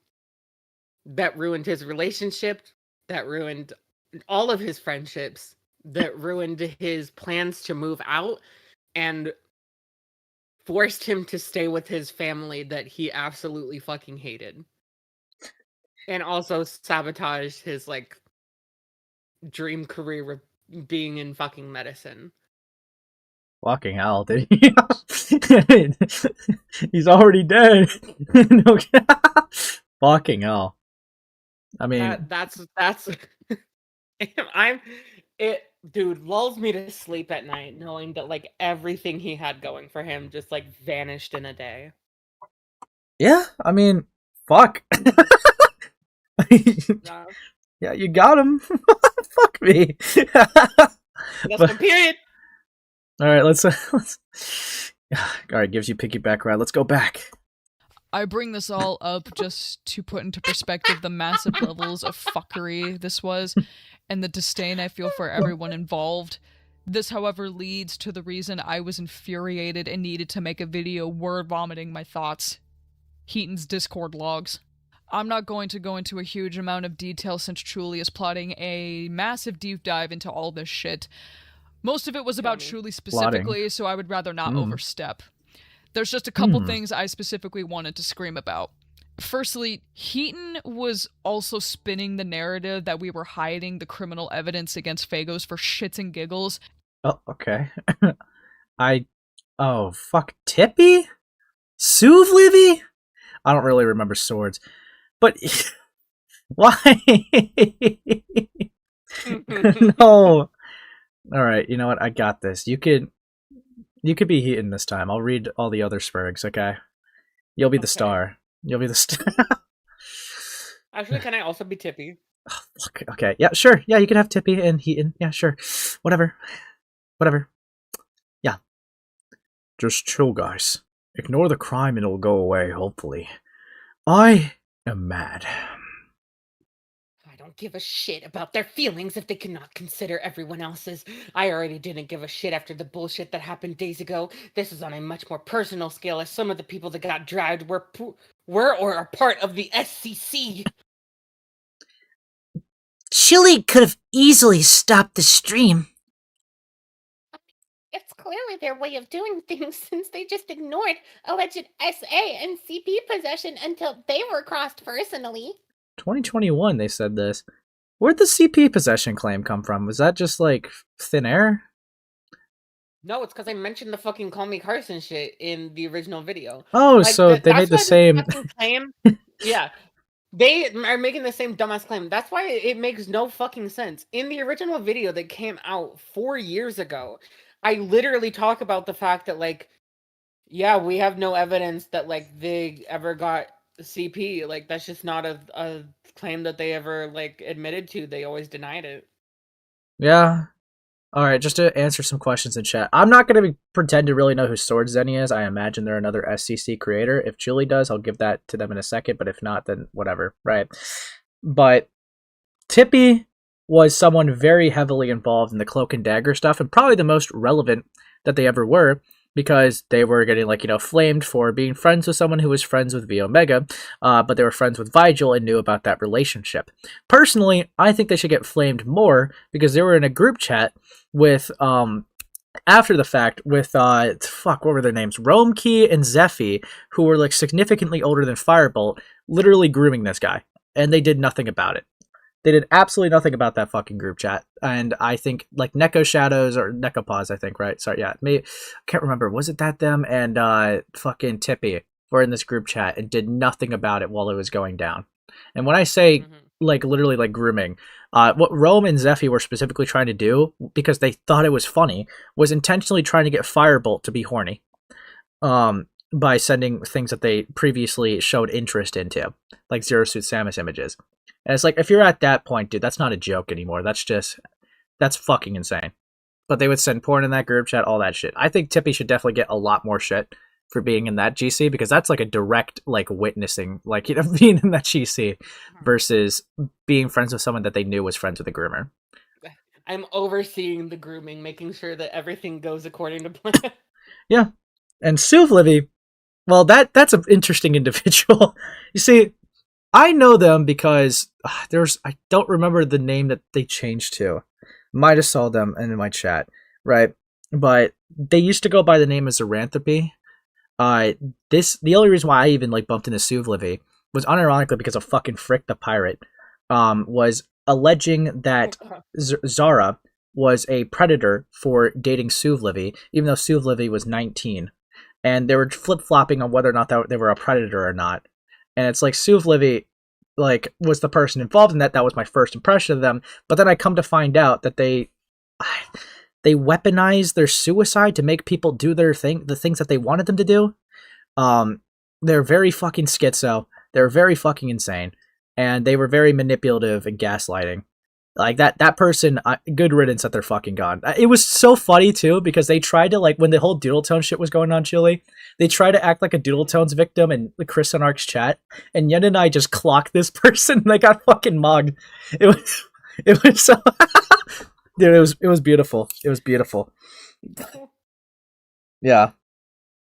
ruined his relationship. That ruined all of his friendships. That ruined his plans to move out, and forced him to stay with his family that he absolutely fucking hated. And also sabotaged his like dream career of being in fucking medicine. Fucking hell, dude. He's already dead. No, fucking hell. I mean, that's it, dude, lulls me to sleep at night knowing that like everything he had going for him just like vanished in a day. yeah, I mean, fuck. Yeah, you got him. Fuck me. That's my period. All right, let's. All right, gives you piggyback ride. Let's go back. I bring this all up just to put into perspective the massive levels of fuckery this was, and the disdain I feel for everyone involved. This, however, leads to the reason I was infuriated and needed to make a video word vomiting my thoughts. Heaton's Discord logs. I'm not going to go into a huge amount of detail since Truly is plotting a massive deep dive into all this shit. Most of it was about Truly specifically, so I would rather not overstep. There's just a couple things I specifically wanted to scream about. Firstly, Heaton was also spinning the narrative that we were hiding the criminal evidence against Phagos for shits and giggles. Oh, okay. Oh, fuck. Tippy? Suvlivy? I don't really remember swords. But why? No. All right, you know what? I got this. You could be Heaton this time. I'll read all the other Spurgs, okay? You'll be the star. You'll be the star. Actually, can I also be Tippy? Oh, fuck. Okay, yeah, sure. Yeah, you can have Tippy and Heaton. Yeah, sure. Whatever. Yeah. Just chill, guys. Ignore the crime and it'll go away, hopefully. I am mad. I don't give a shit about their feelings if they cannot consider everyone else's. I already didn't give a shit after the bullshit that happened days ago. This is on a much more personal scale, as some of the people that got dragged were or are part of the SCC. Chili could have easily stopped the stream. It's clearly their way of doing things since they just ignored alleged SA and CP possession until they were crossed personally. 2021, they said this. Where'd the CP possession claim come from? Was that just, like, thin air? No, it's because I mentioned the fucking Call Me Carson shit in the original video. Oh, like, so they made the same... claim. Yeah. They are making the same dumbass claim. That's why it makes no fucking sense. In the original video that came out 4 years ago, I literally talk about the fact that, like, yeah, we have no evidence that, like, they ever got CP. Like, that's just not a claim that they ever, like, admitted to. They always denied it. Yeah. Alright, just to answer some questions in chat. I'm not going to pretend to really know who Sword Zenny is. I imagine they're another SCC creator. If Julie does, I'll give that to them in a second, but if not, then whatever, right? But Tippy was someone very heavily involved in the Cloak and Dagger stuff, and probably the most relevant that they ever were, because they were getting, like, you know, flamed for being friends with someone who was friends with V Omega, but they were friends with Vigil and knew about that relationship. Personally, I think they should get flamed more because they were in a group chat with, after the fact, with, what were their names? Romekey and Zephy, who were, like, significantly older than Firebolt, literally grooming this guy, and they did nothing about it. They did absolutely nothing about that fucking group chat. And I think, like, Neko Shadows, or Neko Paws, I think, right? Sorry, yeah. I can't remember. Was it that them and fucking Tippy were in this group chat and did nothing about it while it was going down? And when I say like literally like grooming. What Rome and Zephy were specifically trying to do, because they thought it was funny, was intentionally trying to get Firebolt to be horny. By sending things that they previously showed interest into, like Zero Suit Samus images. And it's like, if you're at that point, dude, that's not a joke anymore. That's fucking insane. But they would send porn in that group chat, all that shit. I think Tippy should definitely get a lot more shit for being in that GC, because that's like a direct like witnessing, like, you know, being in that GC versus being friends with someone that they knew was friends with a groomer. I'm overseeing the grooming, making sure that everything goes according to plan. Yeah. And Suvlivy, well, that's an interesting individual. You see, I know them because I don't remember the name that they changed to. Might have saw them in my chat, right? But they used to go by the name of Zoranthropy. The only reason why I even like bumped into Suvlivy was unironically because of fucking Frick the Pirate, was alleging that Zara was a predator for dating Suvlivy, even though Suvlivy was 19. And they were flip-flopping on whether or not they were a predator or not. And it's like, Suvlivy like was the person involved in that. That was my first impression of them. But then I come to find out that they weaponize their suicide to make people do the things that they wanted them to do. They're very fucking schizo. They're very fucking insane. And they were very manipulative and gaslighting. Like that person, good riddance that they're fucking gone. It was so funny too, because they tried to, like, when the whole Doodle Tone shit was going on, Chili, they tried to act like a Doodle Tones victim in Chris and Ark's chat, and Yen and I just clocked this person. They got fucking mugged. It was so, dude, it was beautiful. It was beautiful. Yeah,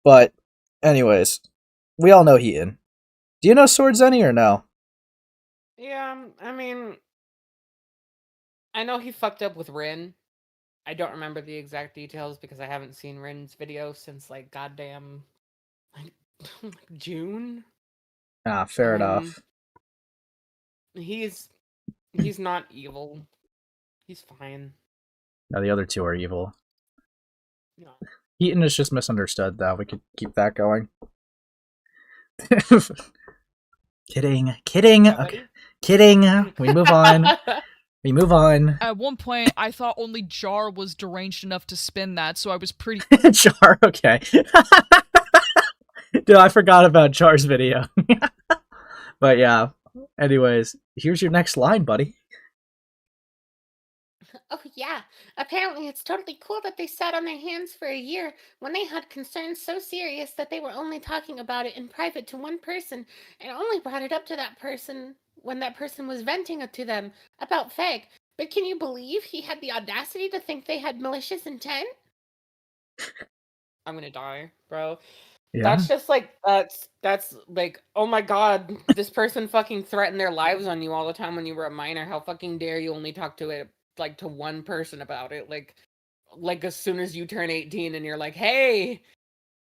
but anyways, we all know Heaton. Do you know Sword Zenny or no? Yeah, I mean, I know he fucked up with Rin. I don't remember the exact details because I haven't seen Rin's video since like goddamn like June. Fair enough. He's not evil. He's fine. No, the other two are evil. No. Heaton is just misunderstood, though. We could keep that going. Kidding. Okay. Kidding. We move on. We move on. At one point, I thought only Jar was deranged enough to spin that, so I was pretty... Jar, okay. Dude, I forgot about Jar's video. But yeah, anyways, here's your next line, buddy. Oh, yeah. Apparently, it's totally cool that they sat on their hands for a year when they had concerns so serious that they were only talking about it in private to one person and only brought it up to that person when that person was venting it to them about Feg. But can you believe he had the audacity to think they had malicious intent? I'm gonna die, bro. Yeah. That's just like, that's like, oh my god, this person fucking threatened their lives on you all the time when you were a minor. How fucking dare you only talk to it, like, to one person about it? Like as soon as you turn 18 and you're like, hey,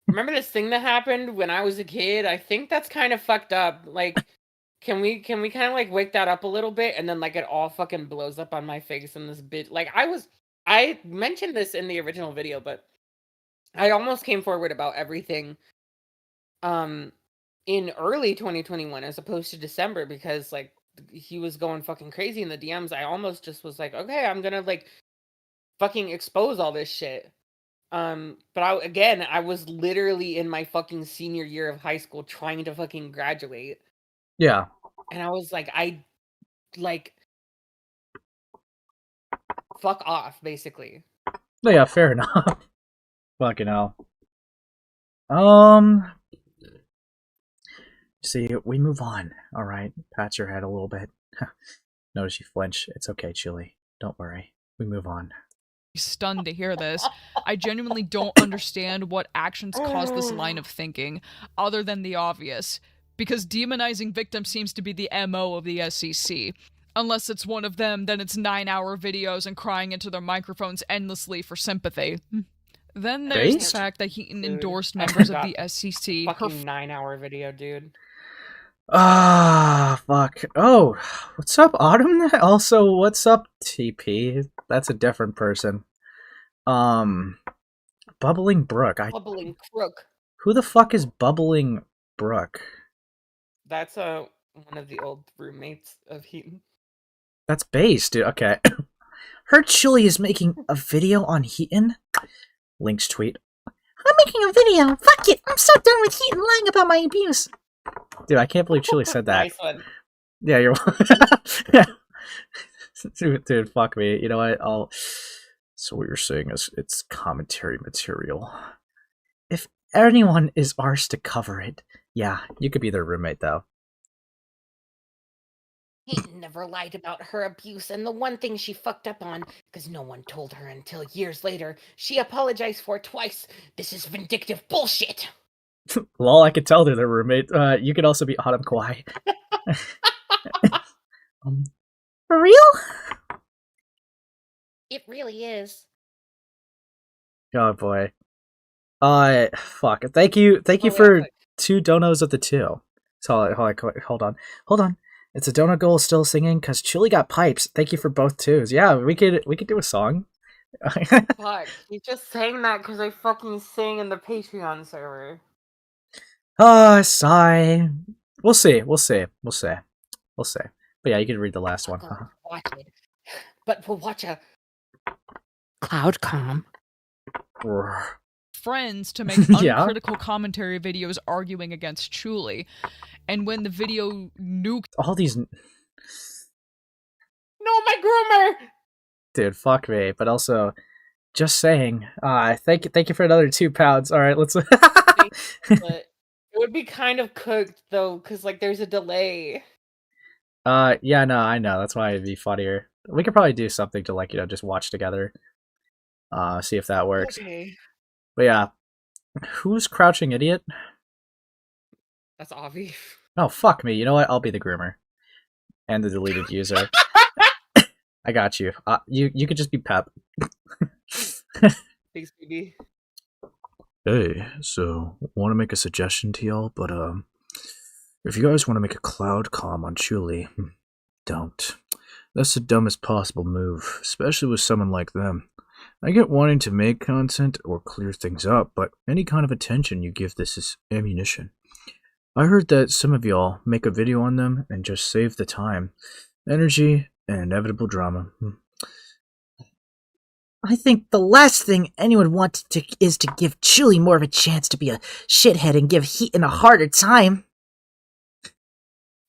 remember this thing that happened when I was a kid? I think that's kind of fucked up. Like, can we kind of like wake that up a little bit? And then like it all fucking blows up on my face in this bit. Like, I mentioned this in the original video, but I almost came forward about everything in early 2021 as opposed to December, because like he was going fucking crazy in the DMs. I almost just was like, okay, I'm gonna like fucking expose all this shit. But I was literally in my fucking senior year of high school trying to fucking graduate. Yeah. And I was like, fuck off, basically. No, yeah, fair enough. Fucking hell. See, we move on. All right, pat your head a little bit. Notice you flinch. It's okay, Chili. Don't worry. We move on. Stunned to hear this. I genuinely don't understand what actions cause this line of thinking, other than the obvious, because demonizing victims seems to be the MO of the SEC. Unless it's one of them, then it's 9-hour videos and crying into their microphones endlessly for sympathy. Then there's the fact that Heaton endorsed members of the SEC. Fucking 9-hour video, dude. Fuck. Oh, what's up, Autumn? Also, what's up, TP? That's a different person. Bubbling Brook. Bubbling Crook. Who the fuck is Bubbling Brook? That's one of the old roommates of Heaton. That's base, dude. Okay. Heard Chili is making a video on Heaton. Link's tweet. I'm making a video. Fuck it. I'm so done with Heaton lying about my abuse. Dude, I can't believe Chili said that. Nice one. Yeah, you're. Yeah. Dude, fuck me. You know what? So what you're saying is it's commentary material. If anyone is ours to cover it, yeah, you could be their roommate though. Heaton never lied about her abuse, and the one thing she fucked up on, because no one told her until years later, she apologized for twice. This is vindictive bullshit. Lol, I could tell they're their roommate. You could also be Autumn Kwai. For real? It really is. Oh boy. Fuck. Thank you for 2 donos of the 2. So hold on. It's a donut goal still singing because Chili got pipes. Thank you for both 2s. Yeah, we could do a song. Fuck, he's just saying that because I fucking sing in the Patreon server. Sigh. We'll see. But yeah, you can read the last one. Watch it. But we'll watch a Cloudcom. Friends to make Yeah. uncritical commentary videos arguing against Chuli. And when the video nuked All these... No, my groomer! Dude, fuck me. But also, just saying. Thank you for another 2 pounds. All right, let's... But it would be kind of cooked, though, because, like, there's a delay. Yeah, no, I know. That's why it'd be funnier. We could probably do something to, like, just watch together. See if that works. Okay. But yeah. Who's Crouching Idiot? That's obvious. Oh, fuck me. You know what? I'll be the groomer. And the deleted user. I got you. You could just be Pep. Thanks, baby. Hey, so want to make a suggestion to y'all, but if you guys want to make a cloud comm on Chuli, don't. That's the dumbest possible move, especially with someone like them. I get wanting to make content or clear things up, but any kind of attention you give this is ammunition. I heard that some of y'all make a video on them and just save the time, energy, and inevitable drama. I think the last thing anyone wants is to give Chuli more of a chance to be a shithead and give Heaton a harder time.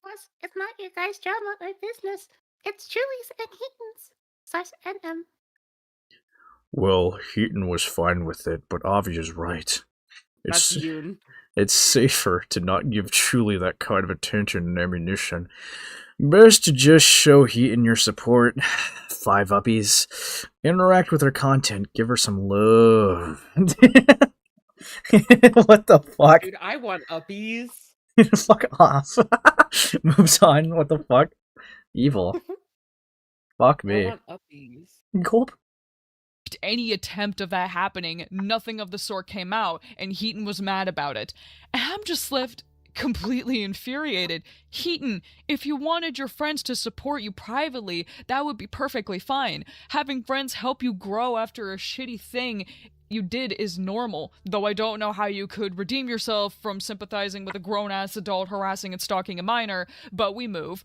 Plus, it's not your guys' drama or business. It's Chuli's and Heaton's. /NM. Well, Heaton was fine with it, but Avi is right. That's Yoon. It's safer to not give Chuli that kind of attention and ammunition. Best to just show Heaton your support. 5 uppies. Interact with her content. Give her some love. What the fuck? Dude, I want uppies. Fuck off. Moves on. What the fuck? Evil. Fuck I me. want uppies. Gulp. any attempt of that happening, nothing of the sort came out, and Heaton was mad about it. And I'm just left completely infuriated. Heaton, if you wanted your friends to support you privately, that would be perfectly fine. Having friends help you grow after a shitty thing you did is normal, though I don't know how you could redeem yourself from sympathizing with a grown-ass adult harassing and stalking a minor, but we move.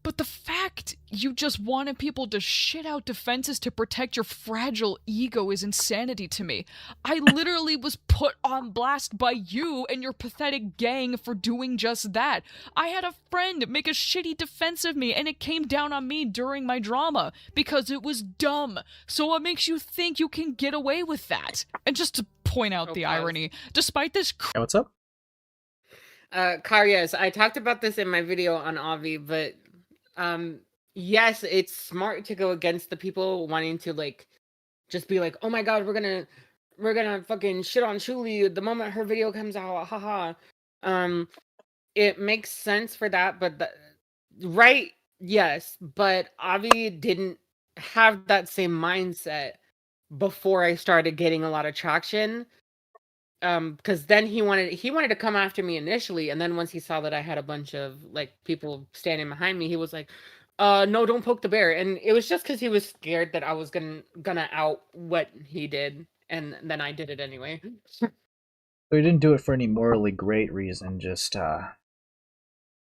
But the fact you just wanted people to shit out defenses to protect your fragile ego is insanity to me. I literally was put on blast by you and your pathetic gang for doing just that. I had a friend make a shitty defense of me and it came down on me during my drama because it was dumb. So what makes you think you can get away with that? And just to point out the irony, despite this Hey, what's up? Yes, I talked about this in my video on Avi, but yes, it's smart to go against the people wanting to like just be like, oh my god, we're gonna fucking shit on Shuli the moment her video comes out, haha. It makes sense for that, but right, yes, but Avi didn't have that same mindset before I started getting a lot of traction. Because then he wanted to come after me initially, and then once he saw that I had a bunch of like people standing behind me, he was like, no, don't poke the bear. And it was just because he was scared that I was gonna out what he did, and then I did it anyway. We didn't do it for any morally great reason, just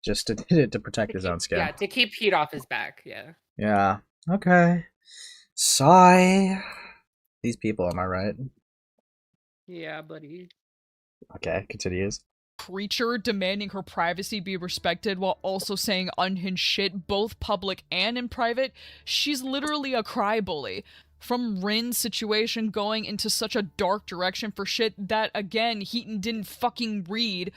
just to protect his own skin. Yeah, to keep heat off his back. Yeah. Yeah. Okay. Sigh. These people, am I right? Yeah, buddy. Okay, continues. Creature demanding her privacy be respected while also saying unhinged shit, both public and in private. She's literally a cry bully. From Rin's situation going into such a dark direction for shit that, again, Heaton didn't fucking read.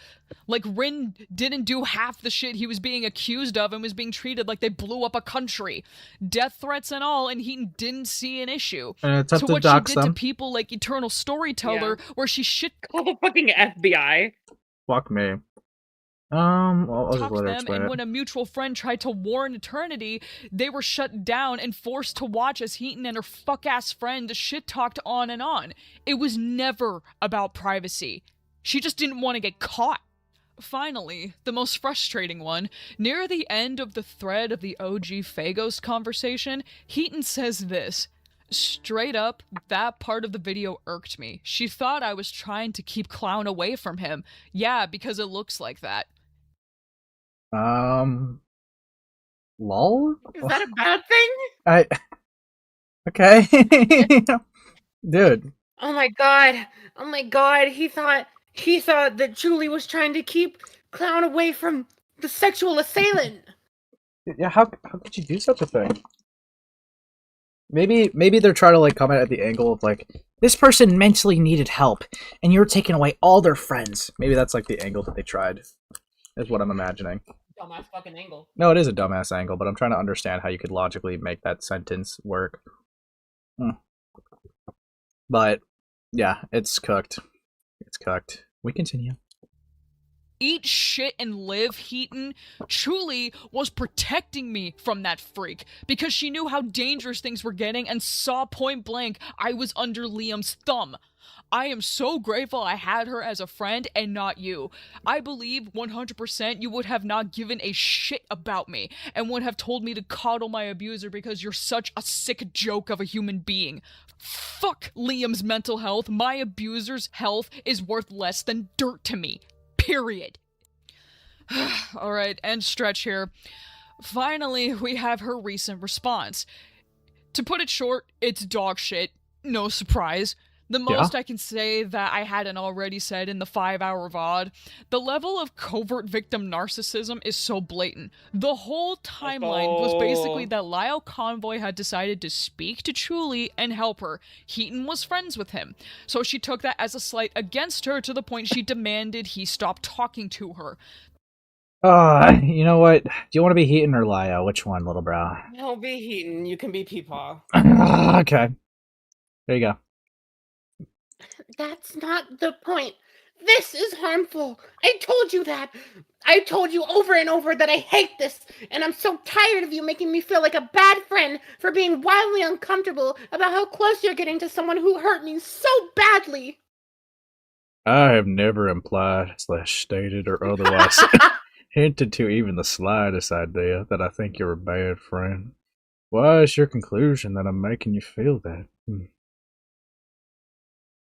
Like, Rin didn't do half the shit he was being accused of and was being treated like they blew up a country. Death threats and all, and Heaton didn't see an issue. It's up So to what she dox did them. to people like Eternal Storyteller, where she shit Call the fucking FBI. Fuck me. I'll just talked let her them, explain and it. when a mutual friend tried to warn Eternity, they were shut down and forced to watch as Heaton and her fuck-ass friend shit-talked on and on. It was never about privacy. She just didn't want to get caught. Finally, the most frustrating one, near the end of the thread of the OG Phagos conversation, Heaton says this. Straight up, that part of the video irked me. She thought I was trying to keep Clown away from him. Yeah, because it looks like that. Lol? Is that a bad thing? Okay. Dude. Oh my god. Oh my god. He thought that Julie was trying to keep Clown away from the sexual assailant. Yeah, how could you do such a thing? Maybe they're trying to like come at the angle of like, this person mentally needed help, and you're taking away all their friends. Maybe that's like the angle that they tried, is what I'm imagining. Dumbass fucking angle. No, it is a dumbass angle, but I'm trying to understand how you could logically make that sentence work. But, yeah, it's cooked. It's cooked. We continue. Eat shit and live, Heaton truly was protecting me from that freak because she knew how dangerous things were getting and saw point blank I was under Liam's thumb. I am so grateful I had her as a friend and not you. I believe 100% you would have not given a shit about me and would have told me to coddle my abuser because you're such a sick joke of a human being. Fuck Liam's mental health. My abuser's health is worth less than dirt to me. Period. Alright, end stretch here. Finally, we have her recent response. To put it short, it's dog shit. No surprise. The most I can say that I hadn't already said in the 5-hour VOD, the level of covert victim narcissism is so blatant. The whole timeline was basically that Lyle Convoy had decided to speak to Julie and help her. Heaton was friends with him. So she took that as a slight against her to the point she demanded he stop talking to her. You know what? Do you want to be Heaton or Lyle? Which one, little bro? No, be Heaton. You can be Peepaw. Okay. There you go. That's not the point. This is harmful. I told you that. I told you over and over that I hate this, and I'm so tired of you making me feel like a bad friend for being wildly uncomfortable about how close you're getting to someone who hurt me so badly. I have never implied, / stated, or otherwise hinted to even the slightest idea that I think you're a bad friend. Why is your conclusion that I'm making you feel that?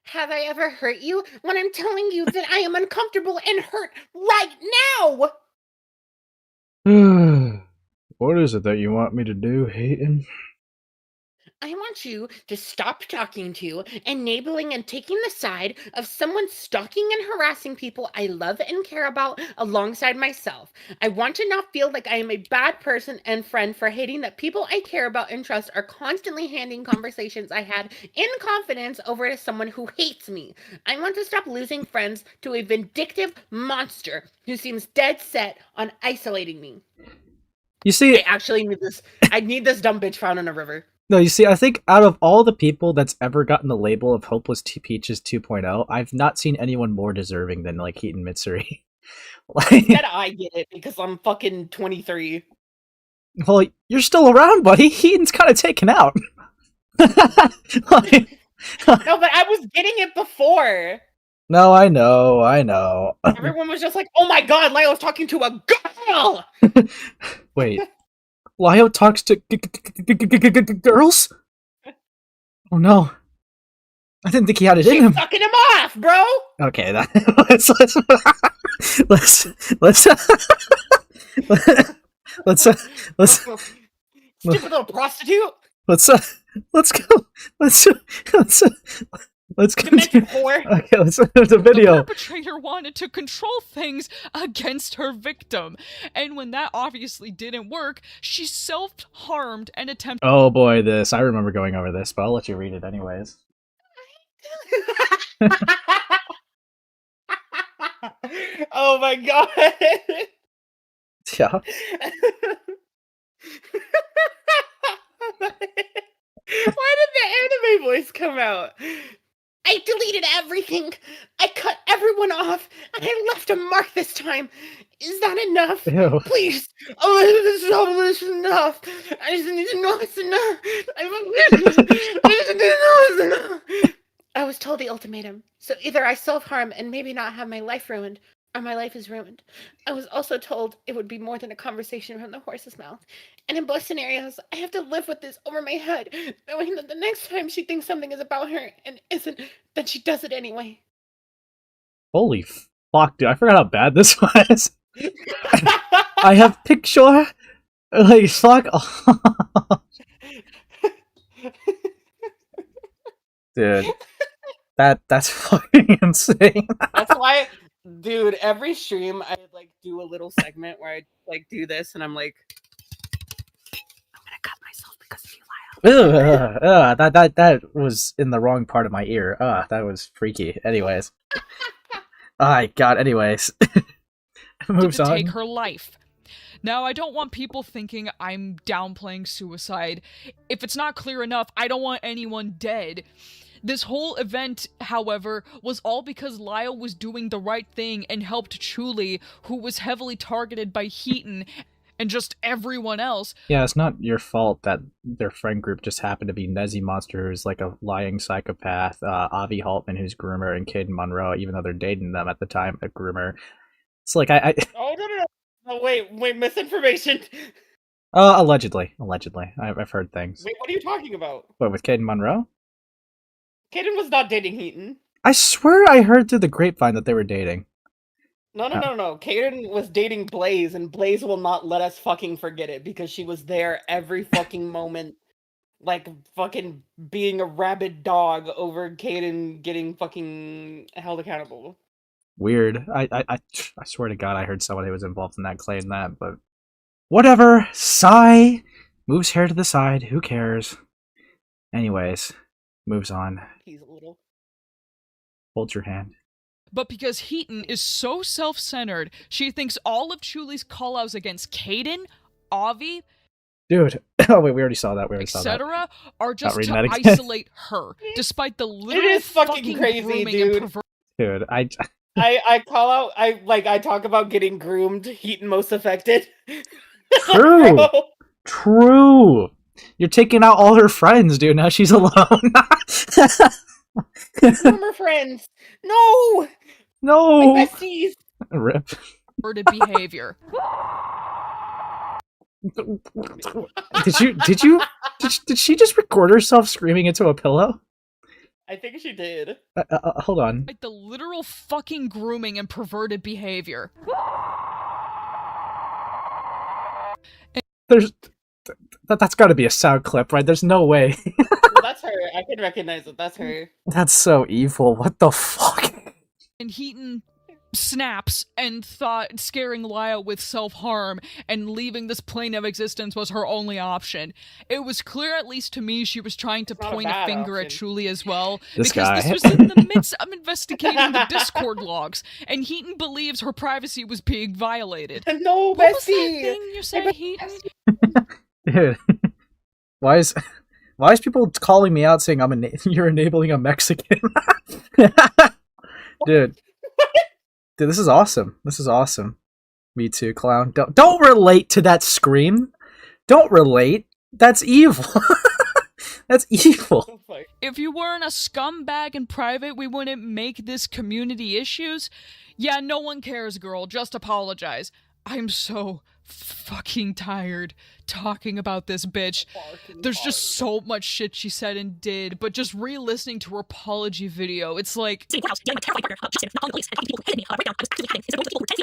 Have I ever hurt you when I'm telling you that I am uncomfortable and hurt right now? What is it that you want me to do, Heaton? I want you to stop talking to, enabling, and taking the side of someone stalking and harassing people I love and care about alongside myself. I want to not feel like I am a bad person and friend for hating that people I care about and trust are constantly handing conversations I had in confidence over to someone who hates me. I want to stop losing friends to a vindictive monster who seems dead set on isolating me. You see, I actually need this. I need this dumb bitch found in a river. No, you see, I think out of all the people that's ever gotten the label of Hopeless Peaches 2.0, I've not seen anyone more deserving than, like, Heaton Mitsuri. Instead, I get it because I'm fucking 23. Well, you're still around, buddy. Heaton's kind of taken out. No, but I was getting it before. No, I know. Everyone was just like, oh my god, Lyle's talking to a girl! Wait. Lyle talks to girls? Oh no. I didn't think he had it in She's him. sucking him off, bro! Okay, let's Stupid little prostitute. let's go. Let's Demented continue. whore. Okay, let's the The video. perpetrator wanted to control things against her victim, and when that obviously didn't work, she self-harmed and attempted. Oh boy, this. I remember going over this, but I'll let you read it anyways. Oh my god. Yeah. Why did the anime voice come out? I deleted everything. I cut everyone off, and I left a mark this time. Is that enough? Ew. Please. Oh, this is enough. I just need to know it's enough. I just need to know it's enough. I was told the ultimatum. So either I self-harm and maybe not have my life ruined, or my life is ruined. I was also told it would be more than a conversation from the horse's mouth. And in both scenarios, I have to live with this over my head, knowing that the next time she thinks something is about her and isn't, then she does it anyway. Holy fuck, dude! I forgot how bad this was. I have picture. Like fuck. Dude, that's fucking insane. That's why, dude, every stream I like do a little segment where I like do this and I'm like, I'm gonna cut myself because of you, Lyle. That was in the wrong part of my ear. That was freaky. Anyways. God, anyways. Moves to on. take her life. Now, I don't want people thinking I'm downplaying suicide. If it's not clear enough, I don't want anyone dead. This whole event, however, was all because Lyle was doing the right thing and helped Chuli, who was heavily targeted by Heaton and just everyone else. Yeah, it's not your fault that their friend group just happened to be Nezzy Monster, who's like a lying psychopath, Avi Haltman, who's groomer, and Caden Monroe, even though they're dating them at the time, a groomer. It's like I Oh, no. Oh, wait, misinformation. Allegedly. I've heard things. Wait, what are you talking about? What, with Caden Monroe? Kaden was not dating Heaton. I swear I heard through the grapevine that they were dating. No. Kaden was dating Blaze, and Blaze will not let us fucking forget it because she was there every fucking moment, like fucking being a rabid dog over Kaden getting fucking held accountable. Weird. I swear to God I heard somebody was involved in that claim that, but whatever. Sigh. Moves hair to the side. Who cares? Anyways, moves on. He's a little. Hold your hand. But because Heaton is so self-centered, she thinks all of Chuli's callouts against Caden, Avi, Dude. Oh wait, we already saw that. etc., are just reading to that again. isolate her, despite the literal is fucking crazy, grooming dude. and Dude, I call out. I talk about getting groomed. Heaton most affected. True. Bro. True. You're taking out all her friends, dude. Now she's alone. Groomer friends. No. No. My besties. Rip. perverted behavior. Did she just record herself screaming into a pillow? I think she did. Hold on. Like the literal fucking grooming and perverted behavior. That's got to be a sound clip, right? There's no way. Well, that's her. I can recognize it. That's her. That's so evil. What the fuck? And Heaton snaps and thought scaring Lyle with self-harm and leaving this plane of existence was her only option. It was clear, at least to me, she was trying to It's not a point a bad finger at option. Chuli as well. This because guy. this was in the midst of investigating the Discord logs, and Heaton believes her privacy was being violated. No, What was that bestie. thing you said, Heaton? Dude, why is people calling me out saying you're enabling a Mexican? Dude, this is awesome. This is awesome. Me too, clown. Don't relate to that scream. Don't relate. That's evil. That's evil. If you weren't a scumbag in private, we wouldn't make this community issues. Yeah, no one cares, girl. Just apologize. I'm so fucking tired talking about this bitch. There's just so much shit she said and did, but just re-listening to her apology video, it's like,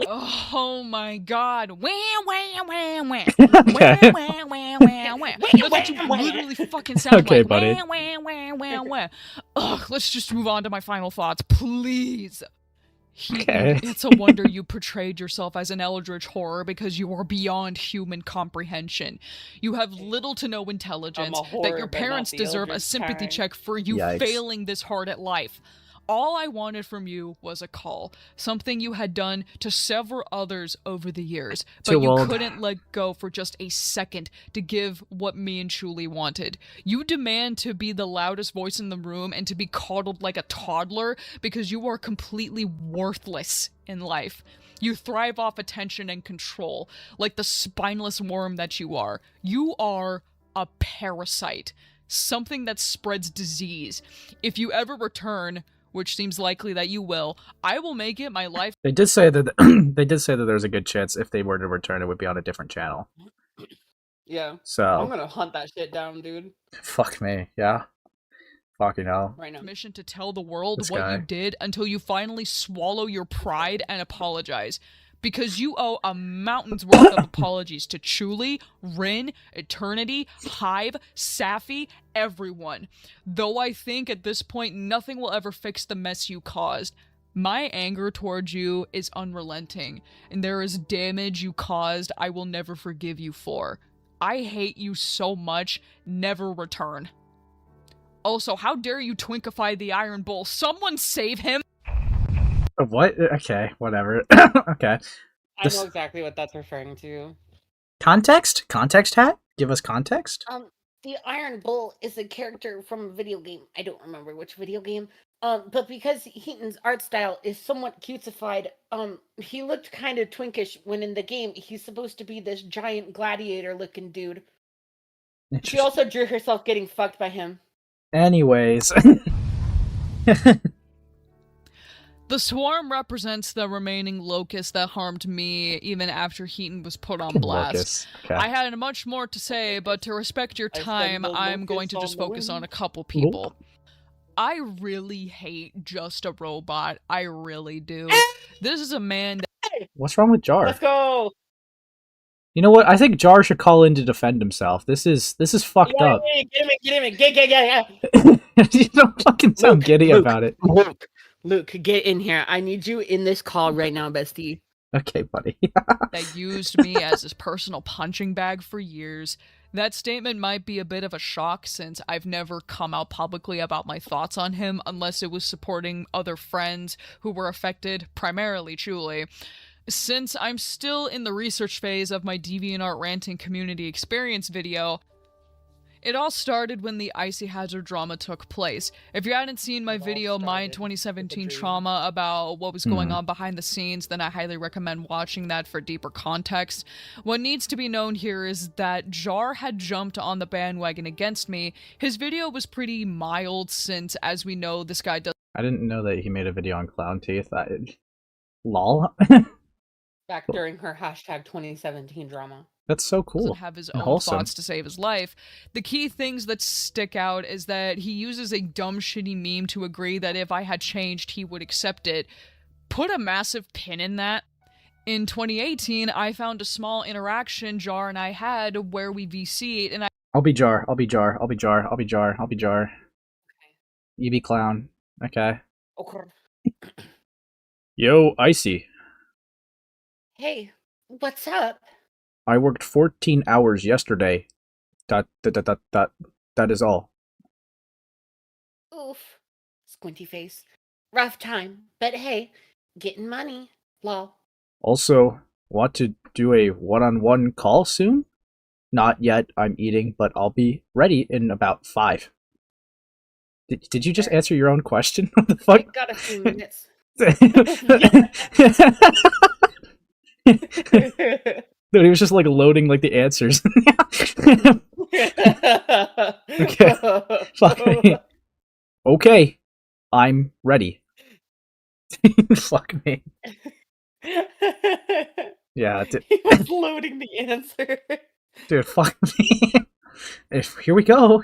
oh my god. Wah, wah, wah, wah. Okay. Wah, wah, wah, wah, wah. That's what you literally fucking sound Okay, like. buddy. Wah, wah, wah, wah, wah. Ugh, let's just move on to my final thoughts, please. Heaton, Okay. it's a wonder you portrayed yourself as an eldritch horror because you are beyond human comprehension. You have little to no intelligence, horror, that your but not parents the deserve a eldritch sympathy kind. check for you Yikes. failing this hard at life. All I wanted from you was a call, something you had done to several others over the years, but Too you old. couldn't let go for just a second to give what me and Julie wanted. You demand to be the loudest voice in the room and to be coddled like a toddler because you are completely worthless in life. You thrive off attention and control, like the spineless worm that you are. You are a parasite, something that spreads disease. If you ever return, which seems likely that you will, I will make it my life. They did say that there's a good chance if they were to return, it would be on a different channel. Yeah. I'm So gonna hunt that shit down, dude. fuck me, yeah. Fucking hell. Right now. Permission to tell the world This what guy. you did until you finally swallow your pride and apologize. Because you owe a mountain's worth of apologies to Chuli, Rin, Eternity, Hive, Safi, everyone. Though I think at this point nothing will ever fix the mess you caused. My anger towards you is unrelenting, and there is damage you caused I will never forgive you for. I hate you so much, never return. Also, how dare you twinkify the Iron Bull? Someone save him! What? Okay, whatever. Okay. I This- know exactly what that's referring to. Context? Context hat? Give us context? The Iron Bull is a character from a video game. I don't remember which video game. But because Heaton's art style is somewhat cutesified, he looked kind of twinkish when in the game he's supposed to be this giant gladiator-looking dude. She Interesting. also drew herself getting fucked by him. Anyways. The swarm represents the remaining locust that harmed me even after Heaton was put on blast. Locus. Okay. I had much more to say, but to respect your I time, send the I'm going to locusts just on the focus on wind. a couple people. I really hate Just a Robot. I really do. This is a man that What's wrong with Jar? Let's go. You know what? I think Jar should call in to defend himself. This is fucked Yeah, up. get him, get. You don't fucking sound Luke, giddy Luke. about it. Luke, get in here. I need you in this call right now, bestie. Okay, buddy. that used me as his personal punching bag for years. That statement might be a bit of a shock since I've never come out publicly about my thoughts on him unless it was supporting other friends who were affected, primarily Julie. Since I'm still in the research phase of my DeviantArt ranting community experience video, it all started when the Icy Hazard drama took place. If you hadn't seen my It all video, My started with 2017 a dream. Trauma, about what was going on behind the scenes, then I highly recommend watching that for deeper context. What needs to be known here is that Jar had jumped on the bandwagon against me. His video was pretty mild since, as we know, this guy does I didn't know that he made a video on Klownteeth. Lol. Back during her hashtag 2017 drama. That's so cool. doesn't have his own Wholesome. thoughts to save his life. The key things that stick out is that he uses a dumb shitty meme to agree that if I had changed, he would accept it. Put a massive pin in that. In 2018, I found a small interaction Jar and I had where we VC'd, and I'll be Jar. I'll be Jar. I'll be Jar. I'll be Jar. I'll be Jar. You be Clown. Okay. Okay. Yo, Icy. Hey, what's up? I worked 14 hours yesterday. That is all. Oof. Squinty face. Rough time, but hey, getting money. Lol. Also, want to do a one-on-one call soon? Not yet. I'm eating, but I'll be ready in about 5. Did you just answer your own question? What the I fuck? got a few minutes. Dude, he was just like loading like the answers. Okay. Fuck me. Okay, I'm ready. Fuck me. Yeah, He was loading the answer. dude, fuck me. Here we go.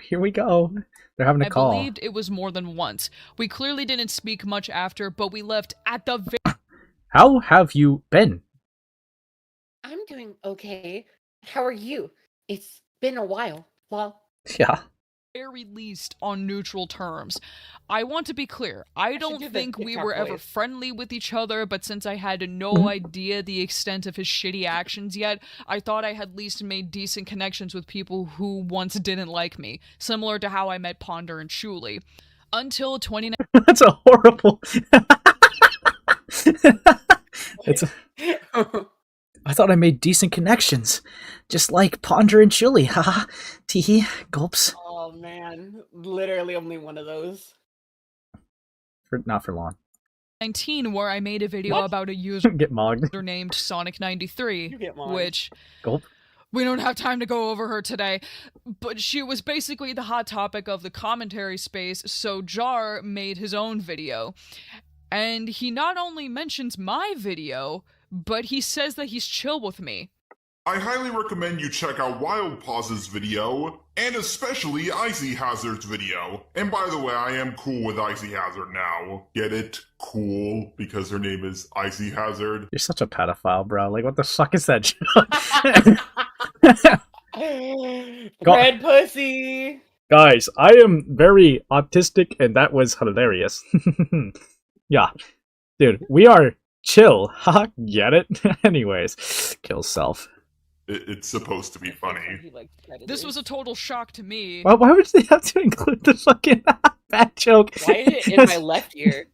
They're having a call. I believed it was more than once. We clearly didn't speak much after, but we left at the How have you been? I'm doing okay. How are you? It's been a while. Well, Yeah. very least on neutral terms. I want to be clear. I should don't do the think we TikTok were ever voice. friendly with each other, but since I had no idea the extent of his shitty actions yet, I thought I had at least made decent connections with people who once didn't like me, similar to how I met Ponder and Shuli. Until 2019. That's a horrible. It's. I thought I made decent connections, just like Ponder and Chili. Haha. Teehee. Gulps. Oh man, literally only one of those. Not for long. 19, where I made a video What? about a user Get mogged. named Sonic93, You get mine. which Gulp. we don't have time to go over her today, but she was basically the hot topic of the commentary space, so Jar made his own video. And he not only mentions my video, but he says that he's chill with me. I highly recommend you check out Wild Pause's video, and especially Icy Hazard's video. And by the way, I am cool with Icy Hazard now. Get it? Cool, because her name is Icy Hazard. You're such a pedophile, bro. Like, what the fuck is that joke? Red pussy. Guys, I am very autistic, and that was hilarious. Yeah. Dude, we are chill. Haha, get it? Anyways, kill self. It's supposed to be funny. He likes This was a total shock to me. Why would they have to include the fucking bad joke? Why is it in my left ear?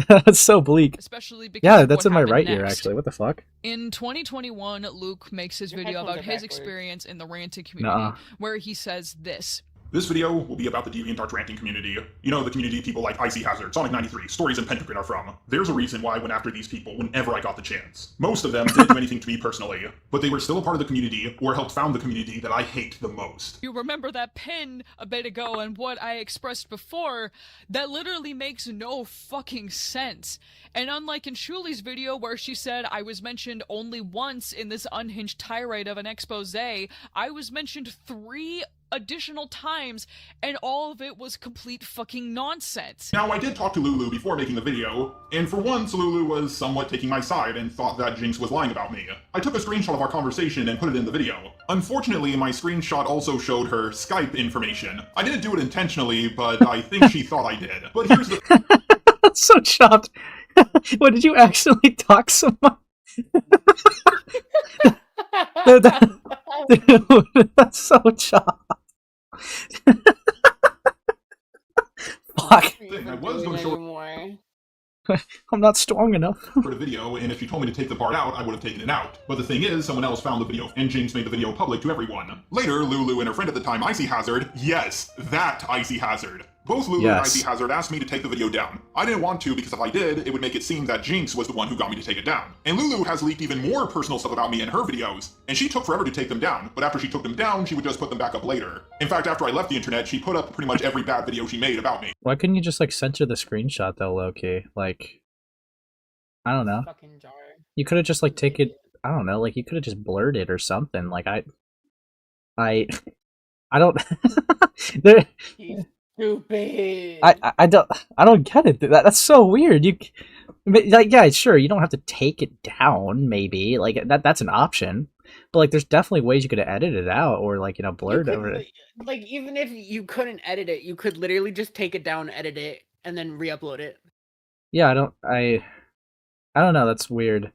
That's so bleak. Especially because Yeah, of that's what in my happened right ear, next. actually. What the fuck? In 2021, Luke makes his Your video headphones about are his backwards. experience in the ranting community, Nuh-uh. where he says this. This video will be about the DeviantArt ranting community. You know, the community people like Icy Hazard, Sonic93, Stories, and Pentagram are from. There's a reason why I went after these people whenever I got the chance. Most of them didn't do anything to me personally, but they were still a part of the community or helped found the community that I hate the most. You remember that pin a bit ago and what I expressed before? That literally makes no fucking sense. And unlike in Shuli's video where she said I was mentioned only once in this unhinged tirade of an expose, I was mentioned 3 additional times, and all of it was complete fucking nonsense. Now, I did talk to Lulu before making the video, and for once, Lulu was somewhat taking my side and thought that Jinx was lying about me. I took a screenshot of our conversation and put it in the video. Unfortunately, my screenshot also showed her Skype information. I didn't do it intentionally, but I think she thought I did. But here's the... That's so chopped. What, did you accidentally talk someone? Dude, that's so chopped. Fuck. thing. I was going to show anymore. I'm not strong enough. for the video, and if she told me to take the part out, I would have taken it out. But the thing is, someone else found the video, and Jinx made the video public to everyone. Later, Lulu and her friend at the time, Icy Hazard, yes, that Icy Hazard. Both Lulu and Icy Hazard asked me to take the video down. I didn't want to because if I did, it would make it seem that Jinx was the one who got me to take it down. And Lulu has leaked even more personal stuff about me in her videos, and she took forever to take them down, but after she took them down, she would just put them back up later. In fact, after I left the internet, she put up pretty much every bad video she made about me. Why couldn't you just, like, censor the screenshot, though, low-key? Like, I don't know. Fucking jar. You could have just, like, taken... I don't know, like, you could have just blurred it or something. Like, I don't... there... He's stupid. I don't get it. That's so weird. Like, yeah, sure, you don't have to take it down, maybe. Like, that's an option. But, like, there's definitely ways you could have edited it out or, like, blurred over it. Like, even if you couldn't edit it, you could literally just take it down, edit it, and then re-upload it. Yeah, I don't know, that's weird.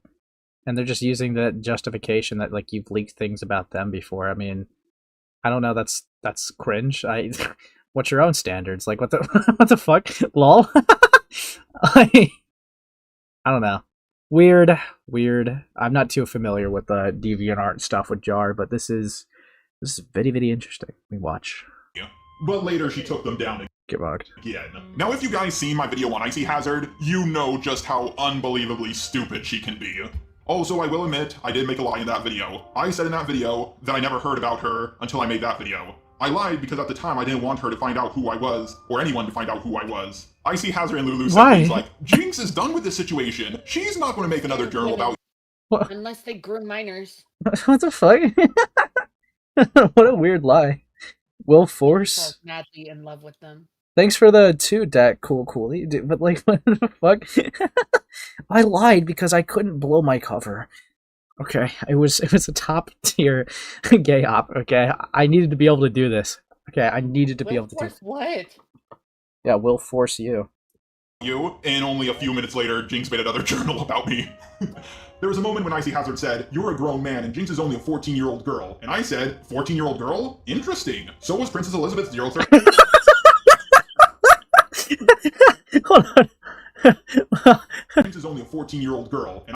And they're just using the justification that, like, you've leaked things about them before. I mean, I don't know, that's cringe. What's your own standards? Like, what the fuck? LOL? I don't know. Weird. I'm not too familiar with the DeviantArt stuff with Jar, but this is very, very interesting. We watch. Yeah. But later she took them down Get bugged. again. Now if you guys seen my video on Icy Hazard, you know just how unbelievably stupid she can be. Also, I will admit, I did make a lie in that video. I said in that video that I never heard about her until I made that video. I lied because at the time I didn't want her to find out who I was, or anyone to find out who I was. Icy Hazard and Lulu said things like, Jinx is done with this situation. She's not going to make another journal about Unless they grew minors. What the fuck? What a weird lie. Will Force. Falls madly in love with them. Thanks for the 2 deck, coolly. Dude, but like, what the fuck? I lied because I couldn't blow my cover. Okay, it was a top tier gay op. Okay, I needed to be able to do this. Okay, I needed to be able to do. What? Yeah, will force you. And only a few minutes later, Jinx made another journal about me. There was a moment when Icy Hazard said, "You're a grown man and Jinx is only a 14-year-old girl." And I said, "14-year-old girl? Interesting." So was Princess Elizabeth's 013. Hold on. Jinx is only a 14-year-old girl. And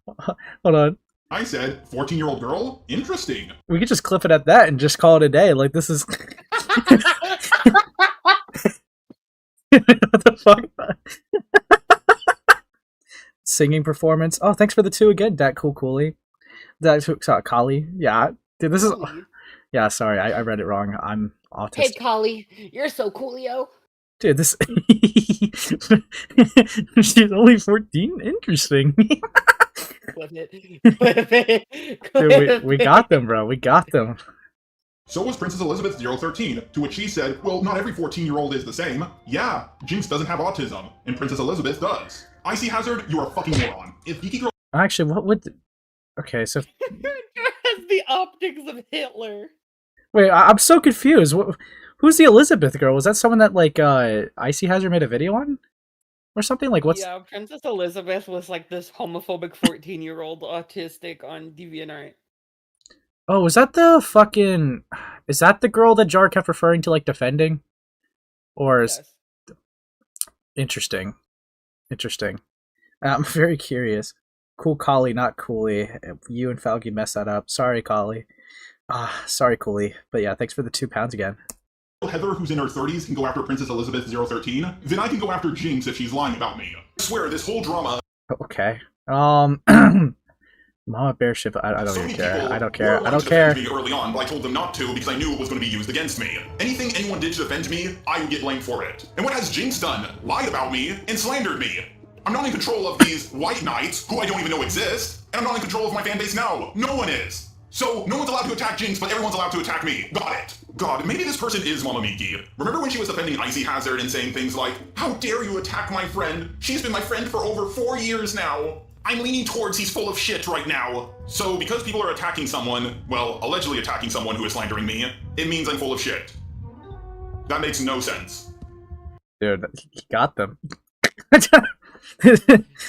Hold on. I said, 14-year-old girl? Interesting. We could just clip it at that and just call it a day. Like, this is... What the fuck? Singing performance. Oh, thanks for the 2 again, Dat Coolly. Kali. Yeah. Dude, this is... Yeah, sorry, I read it wrong. I'm autistic. Hey, Kali, you're so coolio. Dude, this... She's only 14? Interesting. Flip it. Dude, we got them, bro. We got them. So was Princess Elizabeth's 013, to which she said, "Well, not every 14-year-old is the same. Yeah, Jinx doesn't have autism, and Princess Elizabeth does. Icy Hazard, you're a fucking moron. If Geeky Girl..." Actually, what would... Okay, so... has the optics of Hitler. Wait, I'm so confused. Who's the Elizabeth girl? Was that someone that, like, Icy Hazard made a video on? Or something? Like, what's... Yeah, Princess Elizabeth was like this homophobic 14-year-old autistic on DeviantArt. Oh, is that the fucking... Is that the girl that Jar kept referring to, like, defending? Or is... Yes. Interesting. I'm very curious. Cool Kali, not Cooley. You and Falky messed that up. Sorry, Kali. Sorry, Cooley. But yeah, thanks for the £2 again. Heather, who's in her 30s, can go after Princess Elizabeth 013, then I can go after Jinx if she's lying about me. I swear, this whole drama... Okay. Mama Bear ship. I don't even care. I don't care. I don't care. Me early on, but I told them not to because I knew it was going to be used against me. Anything anyone did to defend me, I would get blamed for it. And what has Jinx done? Lied about me and slandered me. I'm not in control of these white knights, who I don't even know exist, and I'm not in control of my fan base now. No one is. So, no one's allowed to attack Jinx, but everyone's allowed to attack me. Got it. God, maybe this person is Mama Miki. Remember when she was defending Icy Hazard and saying things like, "How dare you attack my friend? She's been my friend for over 4 years now. I'm leaning towards he's full of shit right now." So, because people are attacking someone, well, allegedly attacking someone who is slandering me, it means I'm full of shit. That makes no sense. Dude, he got them.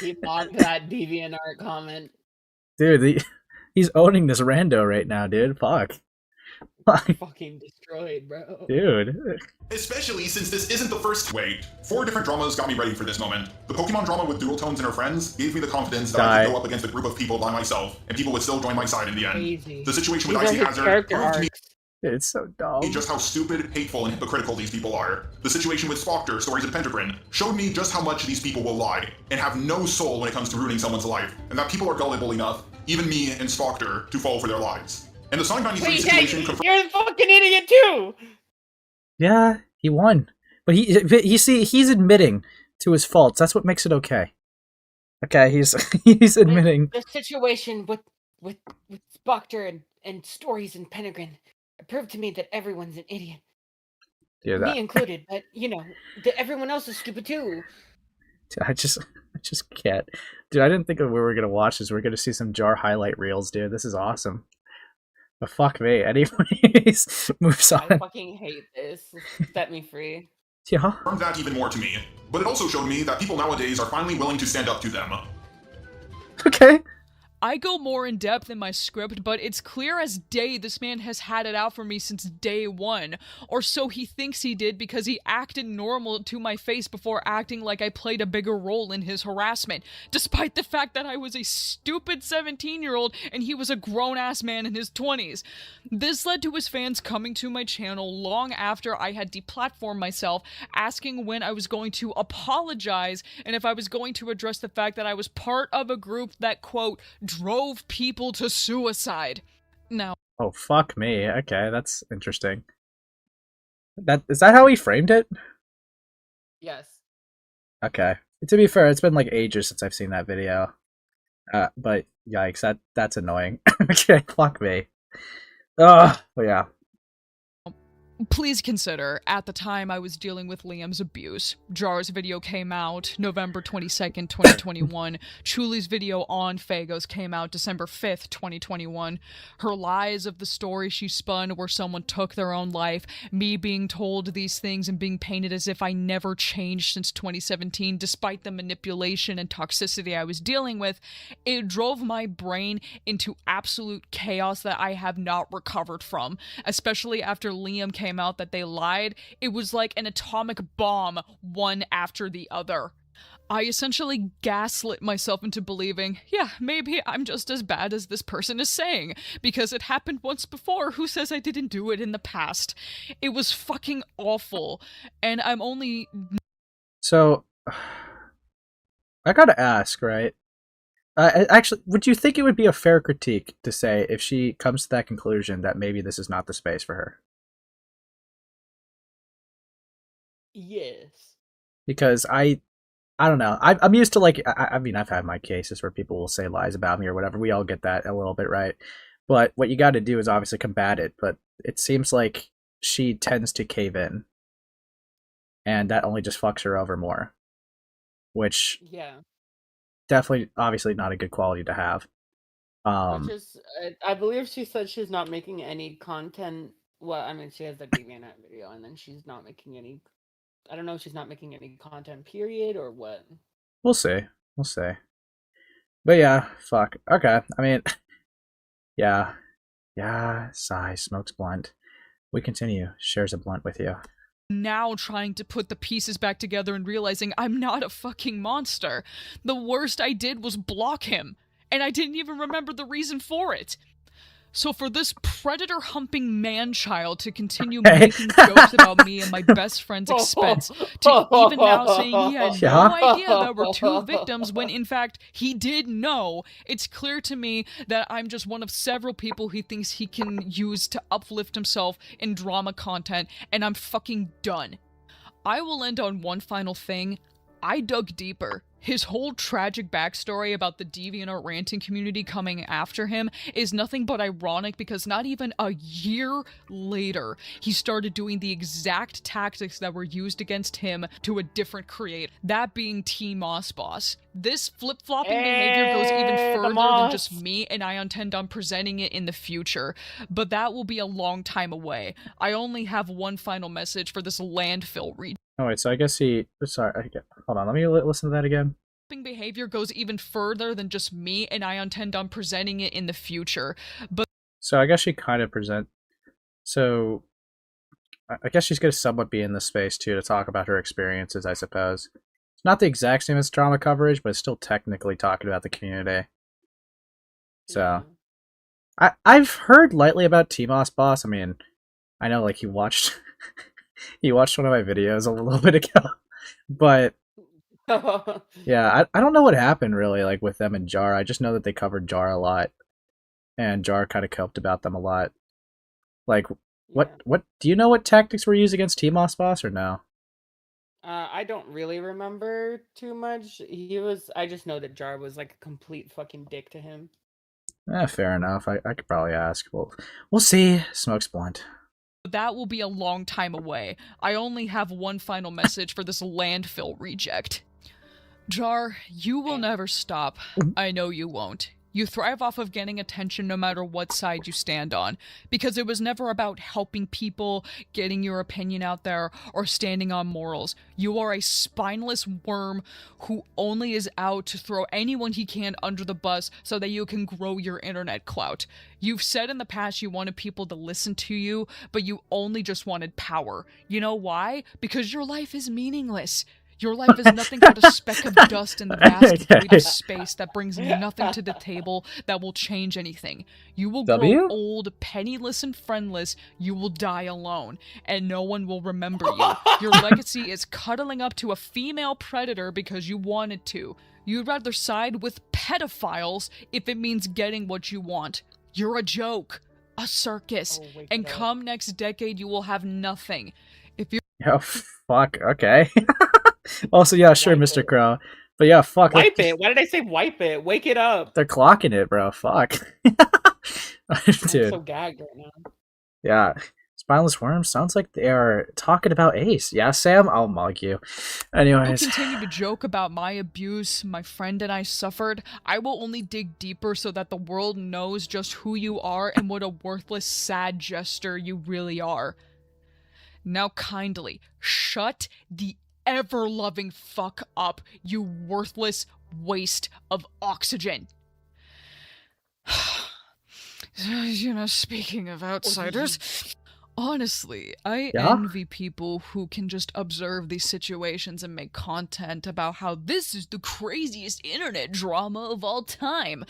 He blocked that DeviantArt comment. Dude, he's owning this rando right now, dude. Fuck. Fucking destroyed, bro. Dude. Especially since this isn't the first... Wait, 4 different dramas got me ready for this moment. The Pokemon drama with Dualtones and her friends gave me the confidence that I could go up against a group of people by myself, and people would still join my side in the end. Crazy. The situation with Icy Hazard proved to me It's so dumb. just how stupid, hateful, and hypocritical these people are. The situation with Spoctor, Stories of Pentagrin, showed me just how much these people will lie, and have no soul when it comes to ruining someone's life, and that people are gullible enough, even me and Spoctor, to fall for their lies. And the Sign 93 situation you're a fucking idiot too! Yeah, he won. But you see, he's admitting to his faults. That's what makes it okay. Okay, he's admitting. The situation with Spoctor and Stories and Penegrin proved to me that everyone's an idiot. Dude, me included, but that everyone else is stupid too. I just can't. Dude, I didn't think we were gonna watch this. We're gonna see some Jar highlight reels, dude. This is awesome. But fuck me. Anyways, moves on. I fucking hate this. Set me free. Yeah. Confirmed that even more to me. But it also showed me that people nowadays are finally willing to stand up to them. Okay. I go more in depth in my script, but it's clear as day this man has had it out for me since day one. Or so he thinks he did because he acted normal to my face before acting like I played a bigger role in his harassment, despite the fact that I was a stupid 17-year-old and he was a grown-ass man in his 20s. This led to his fans coming to my channel long after I had deplatformed myself, asking when I was going to apologize and if I was going to address the fact that I was part of a group that, quote, drove people to suicide. Now. Oh, fuck me. Okay, that's interesting. Is that how he framed it? Yes. Okay. To be fair, it's been like ages since I've seen that video. But yikes, that's annoying. Okay, fuck me. Ugh, but yeah. Please consider, at the time I was dealing with Liam's abuse. Jar's video came out November 22nd, 2021. Chuli's video on Fagos came out December 5th, 2021. Her lies of the story she spun where someone took their own life, me being told these things and being painted as if I never changed since 2017 despite the manipulation and toxicity I was dealing with, it drove my brain into absolute chaos that I have not recovered from, especially after Liam came out that they lied. It was like an atomic bomb, one after the other. I essentially gaslit myself into believing, yeah, maybe I'm just as bad as this person is saying, because it happened once before. Who says I didn't do it in the past? It was fucking awful, and I'm only... So, I gotta ask, right? Actually, would you think it would be a fair critique to say if she comes to that conclusion that maybe this is not the space for her? Yes. Because I don't know. I'm used to, like, I mean, I've had my cases where people will say lies about me or whatever. We all get that a little bit, right? But what you got to do is obviously combat it. But it seems like she tends to cave in, and that only just fucks her over more. Which, yeah, definitely, obviously, not a good quality to have. Which is, I believe she said she's not making any content. Well, I mean, she has the DeviantArt video, and then she's not making any. I don't know if she's not making any content, period, or what. We'll see. We'll see. But yeah, fuck. Okay. I mean, yeah. Yeah, sigh, smokes blunt. We continue. Shares a blunt with you. Now trying to put the pieces back together and realizing I'm not a fucking monster. The worst I did was block him, and I didn't even remember the reaon for it. So for this predator-humping man-child to continue making jokes about me and my best friend's expense, to even now saying he had no idea there were 2 victims when in fact he did know, it's clear to me that I'm just one of several people he thinks he can use to uplift himself in drama content, and I'm fucking done. I will end on one final thing. I dug deeper. His whole tragic backstory about the DeviantArt ranting community coming after him is nothing but ironic because not even a year later, he started doing the exact tactics that were used against him to a different creator, that being T-Moss. This flip-flopping behavior goes even further than just me, and I intend on presenting it in the future, but that will be a long time away. I only have one final message for this landfill region. Oh wait, so I guess he... Sorry, hold on, let me listen to that again. Behavior goes even further than just me, and I intend on presenting it in the future, but... So I guess she kind of So, I guess she's going to somewhat be in this space, too, to talk about her experiences, I suppose. It's not the exact same as trauma coverage, but it's still technically talking about the community. So, I've heard lightly about T-Moss Boss. I mean, I know, like, he watched... he watched one of my videos a little bit ago, but yeah, I don't know what happened really, like with them and Jar. I just know that they covered Jar a lot, and Jar kind of coped about them a lot. Like, what do you know what tactics were used against T-Moss Boss or no? I don't really remember too much. I just know that Jar was like a complete fucking dick to him. Fair enough. I could probably ask. Well, we'll see. Smokes blunt. That will be a long time away. I only have one final message for this landfill reject. Jar, you will never stop. I know you won't. You thrive off of getting attention no matter what side you stand on, because it was never about helping people, getting your opinion out there, or standing on morals. You are a spineless worm who only is out to throw anyone he can under the bus so that you can grow your internet clout. You've said in the past you wanted people to listen to you, but you only just wanted power. You know why? Because your life is meaningless. Your life is nothing but a speck of dust in the vast void of space that brings nothing to the table that will change anything. You will grow old, penniless, and friendless. You will die alone, and no one will remember you. Your legacy is cuddling up to a female predator because you wanted to. You'd rather side with pedophiles if it means getting what you want. You're a joke, a circus, and come next decade you will have nothing. If you're... Oh, fuck, okay. Also, yeah, sure, Mr. Crow. But yeah, fuck. Wipe it. Why did I say wipe it? Wake it up. They're clocking it, bro. Fuck. I'm Dude. so gagged right now. Yeah. Spineless Worms sounds like they are talking about Ace. Yeah, Sam? I'll mug you. Anyways. Don't continue to joke about my abuse my friend and I suffered. I will only dig deeper so that the world knows just who you are and what a worthless, sad jester you really are. Now kindly, shut the ever-loving fuck up, you worthless waste of oxygen. Speaking of outsiders, honestly, I envy people who can just observe these situations and make content about how this is the craziest internet drama of all time.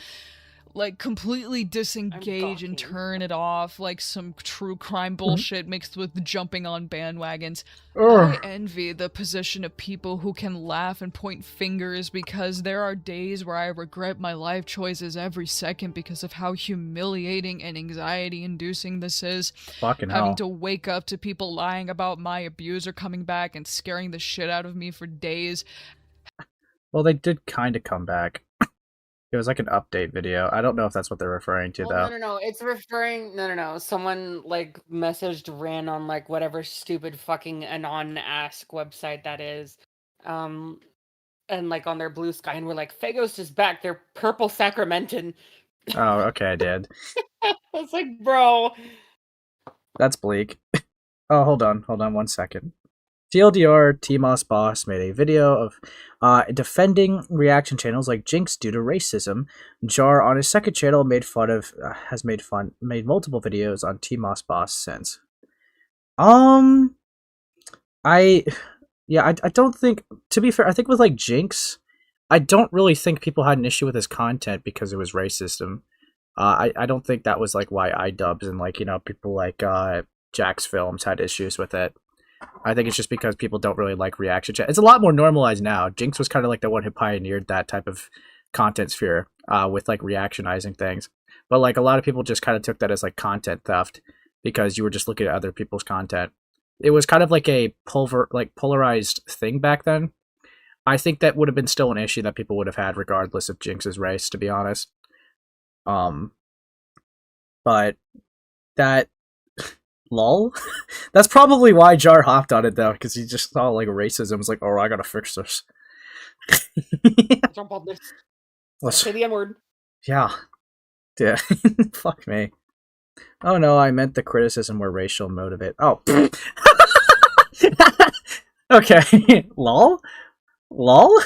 Like, completely disengage and turn it off like some true crime bullshit mixed with jumping on bandwagons. I envy the position of people who can laugh and point fingers, because there are days where I regret my life choices every second because of how humiliating and anxiety-inducing this is. Fucking hell. Having to wake up to people lying about my abuser coming back and scaring the shit out of me for days. Well, they did kind of come back. It was like an update video. I don't know if that's what they're referring to, though. No. It's referring... No. Someone, like, messaged Ran on, like, whatever stupid fucking Anon-ask website that is. And, like, on their Blue Sky, and we're like, Phagos is back. They're purple Sacramentan. Oh, okay, I did. I was like, bro. That's bleak. Oh, hold on 1 second. TLDR, TMOS Boss made a video of defending reaction channels like Jinx due to racism. Jar on his second channel has made multiple videos on TMOS Boss since. I don't think, to be fair, I think with like Jinx, I don't really think people had an issue with his content because it was racism. I don't think that was like why iDubbbz and like, people like Jax Films had issues with it. I think it's just because people don't really like reaction chat. It's a lot more normalized now. Jinx was kind of like the one who pioneered that type of content sphere with like reactionizing things. But like a lot of people just kind of took that as like content theft because you were just looking at other people's content. It was kind of like a polarized thing back then. I think that would have been still an issue that people would have had regardless of Jinx's race, to be honest. But that... lol? That's probably why Jar hopped on it, though, because he just saw, like, racism. Was like, oh, I gotta fix this. Jump on this. Say the N-word. Yeah. Yeah. Fuck me. Oh, no, I meant the criticism were racial motivate. Oh. Okay. Lol? Lol?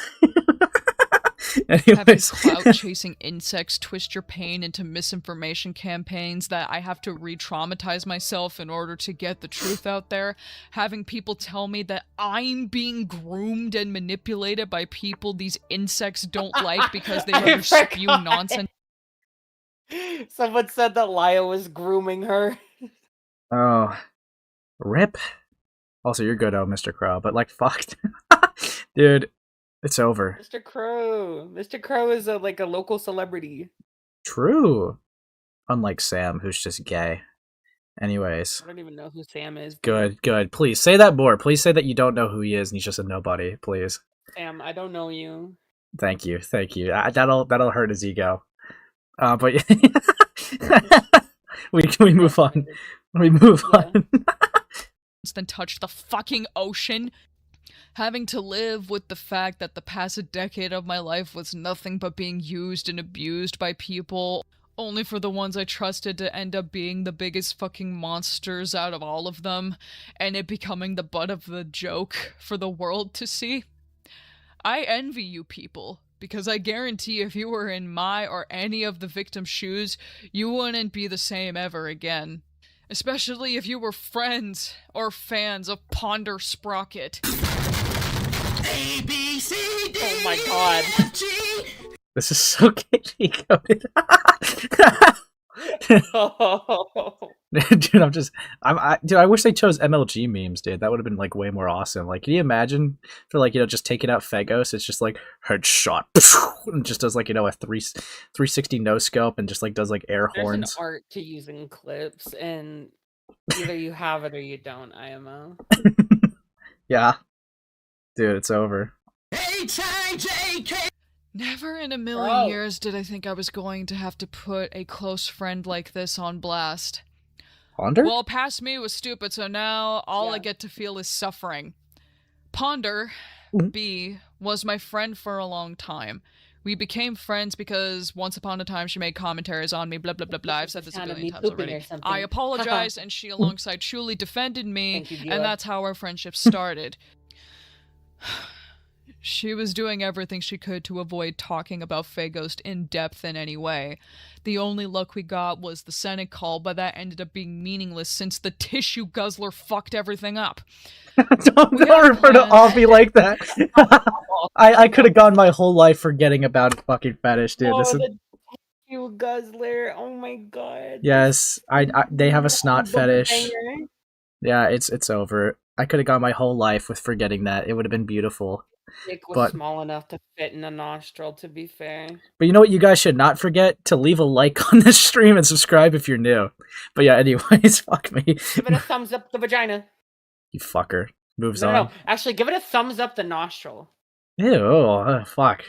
Having clout-chasing insects twist your pain into misinformation campaigns that I have to re-traumatize myself in order to get the truth out there. Having people tell me that I'm being groomed and manipulated by people these insects don't like because they never spew nonsense. Someone said that Laya was grooming her. Oh. Rip. Also, you're good, Mr. Crow, but like, fuck. Dude. It's over. Mr. Crow. Mr. Crow is like a local celebrity. True. Unlike Sam, who's just gay. Anyways. I don't even know who Sam is. Good. Please, say that more. Please say that you don't know who he is and he's just a nobody, please. Sam, I don't know you. Thank you. That'll hurt his ego. But we move on. We move on. Then touch the fucking ocean. Having to live with the fact that the past decade of my life was nothing but being used and abused by people, only for the ones I trusted to end up being the biggest fucking monsters out of all of them, and it becoming the butt of the joke for the world to see. I envy you people, because I guarantee if you were in my or any of the victims' shoes, you wouldn't be the same ever again. Especially if you were friends or fans of Ponder Sprocket. A, B, C, D, oh my god. G. This is so kitty coded. Dude, I wish they chose MLG memes, dude. That would have been like way more awesome. Like, can you imagine for like, just taking out Phagos? It's just like headshot, and just does like, a 360 no scope and just like does like air horns. There's an art to using clips, and either you have it or you don't, IMO. Yeah. Dude, it's over. Hey, Never in a million years did I think I was going to have to put a close friend like this on blast. Ponder? Well, past me was stupid, so now all I get to feel is suffering. Ponder, B, was my friend for a long time. We became friends because once upon a time she made commentaries on me, blah, blah, blah, blah. I've said this a billion times already. I apologized, and she, alongside Julie, defended me, and that's how our friendship started. She was doing everything she could to avoid talking about Faghost in depth in any way. The only luck we got was the Senate call, but that ended up being meaningless since the tissue guzzler fucked everything up. don't refer to Avi like that. I could have gone my whole life forgetting about fucking fetish, dude. This is... the tissue guzzler. Oh my god. Yes, they have a snot fetish. Yeah, it's over. I could have gone my whole life with forgetting that. It would have been beautiful. Dick was small enough to fit in a nostril, to be fair. But you know what you guys should not forget? To leave a like on this stream and subscribe if you're new. But yeah, anyways, fuck me. Give it a thumbs up the vagina. You fucker. Moves on. No, actually, give it a thumbs up the nostril. Ew, fuck.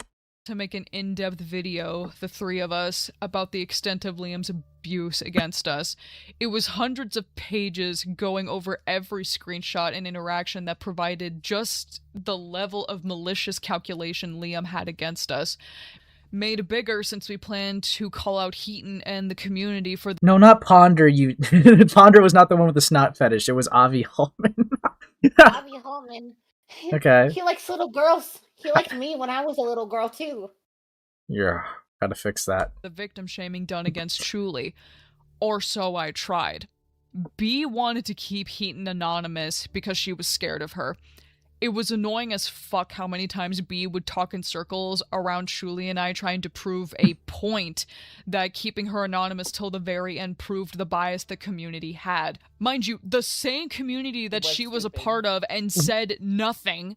To make an in-depth video, the three of us, about the extent of Liam's abuse against us. It was hundreds of pages going over every screenshot and interaction that provided just the level of malicious calculation Liam had against us. Made bigger since we planned to call out Heaton and the community for... No, not Ponder, you... Ponder was not the one with the snot fetish, it was Avi Hallman. Avi Hallman. Okay. He likes little girls. He liked me when I was a little girl, too. Yeah, gotta fix that. The victim shaming done against Julie. Or so I tried. B wanted to keep Heaton anonymous because she was scared of her. It was annoying as fuck how many times B would talk in circles around Julie and I trying to prove a point that keeping her anonymous till the very end proved the bias the community had. Mind you, the same community that she was a part of and said nothing.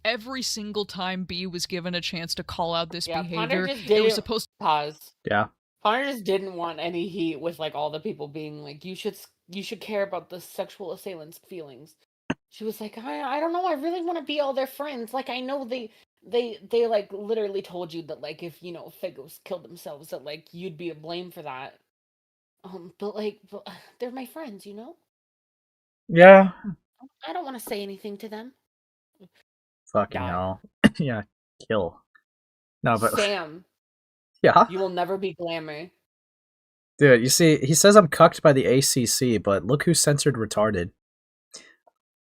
Every single time B was given a chance to call out this behavior, it was supposed to... Pause. Yeah. Ponder just didn't want any heat with like all the people being like, you should care about the sexual assailant's feelings. She was like, I don't know, I really want to be all their friends. Like, I know they like literally told you that like if Faghost killed themselves that like you'd be to blame for that. But they're my friends, you know? Yeah. I don't want to say anything to them. Fucking hell. Yeah, kill. No, but... Sam. Yeah? You will never be glamour. Dude, you see, he says I'm cucked by the ACC, but look who censored retarded.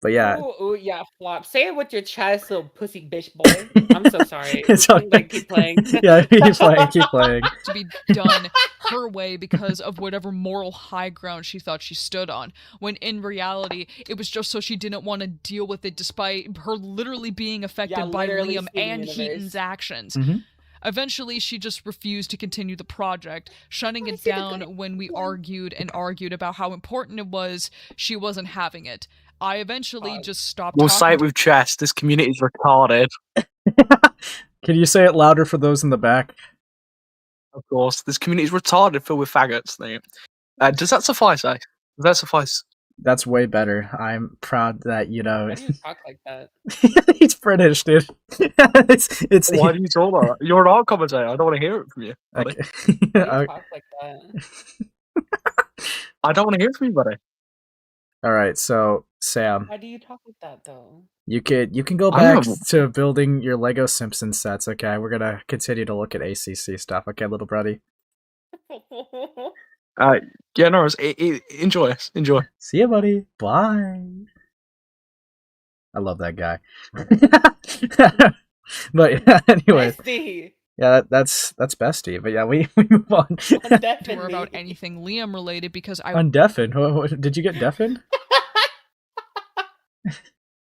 But yeah. Ooh, yeah, flop. Say it with your chest, little pussy bitch boy. I'm so sorry. It's okay. Like, keep playing. Yeah, keep playing. To be done her way because of whatever moral high ground she thought she stood on. When in reality, it was just so she didn't want to deal with it despite her literally being affected by Liam and Heaton's actions. Mm-hmm. Eventually, she just refused to continue the project, shutting it down when we argued about how important it was. She wasn't having it. I eventually just stopped We'll talking. say it with chest, this community's retarded. Can you say it louder for those in the back? Of course, this community's retarded, filled with faggots. Does that suffice, eh? Does that suffice? That's way better. I'm proud that, Why do you talk like that? He's British, dude. it's Why do you talk like that? You're an art commentator. I don't want to hear it from you, buddy. Why do you talk like that? I don't want to hear it from you, buddy. Alright, so, Sam. Why do you talk like that, though? You can go back to building your Lego Simpsons sets, okay? We're gonna continue to look at ACC stuff, okay, little buddy? Yeah, no, enjoy. See ya, buddy. Bye. I love that guy. But yeah, anyway. Bestie. Yeah, that's bestie. But yeah, we move on. Or about anything Liam related because I undeafened. Did you get deafened?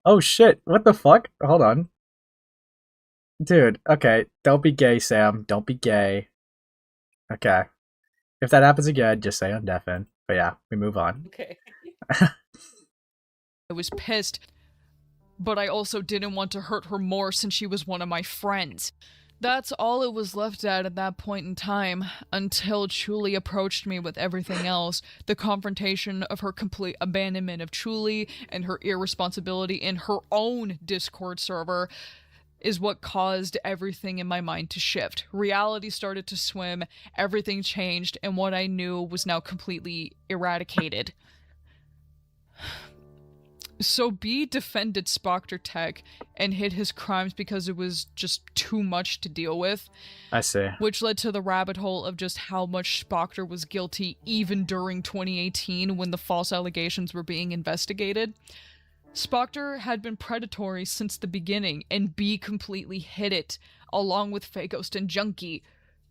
Oh shit! What the fuck? Hold on, dude. Okay, don't be gay, Sam. Don't be gay. Okay, if that happens again, just say undeafened. But yeah, we move on. Okay. I was pissed, but I also didn't want to hurt her more since she was one of my friends. That's all it was left at that point in time, until Julie approached me with everything else, the confrontation of her complete abandonment of Julie and her irresponsibility in her own Discord server. is what caused everything in my mind to shift. Reality started to swim, everything changed, and what I knew was now completely eradicated. So B defended Spoctor Tech and hid his crimes because it was just too much to deal with. I see. Which led to the rabbit hole of just how much Spoctor was guilty even during 2018 when the false allegations were being investigated. Spoctor had been predatory since the beginning, and B completely hid it, along with Faghost and Junkie.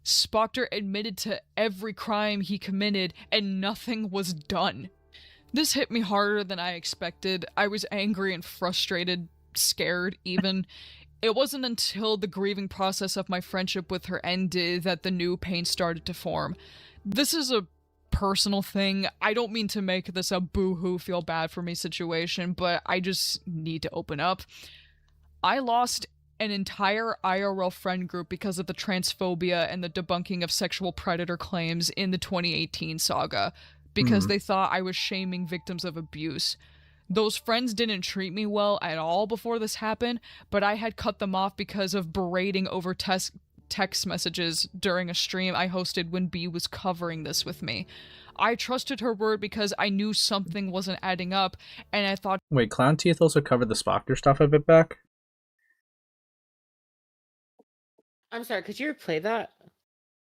Spoctor admitted to every crime he committed, and nothing was done. This hit me harder than I expected. I was angry and frustrated, scared even. It wasn't until the grieving process of my friendship with her ended that the new pain started to form. This is a personal thing. I don't mean to make this a boo-hoo feel bad for me situation, but I just need to open up. I lost an entire IRL friend group because of the transphobia and the debunking of sexual predator claims in the 2018 saga, because they thought I was shaming victims of abuse. Those friends didn't treat me well at all before this happened, but I had cut them off because of berating over text messages during a stream I hosted when B was covering this with me. I trusted her word because I knew something wasn't adding up, and I thought... Wait, Klownteeth also covered the Spoctor stuff a bit back? I'm sorry, could you replay that?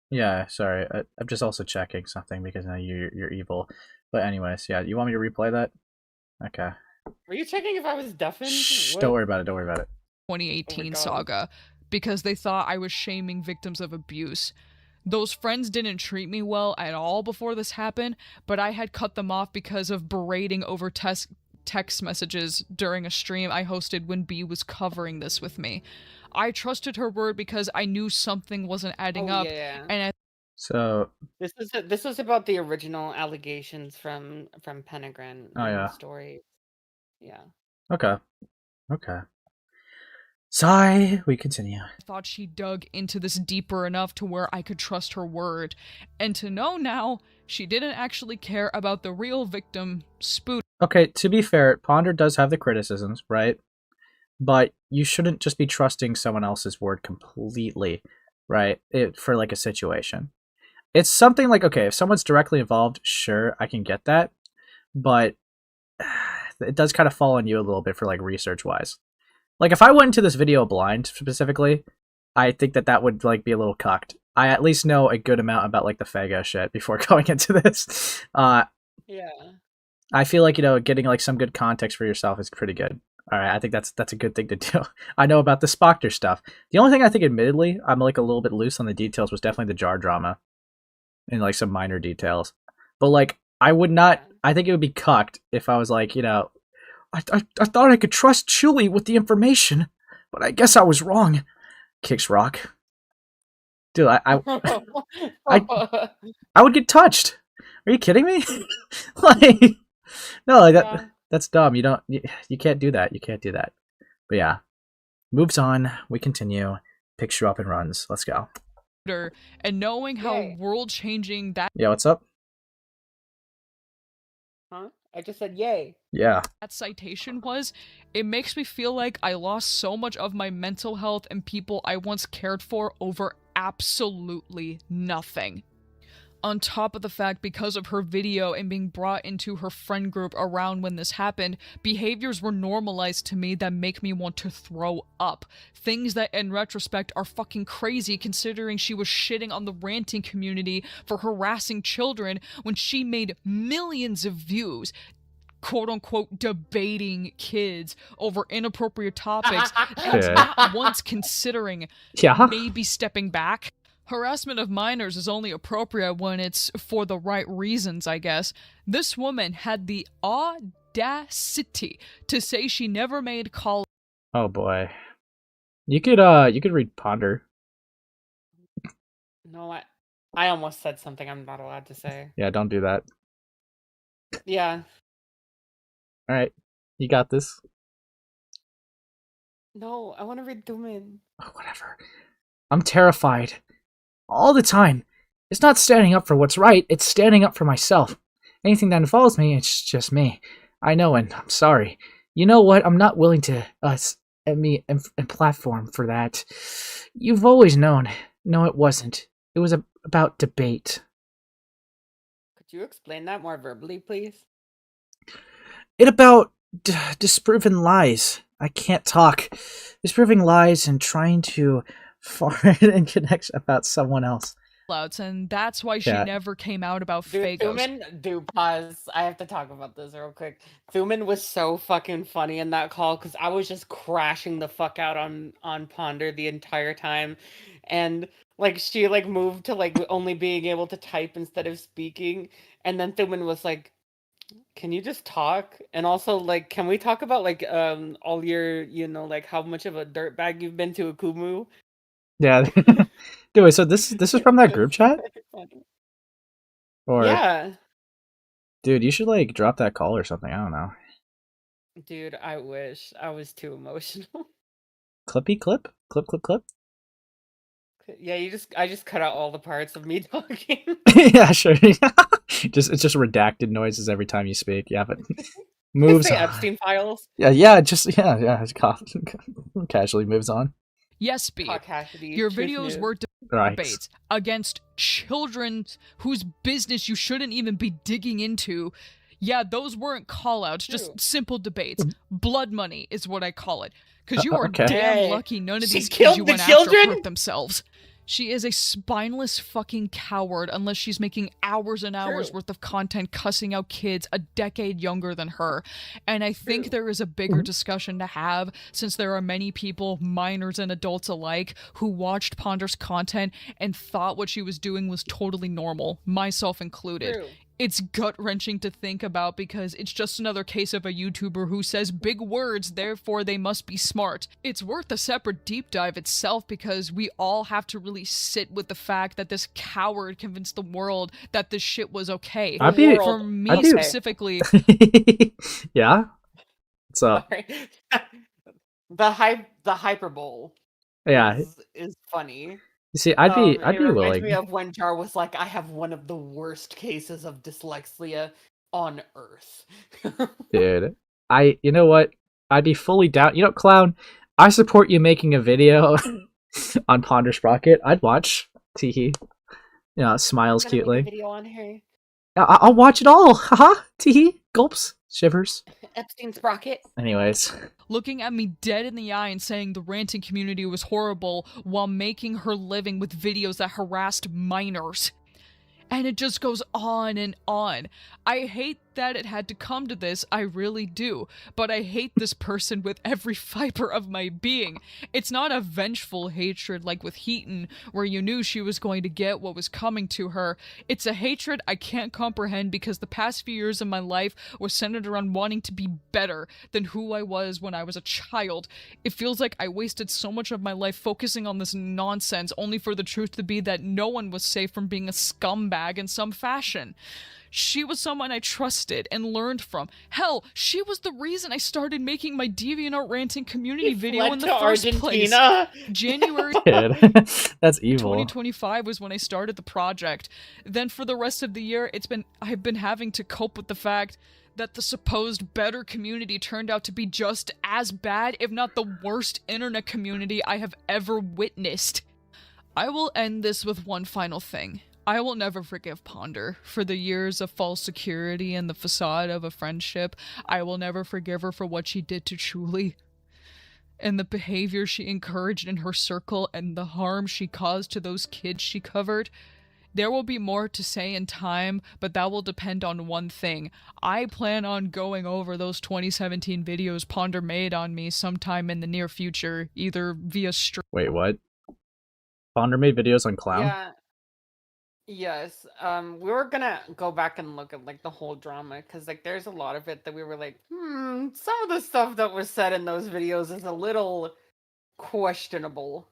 Yeah, sorry. I'm just also checking something because now you're evil. But anyways, yeah, you want me to replay that? Okay. Were you checking if I was deafened? Shh, What? don't worry about it, don't worry about it. 2018 saga, because they thought I was shaming victims of abuse. Those friends didn't treat me well at all before this happened, but I had cut them off because of berating over text messages during a stream I hosted when B was covering this with me. I trusted her word because I knew something wasn't adding up, and So this was about the original allegations from Penagran story. Yeah. Okay. Sigh, we continue. I thought she dug into this deeper enough to where I could trust her word, and to know now she didn't actually care about the real victim, Spoot. Okay, to be fair, Ponder does have the criticisms, right? But you shouldn't just be trusting someone else's word completely, right? For like a situation. It's something like, okay, if someone's directly involved, sure, I can get that. But it does kind of fall on you a little bit for like research-wise. Like if I went into this video blind specifically, I think that would like be a little cucked. I at least know a good amount about like the Fago shit before going into this. Yeah. I feel like, getting like some good context for yourself is pretty good. All right, I think that's a good thing to do. I know about the Spoctor stuff. The only thing I think, admittedly, I'm like a little bit loose on the details was definitely the jar drama and like some minor details. But like, I would not. I think it would be cucked if I was like, I thought I could trust Chewie with the information, but I guess I was wrong. Kicks rock. Dude, I would get touched. Are you kidding me? Like, no, like that's dumb. You can't do that. You can't do that. But yeah, moves on. We continue. Picks you up and runs. Let's go. And knowing how world-changing that... Yeah, what's up? Huh? I just said yay. Yeah. That citation was, it makes me feel like I lost so much of my mental health and people I once cared for over absolutely nothing. On top of the fact, because of her video and being brought into her friend group around when this happened, behaviors were normalized to me that make me want to throw up. Things that, in retrospect, are fucking crazy considering she was shitting on the ranting community for harassing children when she made millions of views, quote-unquote, debating kids over inappropriate topics and not once considering maybe stepping back. Harassment of minors is only appropriate when it's for the right reasons, I guess. This woman had the audacity to say she never made call. Oh boy. You could read Ponder. No, I almost said something I'm not allowed to say. Yeah, don't do that. Yeah. Alright. You got this. No, I want to read Dumin. Oh, whatever. I'm terrified. All the time. It's not standing up for what's right, it's standing up for myself. Anything that involves me, it's just me. I know, and I'm sorry. You know what? I'm not willing to and platform for that. You've always known. No, it wasn't. It was about debate. Could you explain that more verbally, please? It about disproven lies. I can't talk. Disproving lies and trying to fart and connect about someone else. And that's why she never came out about Fagos. Thuman, pause. I have to talk about this real quick. Thuman was so fucking funny in that call because I was just crashing the fuck out on Ponder the entire time, and like she like moved to like only being able to type instead of speaking, and then Thuman was like, "Can you just talk?" And also like, "Can we talk about like all your like how much of a dirtbag you've been to Akumu?" Yeah. Dude, so this is from that group chat? Or yeah. Dude, you should like drop that call or something. I don't know. Dude, I wish. I was too emotional. Clippy clip? Clip. Yeah, I just cut out all the parts of me talking. Yeah, sure. It's just redacted noises every time you speak. Yeah, but moves on. Epstein files. Yeah, casually moves on. Yes, B. Your videos were debates against children whose business you shouldn't even be digging into. Yeah, those weren't call-outs, just simple debates. Blood money is what I call it. Because you are damn lucky none of these kids you went after hurt themselves. She is a spineless fucking coward unless she's making hours and hours worth of content cussing out kids a decade younger than her. And I think there is a bigger discussion to have since there are many people, minors and adults alike, who watched Ponder's content and thought what she was doing was totally normal, myself included. It's gut-wrenching to think about because it's just another case of a YouTuber who says big words, therefore they must be smart. It's worth a separate deep dive itself because we all have to really sit with the fact that this coward convinced the world that this shit was okay. For me specifically... Yeah? What's up? The hyperbole is funny. You see, I'd be willing. It willing. reminds me of when Jar was like, "I have one of the worst cases of dyslexia on Earth." Dude, you know what? I'd be fully down. You know, Clown, I support you making a video on Ponder Sprocket. I'd watch. Teehee. Yeah, smiles cutely. Make a video on her. I'll watch it all. Haha. Teehee. Gulps. Shivers. Epstein Sprocket. Anyways. Looking at me dead in the eye and saying the ranting community was horrible while making her living with videos that harassed minors. And it just goes on and on. I hate that it had to come to this, I really do. But I hate this person with every fiber of my being. It's not a vengeful hatred like with Heaton, where you knew she was going to get what was coming to her. It's a hatred I can't comprehend because the past few years of my life was centered around wanting to be better than who I was when I was a child. It feels like I wasted so much of my life focusing on this nonsense, only for the truth to be that no one was safe from being a scumbag in some fashion. She was someone I trusted and learned from. Hell, she was the reason I started making my DeviantArt ranting community video in the first place. January That's evil. 2025 was when I started the project. Then for the rest of the year, I've been having to cope with the fact that the supposed better community turned out to be just as bad, if not the worst internet community I have ever witnessed. I will end this with one final thing. I will never forgive Ponder for the years of false security and the facade of a friendship. I will never forgive her for what she did to Truly, and the behavior she encouraged in her circle, and the harm she caused to those kids she covered. There will be more to say in time, but that will depend on one thing. I plan on going over those 2017 videos Ponder made on me sometime in the near future, either via stream. Wait, what? Ponder made videos on Clown? Yeah. Yes, we were gonna go back and look at like the whole drama because like there's a lot of it that we were like, some of the stuff that was said in those videos is a little questionable.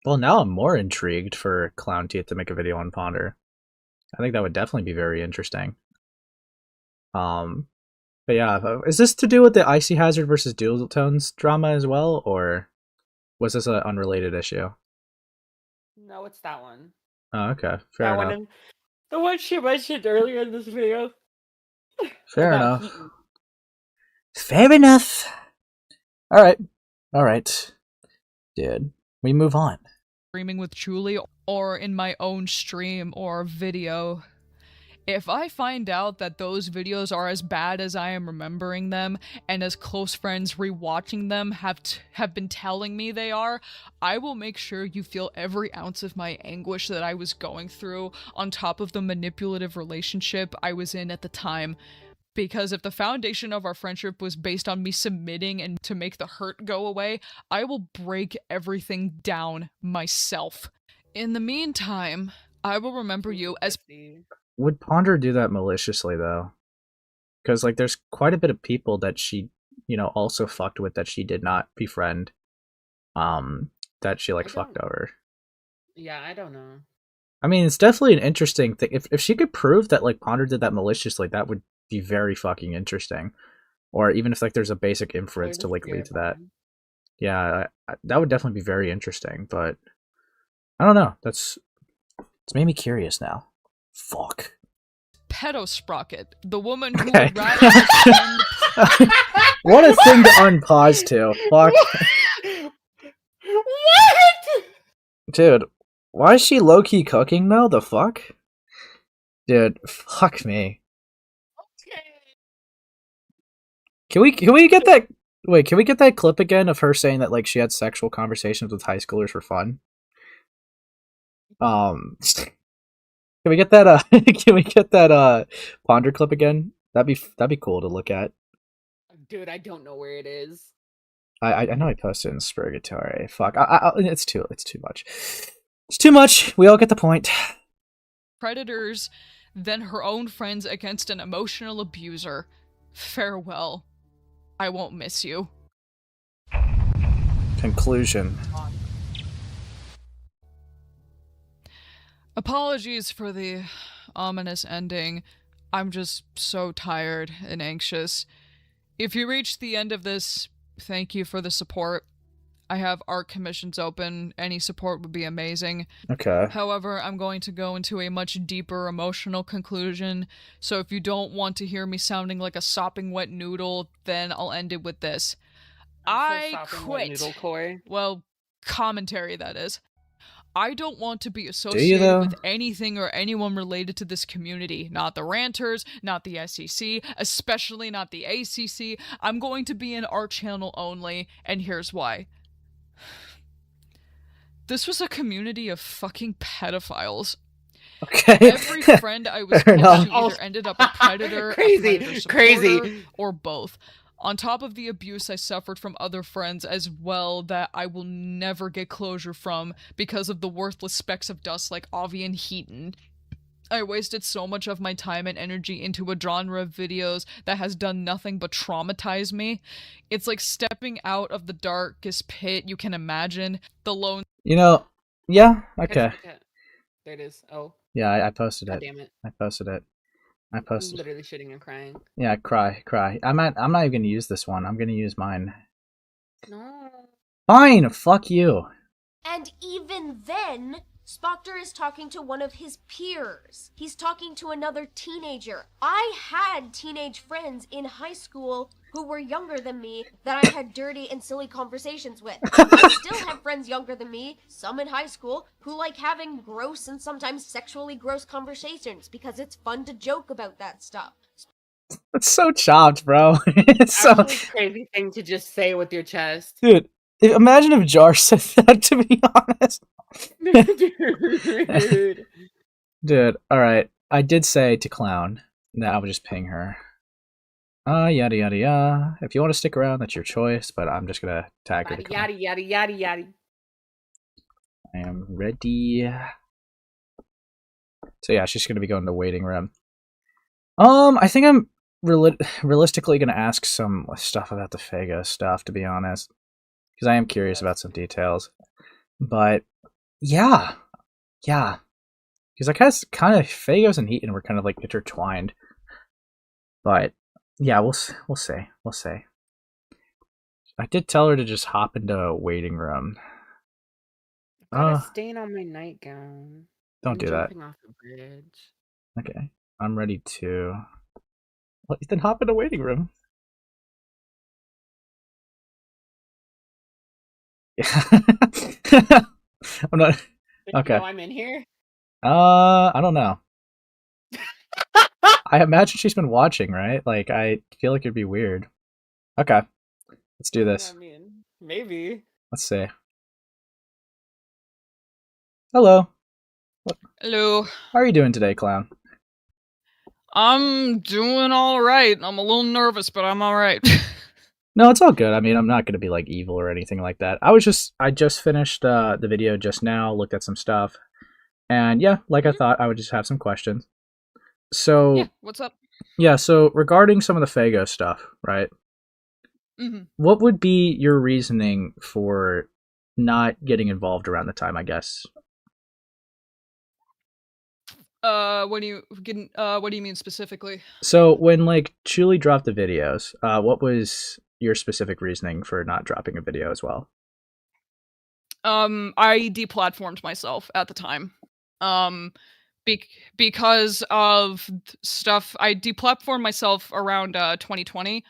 Well, now I'm more intrigued for Klownteeth to make a video on Ponder. I think that would definitely be very interesting. But yeah, is this to do with the Icy Hazard versus Dual Tones drama as well, or was this an unrelated issue? No, it's that one. Oh, okay. Fair enough. The one she mentioned earlier in this video. Fair enough. Heaton. Fair enough. Alright. All right, dude. We move on. Streaming with Julie or in my own stream or video. If I find out that those videos are as bad as I am remembering them, and as close friends rewatching them have been telling me they are, I will make sure you feel every ounce of my anguish that I was going through, on top of the manipulative relationship I was in at the time. Because if the foundation of our friendship was based on me submitting and to make the hurt go away, I will break everything down myself. In the meantime, I will remember you as... Would Ponder do that maliciously, though? Because, like, there's quite a bit of people that she, also fucked with that she did not befriend. That she, fucked over. Yeah, I don't know. I mean, it's definitely an interesting thing. If she could prove that, Ponder did that maliciously, that would be very fucking interesting. Or even if, there's a basic inference to, lead to that. Yeah, that would definitely be very interesting, but... I don't know. It's made me curious now. Fuck. Pedosprocket, the woman who would rather... What a thing to unpause to. Fuck. What? Dude, why is she low-key cooking, though? The fuck? Dude, fuck me. Okay. Can we get that... Wait, can we get that clip again of her saying that, she had sexual conversations with high schoolers for fun? Can we get that? Can we get that Ponder clip again? That'd be cool to look at. Dude, I don't know where it is. I know I posted in Spurgatory. Fuck, it's too much. It's too much. We all get the point. Predators than her own friends against an emotional abuser. Farewell. I won't miss you. Conclusion. Apologies for the ominous ending. I'm just so tired and anxious. If you reach the end of this, thank you for the support. I have art commissions open. Any support would be amazing. Okay. However, I'm going to go into a much deeper emotional conclusion, so if you don't want to hear me sounding like a sopping wet noodle, then I'll end it with this. I quit. Noodle core. Well, commentary, that is. I don't want to be associated with anything or anyone related to this community. Not the Ranters, not the SEC, especially not the ACC. I'm going to be an art channel only, and here's why. This was a community of fucking pedophiles. Okay. Every friend I was close to either ended up a predator, crazy, or both. On top of the abuse I suffered from other friends as well that I will never get closure from because of the worthless specks of dust like Avi and Heaton. I wasted so much of my time and energy into a genre of videos that has done nothing but traumatize me. It's like stepping out of the darkest pit you can imagine. The lone... Yeah, okay. There it is. Oh. Yeah, I posted it. Damn it. I posted it. I'm literally shitting and crying. Yeah, cry. I'm not even gonna use this one. I'm gonna use mine. No. Fine, fuck you. And even then, Spoctor is talking to one of his peers. He's talking to another teenager. I had teenage friends in high school who were younger than me that I had dirty and silly conversations with. I still have friends younger than me, some in high school, who like having gross and sometimes sexually gross conversations because it's fun to joke about that stuff. It's so chopped, bro. It's so crazy thing to just say with your chest. Dude, imagine if Jar said that, to be honest. Dude, alright. I did say to Clown that I would just ping her. Yada yada yada. If you want to stick around, that's your choice, but I'm just gonna tag her. Yada yada yada yada. I am ready. So yeah, she's gonna be going to the waiting room. I think I'm realistically gonna ask some stuff about the Fago stuff, to be honest, because I am curious about some details. But yeah, because I kind of Fagos and Heaton were kind of like intertwined. But yeah, we'll see. I did tell her to just hop into a waiting room. I got a stain on my nightgown. Don't do that. Off the bridge. Okay, I'm ready to. Well, then hop in a waiting room. I'm not. Did Okay. you know I'm in here? I don't know. I imagine she's been watching, right? Like, I feel like it'd be weird. Okay. Let's do this. I mean, maybe. Let's see. Hello. Hello. How are you doing today, Clown? I'm doing all right. I'm a little nervous, but I'm all right. No, it's all good. I mean, I'm not going to be like evil or anything like that. I just finished the video just now, looked at some stuff, and yeah, like I thought, I would just have some questions. So Yeah, what's up? yeah, so regarding some of the Fago stuff, right? Mm-hmm. What would be your reasoning for not getting involved around the time? I guess. What do you mean specifically? So when like Chuli dropped the videos, what was your specific reasoning for not dropping a video as well? I deplatformed myself at the time. Because of stuff, I deplatformed myself around 2020.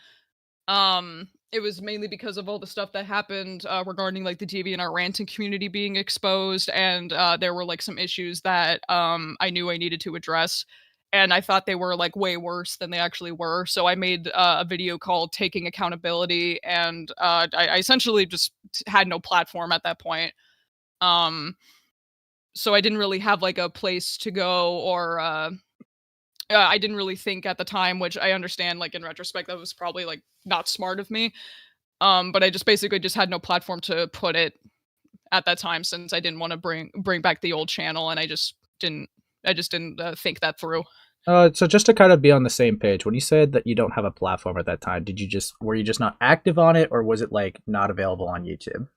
It was mainly because of all the stuff that happened regarding like the DeviantArt ranting community being exposed, and there were like some issues that I knew I needed to address, and I thought they were like way worse than they actually were. So I made a video called "Taking Accountability," and I essentially just had no platform at that point. So I didn't really have like a place to go, or I didn't really think at the time, which I understand, like in retrospect, that was probably like not smart of me. But I just basically just had no platform to put it at that time, since I didn't want to bring back the old channel, and I just didn't think that through. So just to kind of be on the same page, when you said that you don't have a platform at that time, were you just not active on it, or was it like not available on YouTube?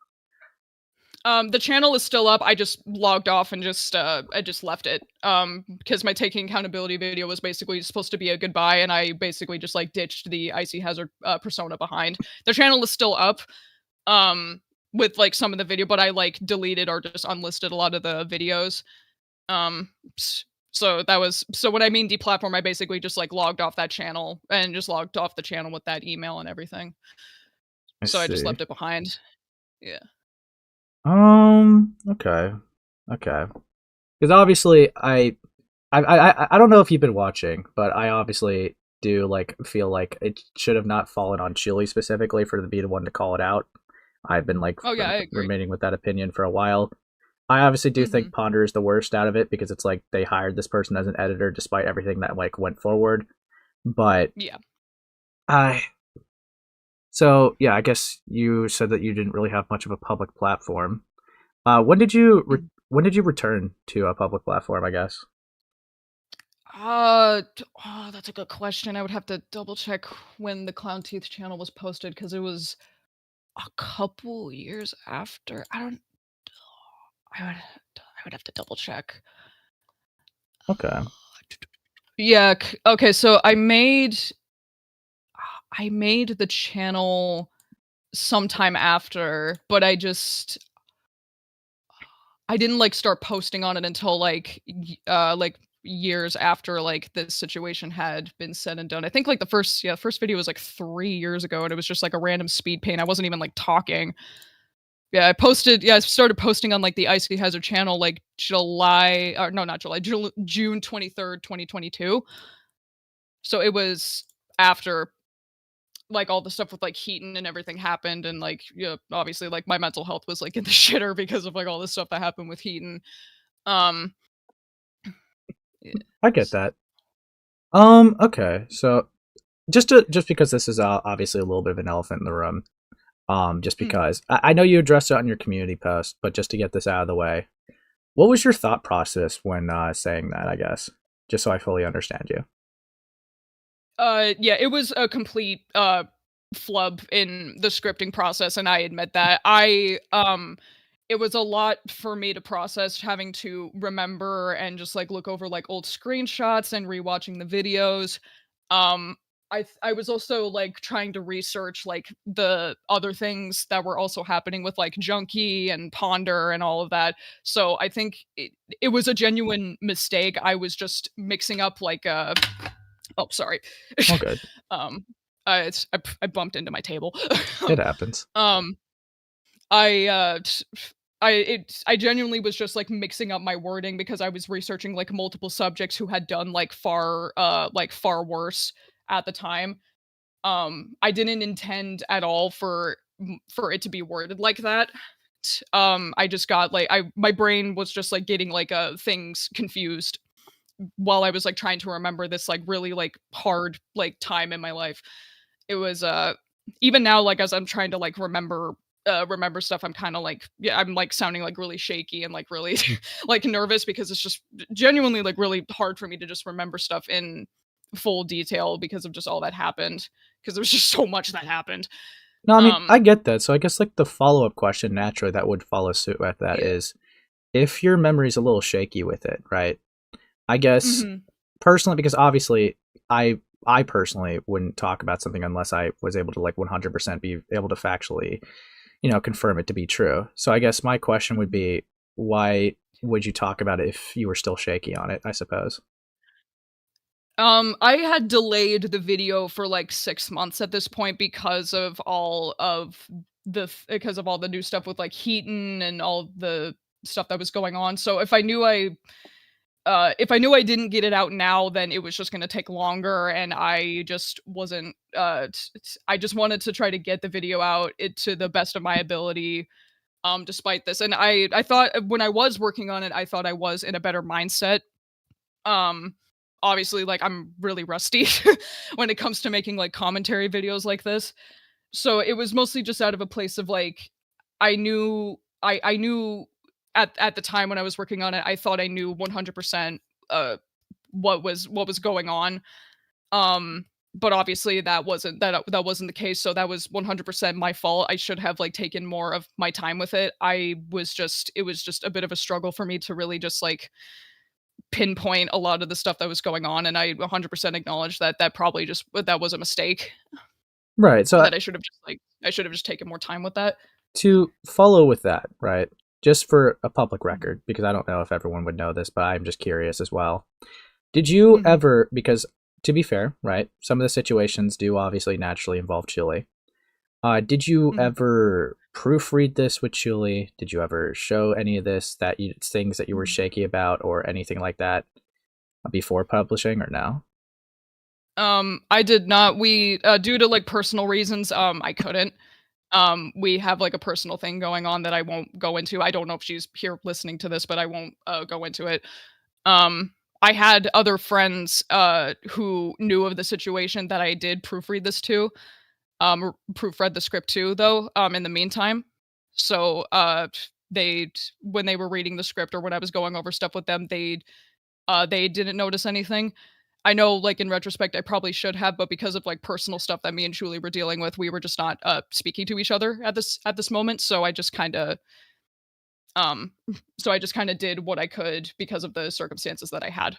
The channel is still up. I just logged off and I just left it. Because my taking accountability video was basically supposed to be a goodbye, and I basically just like ditched the Icy Hazard persona behind. The channel is still up, with like some of the video, but I like deleted or just unlisted a lot of the videos. So when I mean deplatform, I basically just like logged off that channel and just logged off the channel with that email and everything. I just left it behind. Yeah. Okay. Because obviously, I don't know if you've been watching, but I obviously do like feel like it should have not fallen on Chili specifically for the be the one to call it out. I've been like I agree. remaining with that opinion for a while. I obviously do think Ponder is the worst out of it, because it's like they hired this person as an editor despite everything that like went forward. But yeah, so yeah, I guess you said that you didn't really have much of a public platform. When did you return to a public platform, I guess? That's a good question. I would have to double check when the Klownteeth channel was posted, because it was a couple years after. I would have to double check. Okay. Yeah. Okay. So I made the channel sometime after, but I didn't like start posting on it until like years after like this situation had been said and done. I think like the first video was like 3 years ago, and it was just like a random speed paint. I wasn't even like talking. I started posting on like the Icy Hazard channel like June 23rd, 2022. So it was after like all the stuff with like Heaton and everything happened, and like obviously like my mental health was like in the shitter because of like all the stuff that happened with Heaton. I get that. Okay, so just because this is obviously a little bit of an elephant in the room, just because I know you addressed it on your community post, but just to get this out of the way, what was your thought process when saying that? I guess just so I fully understand you. It was a complete flub in the scripting process, and I admit that. It was a lot for me to process, having to remember and just like look over like old screenshots and rewatching the videos. I was also like trying to research like the other things that were also happening with like Junkie and Ponder and all of that. So I think it was a genuine mistake. I was just mixing up like oh, sorry. All good. I bumped into my table. It happens. I genuinely was just like mixing up my wording because I was researching like multiple subjects who had done like far worse at the time. I didn't intend at all for it to be worded like that. I just got like my brain was just like getting like things confused while I was like trying to remember this like really like hard like time in my life. It was even now like as I'm trying to like remember stuff, I'm kind of like, yeah, I'm like sounding like really shaky and like really like nervous because it's just genuinely like really hard for me to just remember stuff in full detail because of just all that happened, because there was just so much that happened. No, I mean, I get that. So I guess like the follow-up question naturally that would follow suit with that is, if your memory's a little shaky with it, right? I guess personally, because obviously I personally wouldn't talk about something unless I was able to like 100% be able to factually, confirm it to be true. So I guess my question would be, why would you talk about it if you were still shaky on it, I suppose? I had delayed the video for like 6 months at this point because of all the new stuff with like Heaton and all the stuff that was going on. So if I knew I didn't get it out now, then it was just going to take longer, and I just wasn't. I just wanted to try to get the video out to the best of my ability, despite this. And I thought when I was working on it, I thought I was in a better mindset. Obviously, like I'm really rusty when it comes to making like commentary videos like this. So it was mostly just out of a place of like I knew at the time when I was working on it, I thought I knew 100% what was going on. But obviously that wasn't the case, so that was 100% my fault. I should have like taken more of my time with it. It was just a bit of a struggle for me to really just like pinpoint a lot of the stuff that was going on, and I 100% acknowledge that probably that was a mistake. Right. So that I should have just taken more time with that. To follow with that, right? Just for a public record, because I don't know if everyone would know this, but I'm just curious as well. Did you ever, because to be fair, right, some of the situations do obviously naturally involve Chuli. Did you ever proofread this with Chuli? Did you ever show any of this things that you were shaky about or anything like that before publishing, or no? I did not. We due to like personal reasons, I couldn't. We have like a personal thing going on that I won't go into. I don't know if she's here listening to this, but I won't go into it. I had other friends who knew of the situation that I did proofread this to. Proofread the script too, though, in the meantime. So when they were reading the script or when I was going over stuff with them, they didn't notice anything. I know, like, in retrospect, I probably should have, but because of like personal stuff that me and Julie were dealing with, we were just not speaking to each other at this moment. So I just kind of did what I could because of the circumstances that I had.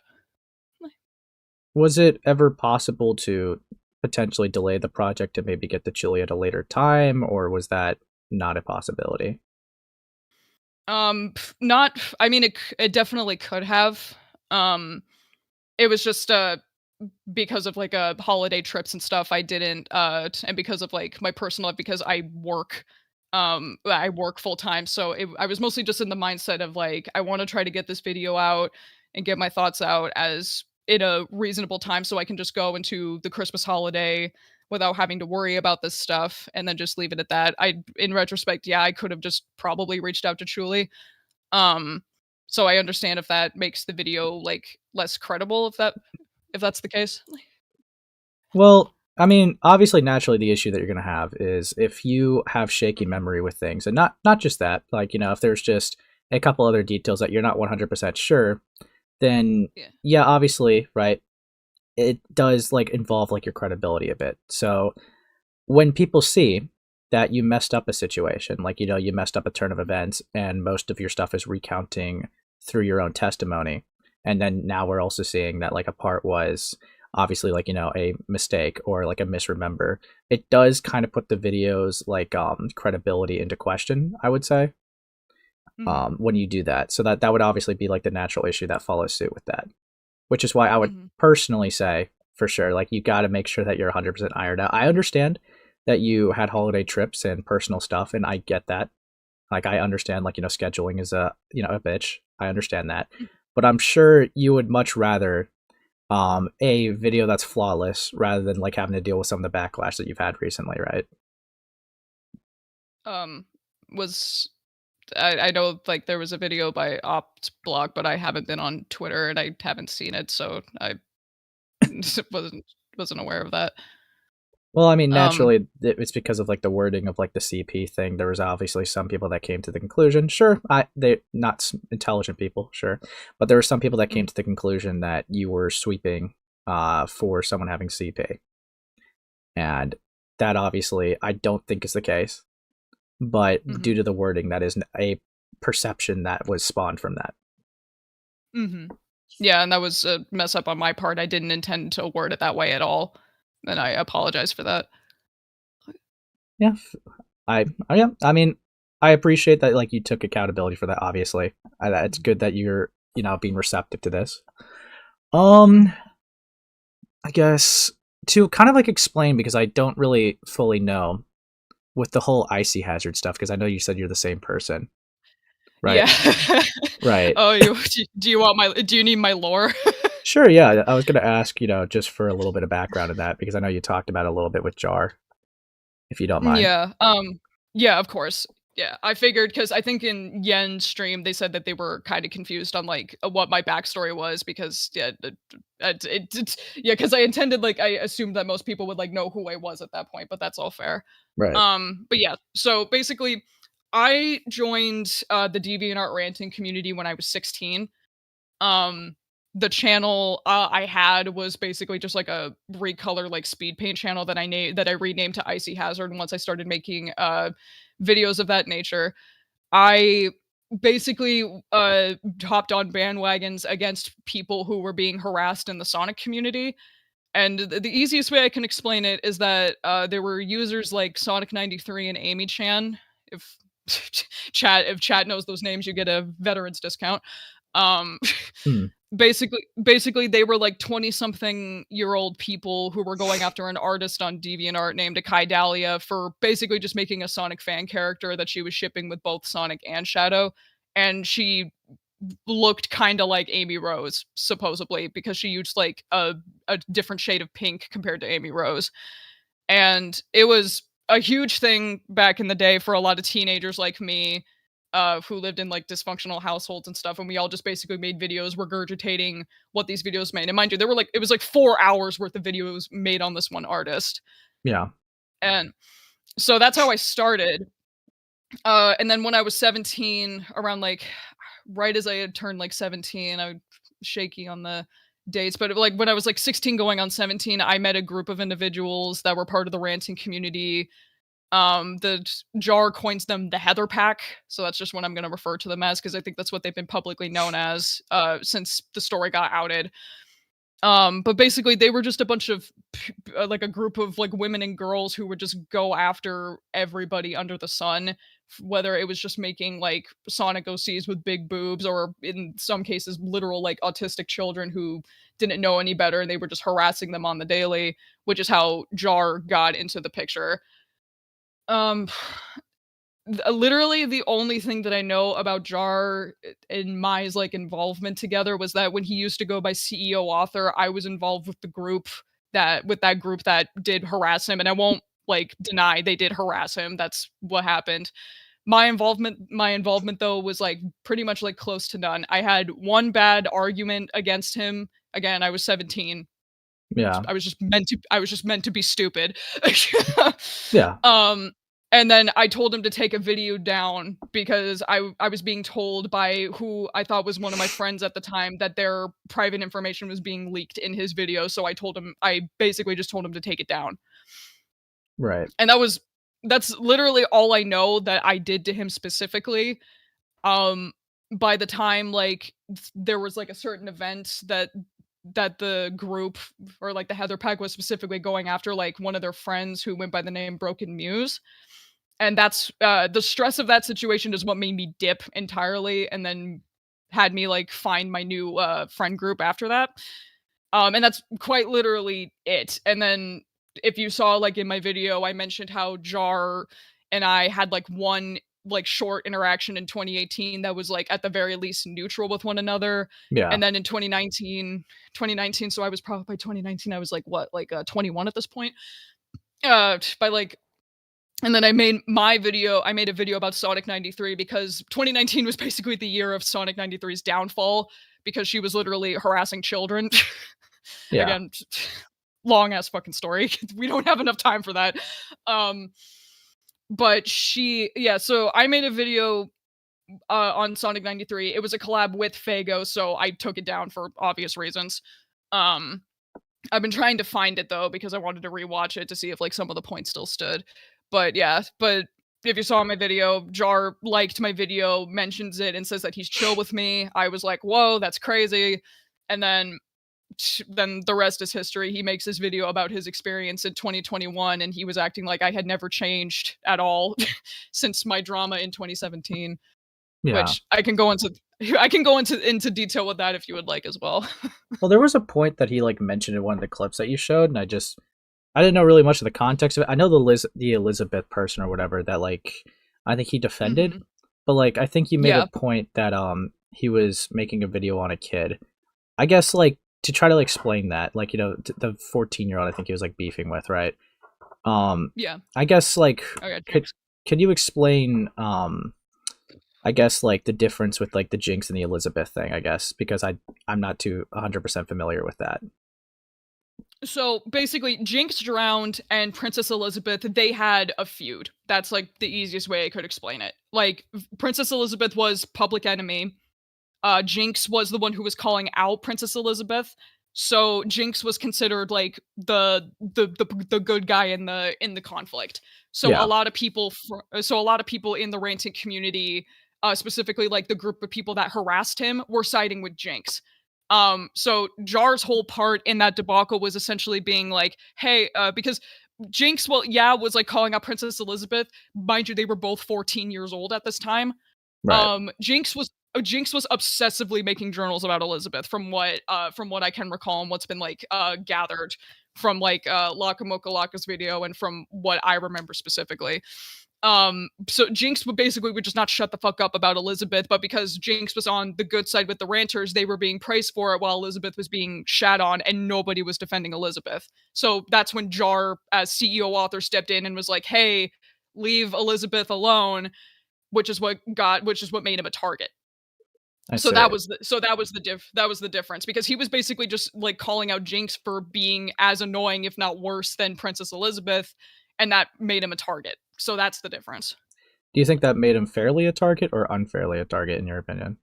Was it ever possible to potentially delay the project to maybe get the Chili at a later time, or was that not a possibility? Not. I mean, it definitely could have. It was just because of like holiday trips and stuff, I didn't and because of like my personal life, because I work full time, so I was mostly just in the mindset of like I want to try to get this video out and get my thoughts out as in a reasonable time so I can just go into the Christmas holiday without having to worry about this stuff, and then just leave it at that. In retrospect, yeah, I could have just probably reached out to Julie. So I understand if that makes the video like less credible, if that's the case. Well, I mean, obviously, naturally, the issue that you're going to have is if you have shaky memory with things, and not just that, like, if there's just a couple other details that you're not 100% sure, then yeah, obviously, right, it does like involve like your credibility a bit. So when people see that you messed up a situation, like, you messed up a turn of events and most of your stuff is recounting through your own testimony, and then now we're also seeing that like a part was obviously like, a mistake or like a misremember, it does kind of put the video's like credibility into question, I would say, when you do that. So that would obviously be like the natural issue that follows suit with that, which is why I would personally say, for sure, like, you got to make sure that you're 100% ironed out. I understand that you had holiday trips and personal stuff, and I get that. Like, I understand, like, scheduling is a bitch. I understand that. But I'm sure you would much rather a video that's flawless rather than like having to deal with some of the backlash that you've had recently, right? I know like there was a video by Opt Blog, but I haven't been on Twitter and I haven't seen it, so I wasn't aware of that. Well, I mean, naturally, it's because of like the wording of like the CP thing. There was obviously some people that came to the conclusion, sure, they're not intelligent people, sure, but there were some people that came to the conclusion that you were sweeping for someone having CP, and that obviously I don't think is the case, but due to the wording, that is a perception that was spawned from that. Yeah, and that was a mess up on my part. I didn't intend to word it that way at all. And I apologize for that. Yeah, I mean, I appreciate that. Like, you took accountability for that. Obviously, it's good that you're being receptive to this. I guess to kind of like explain, because I don't really fully know with the whole icy hazard stuff, because I know you said you're the same person, right? Yeah. Right. Oh, do you need my lore? Sure, yeah. I was going to ask, just for a little bit of background in that, because I know you talked about it a little bit with Jar, if you don't mind. Yeah. Yeah, of course. Yeah, I figured, because I think in Yen's stream they said that they were kind of confused on like what my backstory was, because because I intended, like, I assumed that most people would like know who I was at that point, but that's all fair. Right. But yeah, so basically, I joined the DeviantArt ranting community when I was 16. The channel I had was basically just like a recolor like speed paint channel that I renamed to Icy Hazard. And once I started making videos of that nature, I basically hopped on bandwagons against people who were being harassed in the Sonic community. And the easiest way I can explain it is that there were users like Sonic93 and Amy Chan. If chat knows those names, you get a veterans discount. Basically they were like 20-something-year-old people who were going after an artist on DeviantArt named Akai Dahlia for basically just making a Sonic fan character that she was shipping with both Sonic and Shadow, and she looked kind of like Amy Rose, supposedly, because she used like a different shade of pink compared to Amy Rose. And it was a huge thing back in the day for a lot of teenagers like me, who lived in like dysfunctional households and stuff, and we all just basically made videos regurgitating what these videos made. And mind you, it was like 4 hours worth of videos made on this one artist. Yeah. And so that's how I started. And then when I was 17, around like right as I had turned like 17, I was shaky on the dates, but like when I was like 16 going on 17, I met a group of individuals that were part of the ranting community. The Jar coins them the Heather Pack, so that's just what I'm going to refer to them as, because I think that's what they've been publicly known as since the story got outed. But basically they were just a bunch of like a group of like women and girls who would just go after everybody under the sun, whether it was just making like Sonic OCs with big boobs, or in some cases literal like autistic children who didn't know any better and they were just harassing them on the daily, which is how Jar got into the picture. Literally the only thing that I know about Jar and Mai's like involvement together was that when he used to go by CEO Author, I was involved with that group that did harass him, and I won't like deny they did harass him. That's what happened. My involvement though was like pretty much like close to none. I had one bad argument against him. Again, I was 17. Yeah. I was just meant to be stupid. Yeah. And then I told him to take a video down because I was being told by who I thought was one of my friends at the time that their private information was being leaked in his video. So I basically just told him to take it down. Right. And that's literally all I know that I did to him specifically. By the time like there was like a certain event that the group, or like the Heather Pack, was specifically going after like one of their friends who went by the name Broken Muse. And that's the stress of that situation is what made me dip entirely, and then had me like find my new friend group after that. And that's quite literally it. And then if you saw like in my video, I mentioned how Jar and I had like one like short interaction in 2018 that was like at the very least neutral with one another. Yeah. And then in 2019, so I was probably by 2019 I was like 21 at this point. By like and then I made a video about Sonic 93 because 2019 was basically the year of Sonic 93's downfall because she was literally harassing children. Yeah. Again, long ass fucking story. We don't have enough time for that. But so I made a video on Sonic 93. It was a collab with Fago, so I took it down for obvious reasons. I've been trying to find it though because I wanted to rewatch it to see if like some of the points still stood. But if you saw my video, Jar liked my video, mentions it, and says that he's chill with me. I was like, whoa, that's crazy. And then the rest is history. He makes this video about his experience in 2021, and he was acting like I had never changed at all since my drama in 2017. Yeah. Which I can go into detail with that if you would like as well. Well, there was a point that he like mentioned in one of the clips that you showed, and I didn't know really much of the context of it. I know the Elizabeth person or whatever that like I think he defended, but like I think you made a point that he was making a video on a kid. I guess like to try to like, explain that, like, you know, the 14-year-old I think he was like beefing with, right? I guess like could you explain I guess like the difference with like the Jinx and the Elizabeth thing, I guess, because I'm not too 100% familiar with that. So basically, Jinx drowned and Princess Elizabeth, they had a feud. That's like the easiest way I could explain it. Like Princess Elizabeth was public enemy. Jinx was the one who was calling out Princess Elizabeth. So Jinx was considered like the good guy in the conflict. So a lot of people in the ranting community, specifically like the group of people that harassed him, were siding with Jinx. So Jar's whole part in that debacle was essentially being like, hey, because Jinx, was like calling out Princess Elizabeth. Mind you, they were both 14 years old at this time. Right. Jinx was obsessively making journals about Elizabeth from what I can recall and what's been like gathered from like Laka Mocha Laka's video and from what I remember specifically. So Jinx would just not shut the fuck up about Elizabeth, but because Jinx was on the good side with the ranters, they were being praised for it while Elizabeth was being shat on and nobody was defending Elizabeth. So that's when Jar, as CEO author, stepped in and was like, hey, leave Elizabeth alone, which is what made him a target. So that was the difference, because he was basically just like calling out Jinx for being as annoying, if not worse, than Princess Elizabeth, and that made him a target. So that's the difference. Do you think that made him fairly a target or unfairly a target, in your opinion?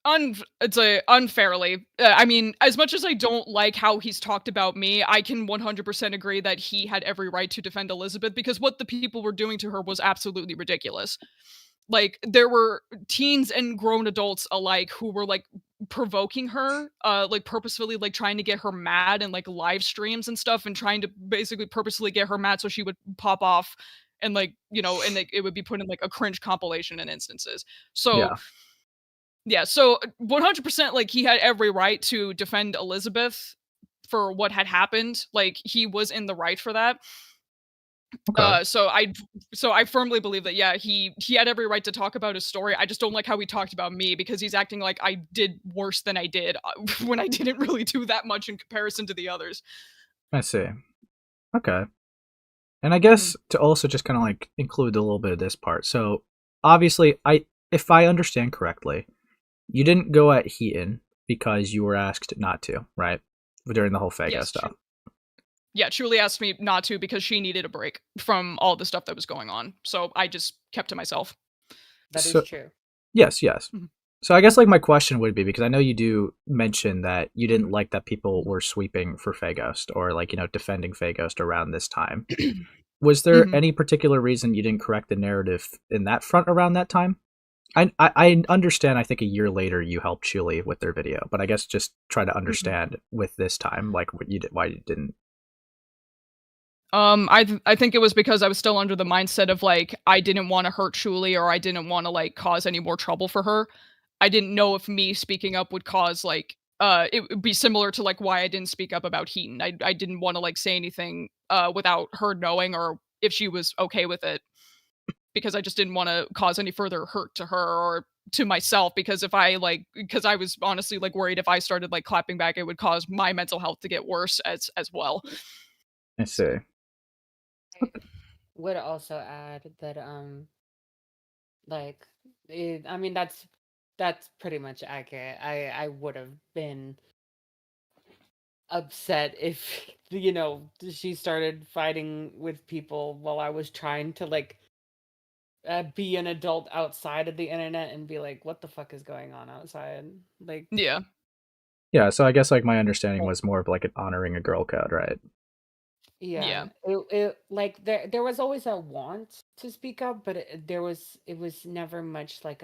It's unfairly. I mean, as much as I don't like how he's talked about me, I can 100% agree that he had every right to defend Elizabeth, because what the people were doing to her was absolutely ridiculous. Like, there were teens and grown adults alike who were like provoking her, like purposefully like trying to get her mad and like live streams and stuff, and trying to basically purposely get her mad so she would pop off and like, you know, and like, it would be put in like a cringe compilation in instances. So so 100% like he had every right to defend Elizabeth for what had happened. Like, he was in the right for that. Okay. So I firmly believe that he had every right to talk about his story. I just don't like how he talked about me, because he's acting like I did worse than I did when I didn't really do that much in comparison to the others. I see. Okay. And I guess to also just kind of like include a little bit of this part. So obviously, if I understand correctly, you didn't go at Heaton because you were asked not to, right? During the whole Fago stuff. Truly asked me not to because she needed a break from all the stuff that was going on. So I just kept to myself. That is true. Yes. Mm-hmm. So I guess like my question would be, because I know you do mention that you didn't like that people were sweeping for Fagost or like, you know, defending Fagost around this time. Was there any particular reason you didn't correct the narrative in that front around that time? I understand, I think a year later you helped Chuli with their video, but I guess just try to understand with this time, like what you did, why you didn't. I think it was because I was still under the mindset of like, I didn't want to hurt Chuli, or I didn't want to like cause any more trouble for her. I didn't know if me speaking up would cause like, it would be similar to like why I didn't speak up about Heaton. I didn't want to like say anything, without her knowing, or if she was okay with it. because I just didn't want to cause any further hurt to her or to myself, because because I was honestly like worried if I started like clapping back, it would cause my mental health to get worse as well. I see. I would also add that like I mean that's pretty much accurate. I would have been upset if she started fighting with people while I was trying to like be an adult outside of the internet and be like, what the fuck is going on outside? Like, yeah. So I guess like my understanding was more of like honoring a girl code, right? Yeah. It like there was always a want to speak up, but it was never much like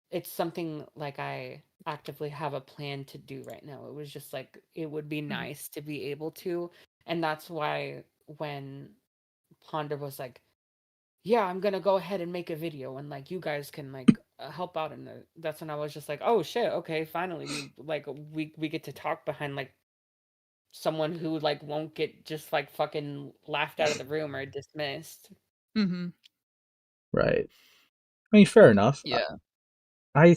it's something like I actively have a plan to do right now. It was just like it would be nice to be able to, and that's why when Ponder was like, yeah, I'm gonna go ahead and make a video and like you guys can like help out in there. That's when I was just like, oh shit, okay, finally we get to talk behind like someone who like won't get just like fucking laughed out of the room or dismissed. Mm-hmm. Right. I mean, fair enough. Yeah. I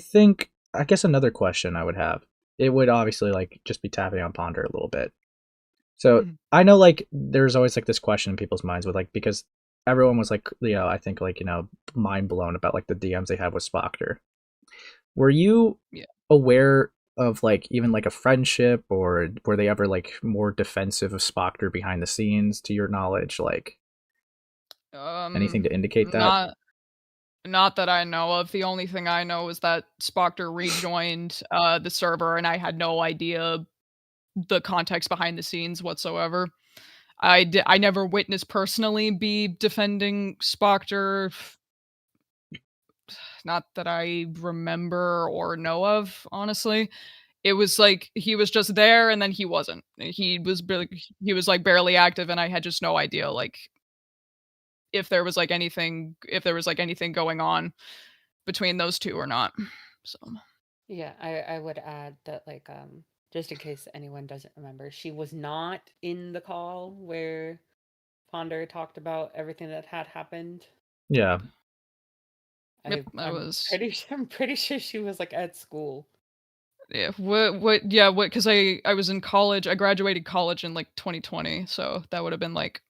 guess another question I would have, it would obviously like just be tapping on Ponder a little bit. So I know like there's always like this question in people's minds with like, because everyone was like, I think like, mind blown about like the DMs they had with Spoctor. Were you aware of like even like a friendship, or were they ever like more defensive of Spoctor behind the scenes to your knowledge? Like anything to indicate that? Not that I know of. The only thing I know is that Spoctor rejoined the server, and I had no idea the context behind the scenes whatsoever. I never witnessed personally be defending Spoctor. Not that I remember or know of, honestly. It was like he was just there and then he wasn't. He was like barely active, and I had just no idea like if there was like anything going on between those two or not. So yeah, I would add that like just in case anyone doesn't remember, she was not in the call where Ponder talked about everything that had happened. Yeah. I'm pretty sure she was like at school. Yeah, because I was in college. I graduated college in like 2020, so that would have been like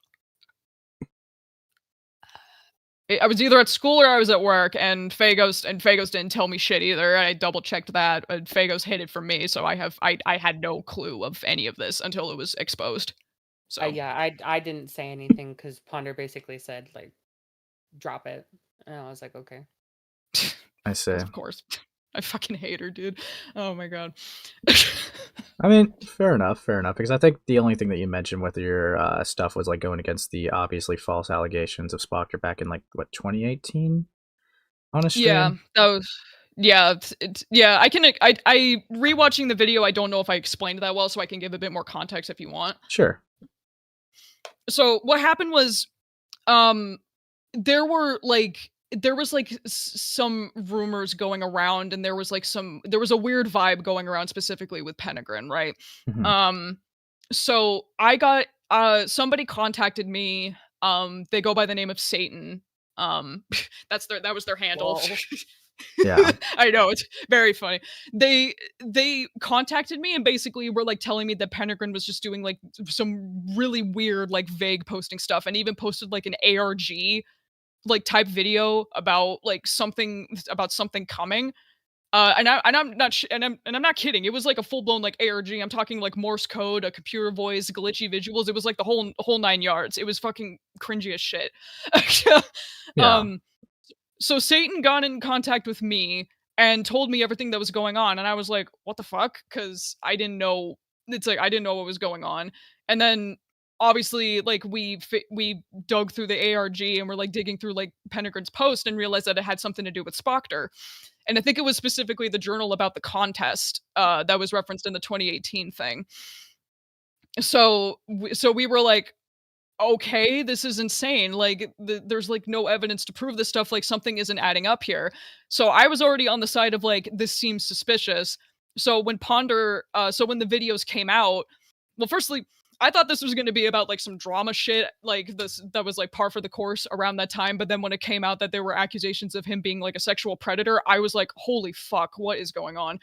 I was either at school or I was at work, and Fagos didn't tell me shit either. I double checked that, and Fagos hid it from me, so I had no clue of any of this until it was exposed. So I didn't say anything because Ponder basically said like, drop it, and I was like, okay. I see. Of course. I fucking hate her, dude. Oh my god. I mean, fair enough, because I think the only thing that you mentioned with your stuff was like going against the obviously false allegations of Spoctor back in like what 2018 on a stream. Yeah, that was I rewatching the video, I don't know if I explained that well, so I can give a bit more context if you want. Sure. So what happened was there was like some rumors going around, and there was a weird vibe going around specifically with Penegrin, right? Mm-hmm. So I got somebody contacted me. They go by the name of Satan. That was their handle. Yeah. I know, it's very funny. They contacted me and basically were like telling me that Penegrin was just doing like some really weird like vague posting stuff, and even posted like an ARG like type video about like something coming. And I'm not kidding. It was like a full blown like ARG. I'm talking like Morse code, a computer voice, glitchy visuals. It was like the whole 9 yards. It was fucking cringy as shit. Yeah. So Satan got in contact with me and told me everything that was going on, and I was like, what the fuck? Because I didn't know. It's like I didn't know what was going on. And then obviously like we dug through the ARG and we're like digging through like Penegrin's post and realized that it had something to do with Spoctor. And I think it was specifically the journal about the contest that was referenced in the 2018 thing. So we were like, okay, this is insane. Like there's like no evidence to prove this stuff. Like something isn't adding up here. So I was already on the side of like, this seems suspicious. So when the videos came out, well, firstly, I thought this was going to be about like some drama shit, like this that was like par for the course around that time. But then when it came out that there were accusations of him being like a sexual predator, I was like, holy fuck, what is going on?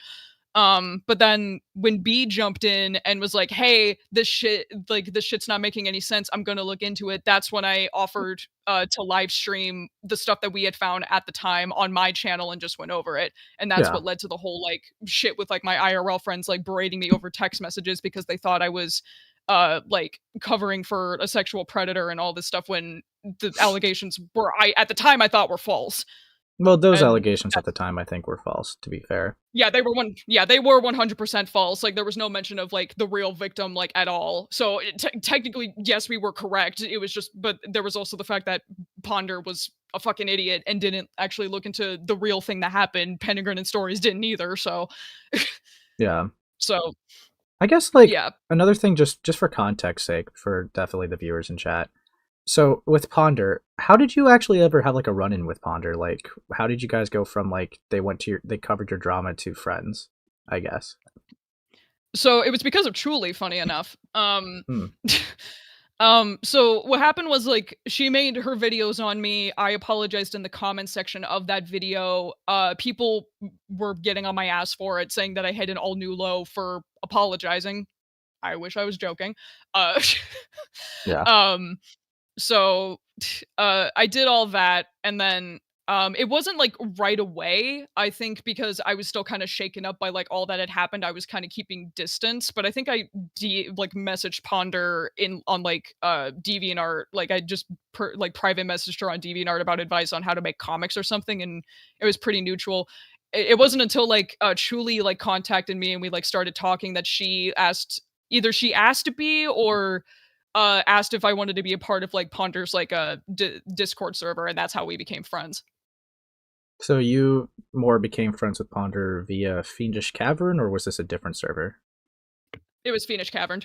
But then when B jumped in and was like, hey, this shit's not making any sense, I'm gonna look into it. That's when I offered to live stream the stuff that we had found at the time on my channel and just went over it. And that's what led to the whole like shit with like my IRL friends like berating me over text messages because they thought I was like covering for a sexual predator and all this stuff when the allegations were at the time I thought were false. Well, those allegations at the time I think were false, to be fair. Yeah, they were 100% false. Like there was no mention of like the real victim like at all. So technically, yes, we were correct. It was just, but there was also the fact that Ponder was a fucking idiot and didn't actually look into the real thing that happened. Penguin and Stories didn't either. So yeah. So I guess like another thing, just for context sake, for definitely the viewers in chat. So with Ponder, how did you actually ever have like a run-in with Ponder? Like, how did you guys go from like they covered your drama to friends? I guess. So it was because of Truly, funny enough. So what happened was like she made her videos on me. I apologized in the comment section of that video. People were getting on my ass for it, saying that I hit an all new low for apologizing. I wish I was joking. Yeah. So I did all that, and then it wasn't like right away, I think, because I was still kind of shaken up by like all that had happened. I was kind of keeping distance, but I think I like messaged Ponder on like DeviantArt, like I just private messaged her on DeviantArt about advice on how to make comics or something, and it was pretty neutral. It wasn't until like Truly like contacted me and we like started talking that she asked to be or asked if I wanted to be a part of like Ponder's like a Discord server, and that's how we became friends. So you more became friends with Ponder via Fiendish Cavern, or was this a different server? It was Fiendish Cavern.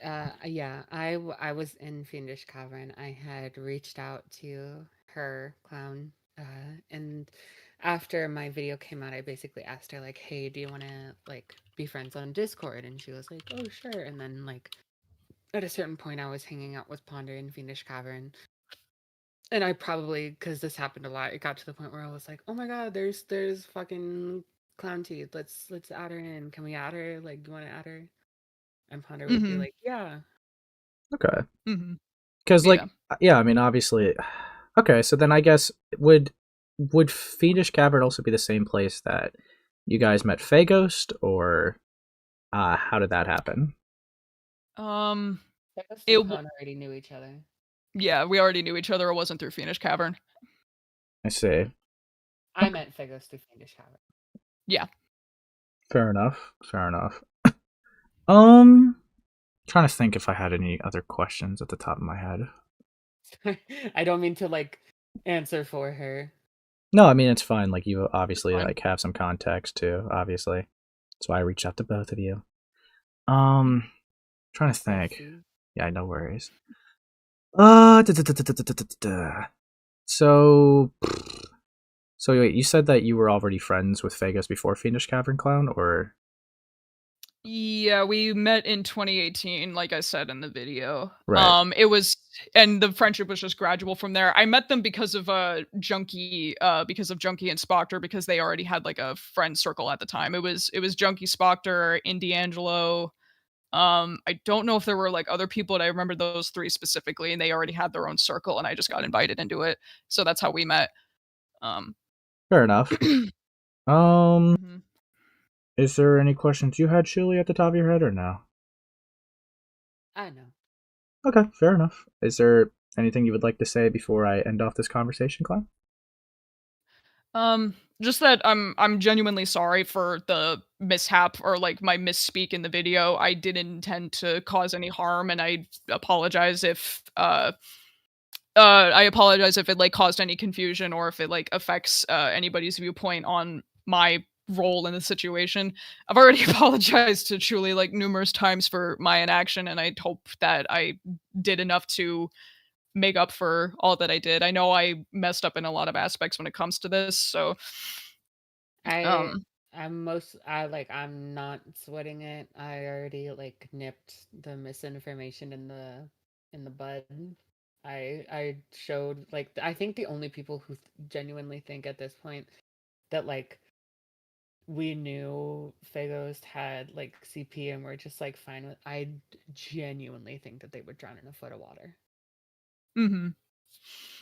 Yeah, I was in Fiendish Cavern. I had reached out to her, Clown, and after my video came out, I basically asked her like, hey, do you want to like be friends on Discord? And she was like, oh, sure. And then like at a certain point, I was hanging out with Ponder in Fiendish Cavern. And I probably, because this happened a lot, it got to the point where I was like, oh my god, there's fucking Klownteeth. Let's add her in. Can we add her? Like, do you want to add her? And Ponder would be like, yeah. Okay. Because like, yeah, I mean, obviously, okay. So then I guess would Fiendish Cavern also be the same place that you guys met Faghost, or how did that happen? It already knew each other. Yeah, we already knew each other. It wasn't through Fiendish Cavern. I see. I met Faghost through Fiendish Cavern. Yeah. Fair enough. Trying to think if I had any other questions at the top of my head. I don't mean to like answer for her. No, I mean it's fine. Like you obviously like have some context too, obviously. That's why I reached out to both of you. Trying to think. Yeah, no worries. So wait, you said that you were already friends with Faghost before Fiendish Cavern, Clown, or? Yeah, we met in 2018, like I said in the video. Right. It was, and the friendship was just gradual from there. I met them because of Junkie and Spoctor, because they already had like a friend circle at the time. It was Junkie, Spoctor, Indiangelo. I don't know if there were like other people, but I remember those three specifically, and they already had their own circle, and I just got invited into it. So that's how we met. Fair enough. Is there any questions you had, Shuli, at the top of your head, or no? I know. Okay, fair enough. Is there anything you would like to say before I end off this conversation, Clown? Just that I'm genuinely sorry for the mishap or like my misspeak in the video. I didn't intend to cause any harm, and I apologize if it like caused any confusion or if it like affects anybody's viewpoint on my role in the situation. I've already apologized to Truly like numerous times for my inaction, and I hope that I did enough to make up for all that I did. I know I messed up in a lot of aspects when it comes to this, so I I'm not sweating it. I already like nipped the misinformation in the bud. I showed like I think the only people who genuinely think at this point that like we knew Fagos had like CP and we're just like fine with. I genuinely think that they would drown in a foot of water. Mm-hmm.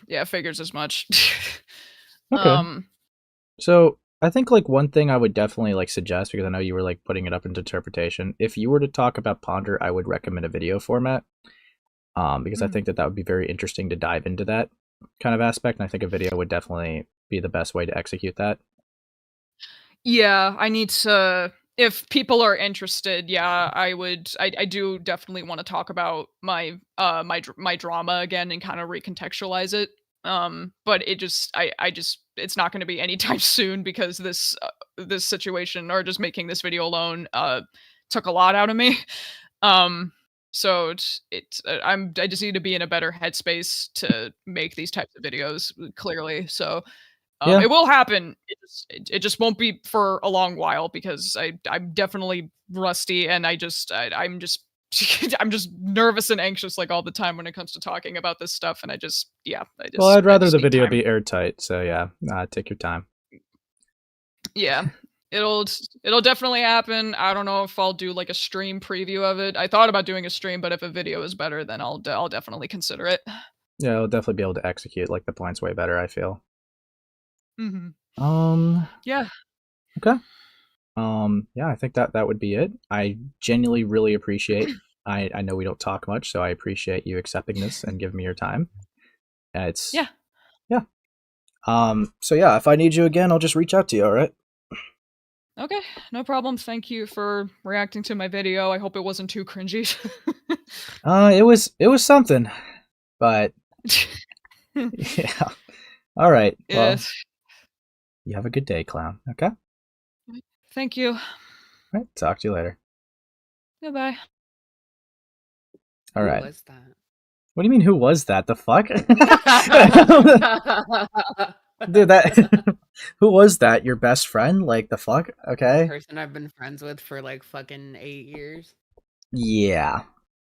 Yeah, figures as much. Okay. So I think like one thing I would definitely like suggest, because I know you were like putting it up into interpretation. If you were to talk about Ponder, I would recommend a video format. Because I think that would be very interesting to dive into that kind of aspect, and I think a video would definitely be the best way to execute that. Yeah, I need to. If people are interested, yeah, I would. I do definitely want to talk about my my drama again and kind of recontextualize it. But it just I just it's not going to be anytime soon because this situation or just making this video alone took a lot out of me. So I just need to be in a better headspace to make these types of videos clearly. So Yeah. it will happen. It just won't be for a long while because I'm definitely rusty and I'm just I'm just nervous and anxious like all the time when it comes to talking about this stuff. And Well, I'd rather the need video time. be airtight. So yeah, take your time. Yeah. It'll definitely happen. I don't know if I'll do like a stream preview of it. I thought about doing a stream, but if a video is better, then I'll definitely consider it. Yeah, I'll definitely be able to execute like the points way better, I feel. Mm-hmm. Yeah. Okay. Yeah, I think that would be it. I genuinely really appreciate. I know we don't talk much, so I appreciate you accepting this and giving me your time. Yeah. So yeah, if I need you again, I'll just reach out to you. All right. Okay, no problem. Thank you for reacting to my video. I hope it wasn't too cringy. It was something, but yeah. All right. Well, you have a good day, clown. Okay. Thank you. All right. Talk to you later. Goodbye. All right. Who was that? What do you mean? Who was that? The fuck? Dude, that who was that? Your best friend? Like the fuck? Okay. Person I've been friends with for like fucking 8 years. Yeah.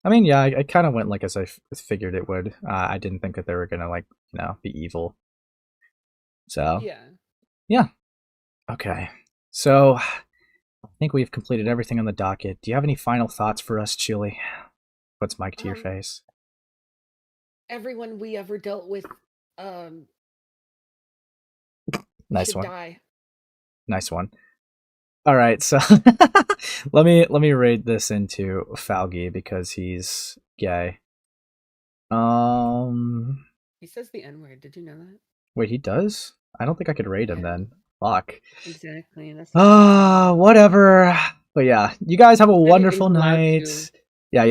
I mean, yeah, I kind of went like as I figured it would. I didn't think that they were gonna like, be evil. So yeah. Okay. So I think we've completed everything on the docket. Do you have any final thoughts for us, Chili? Puts mic to your face. Everyone we ever dealt with Nice one. die. Nice one. All right, so let me raid this into Falgi because he's gay. He says the N-word. Did you know that? Wait, he does? I don't think I could raid him then. Fuck. Exactly. Whatever. But yeah, you guys have a wonderful night. Yeah.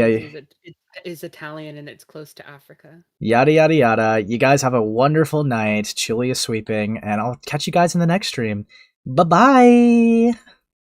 It's Italian and it's close to Africa. Yada yada yada. You guys have a wonderful night. Chili is sweeping, and I'll catch you guys in the next stream. Bye bye.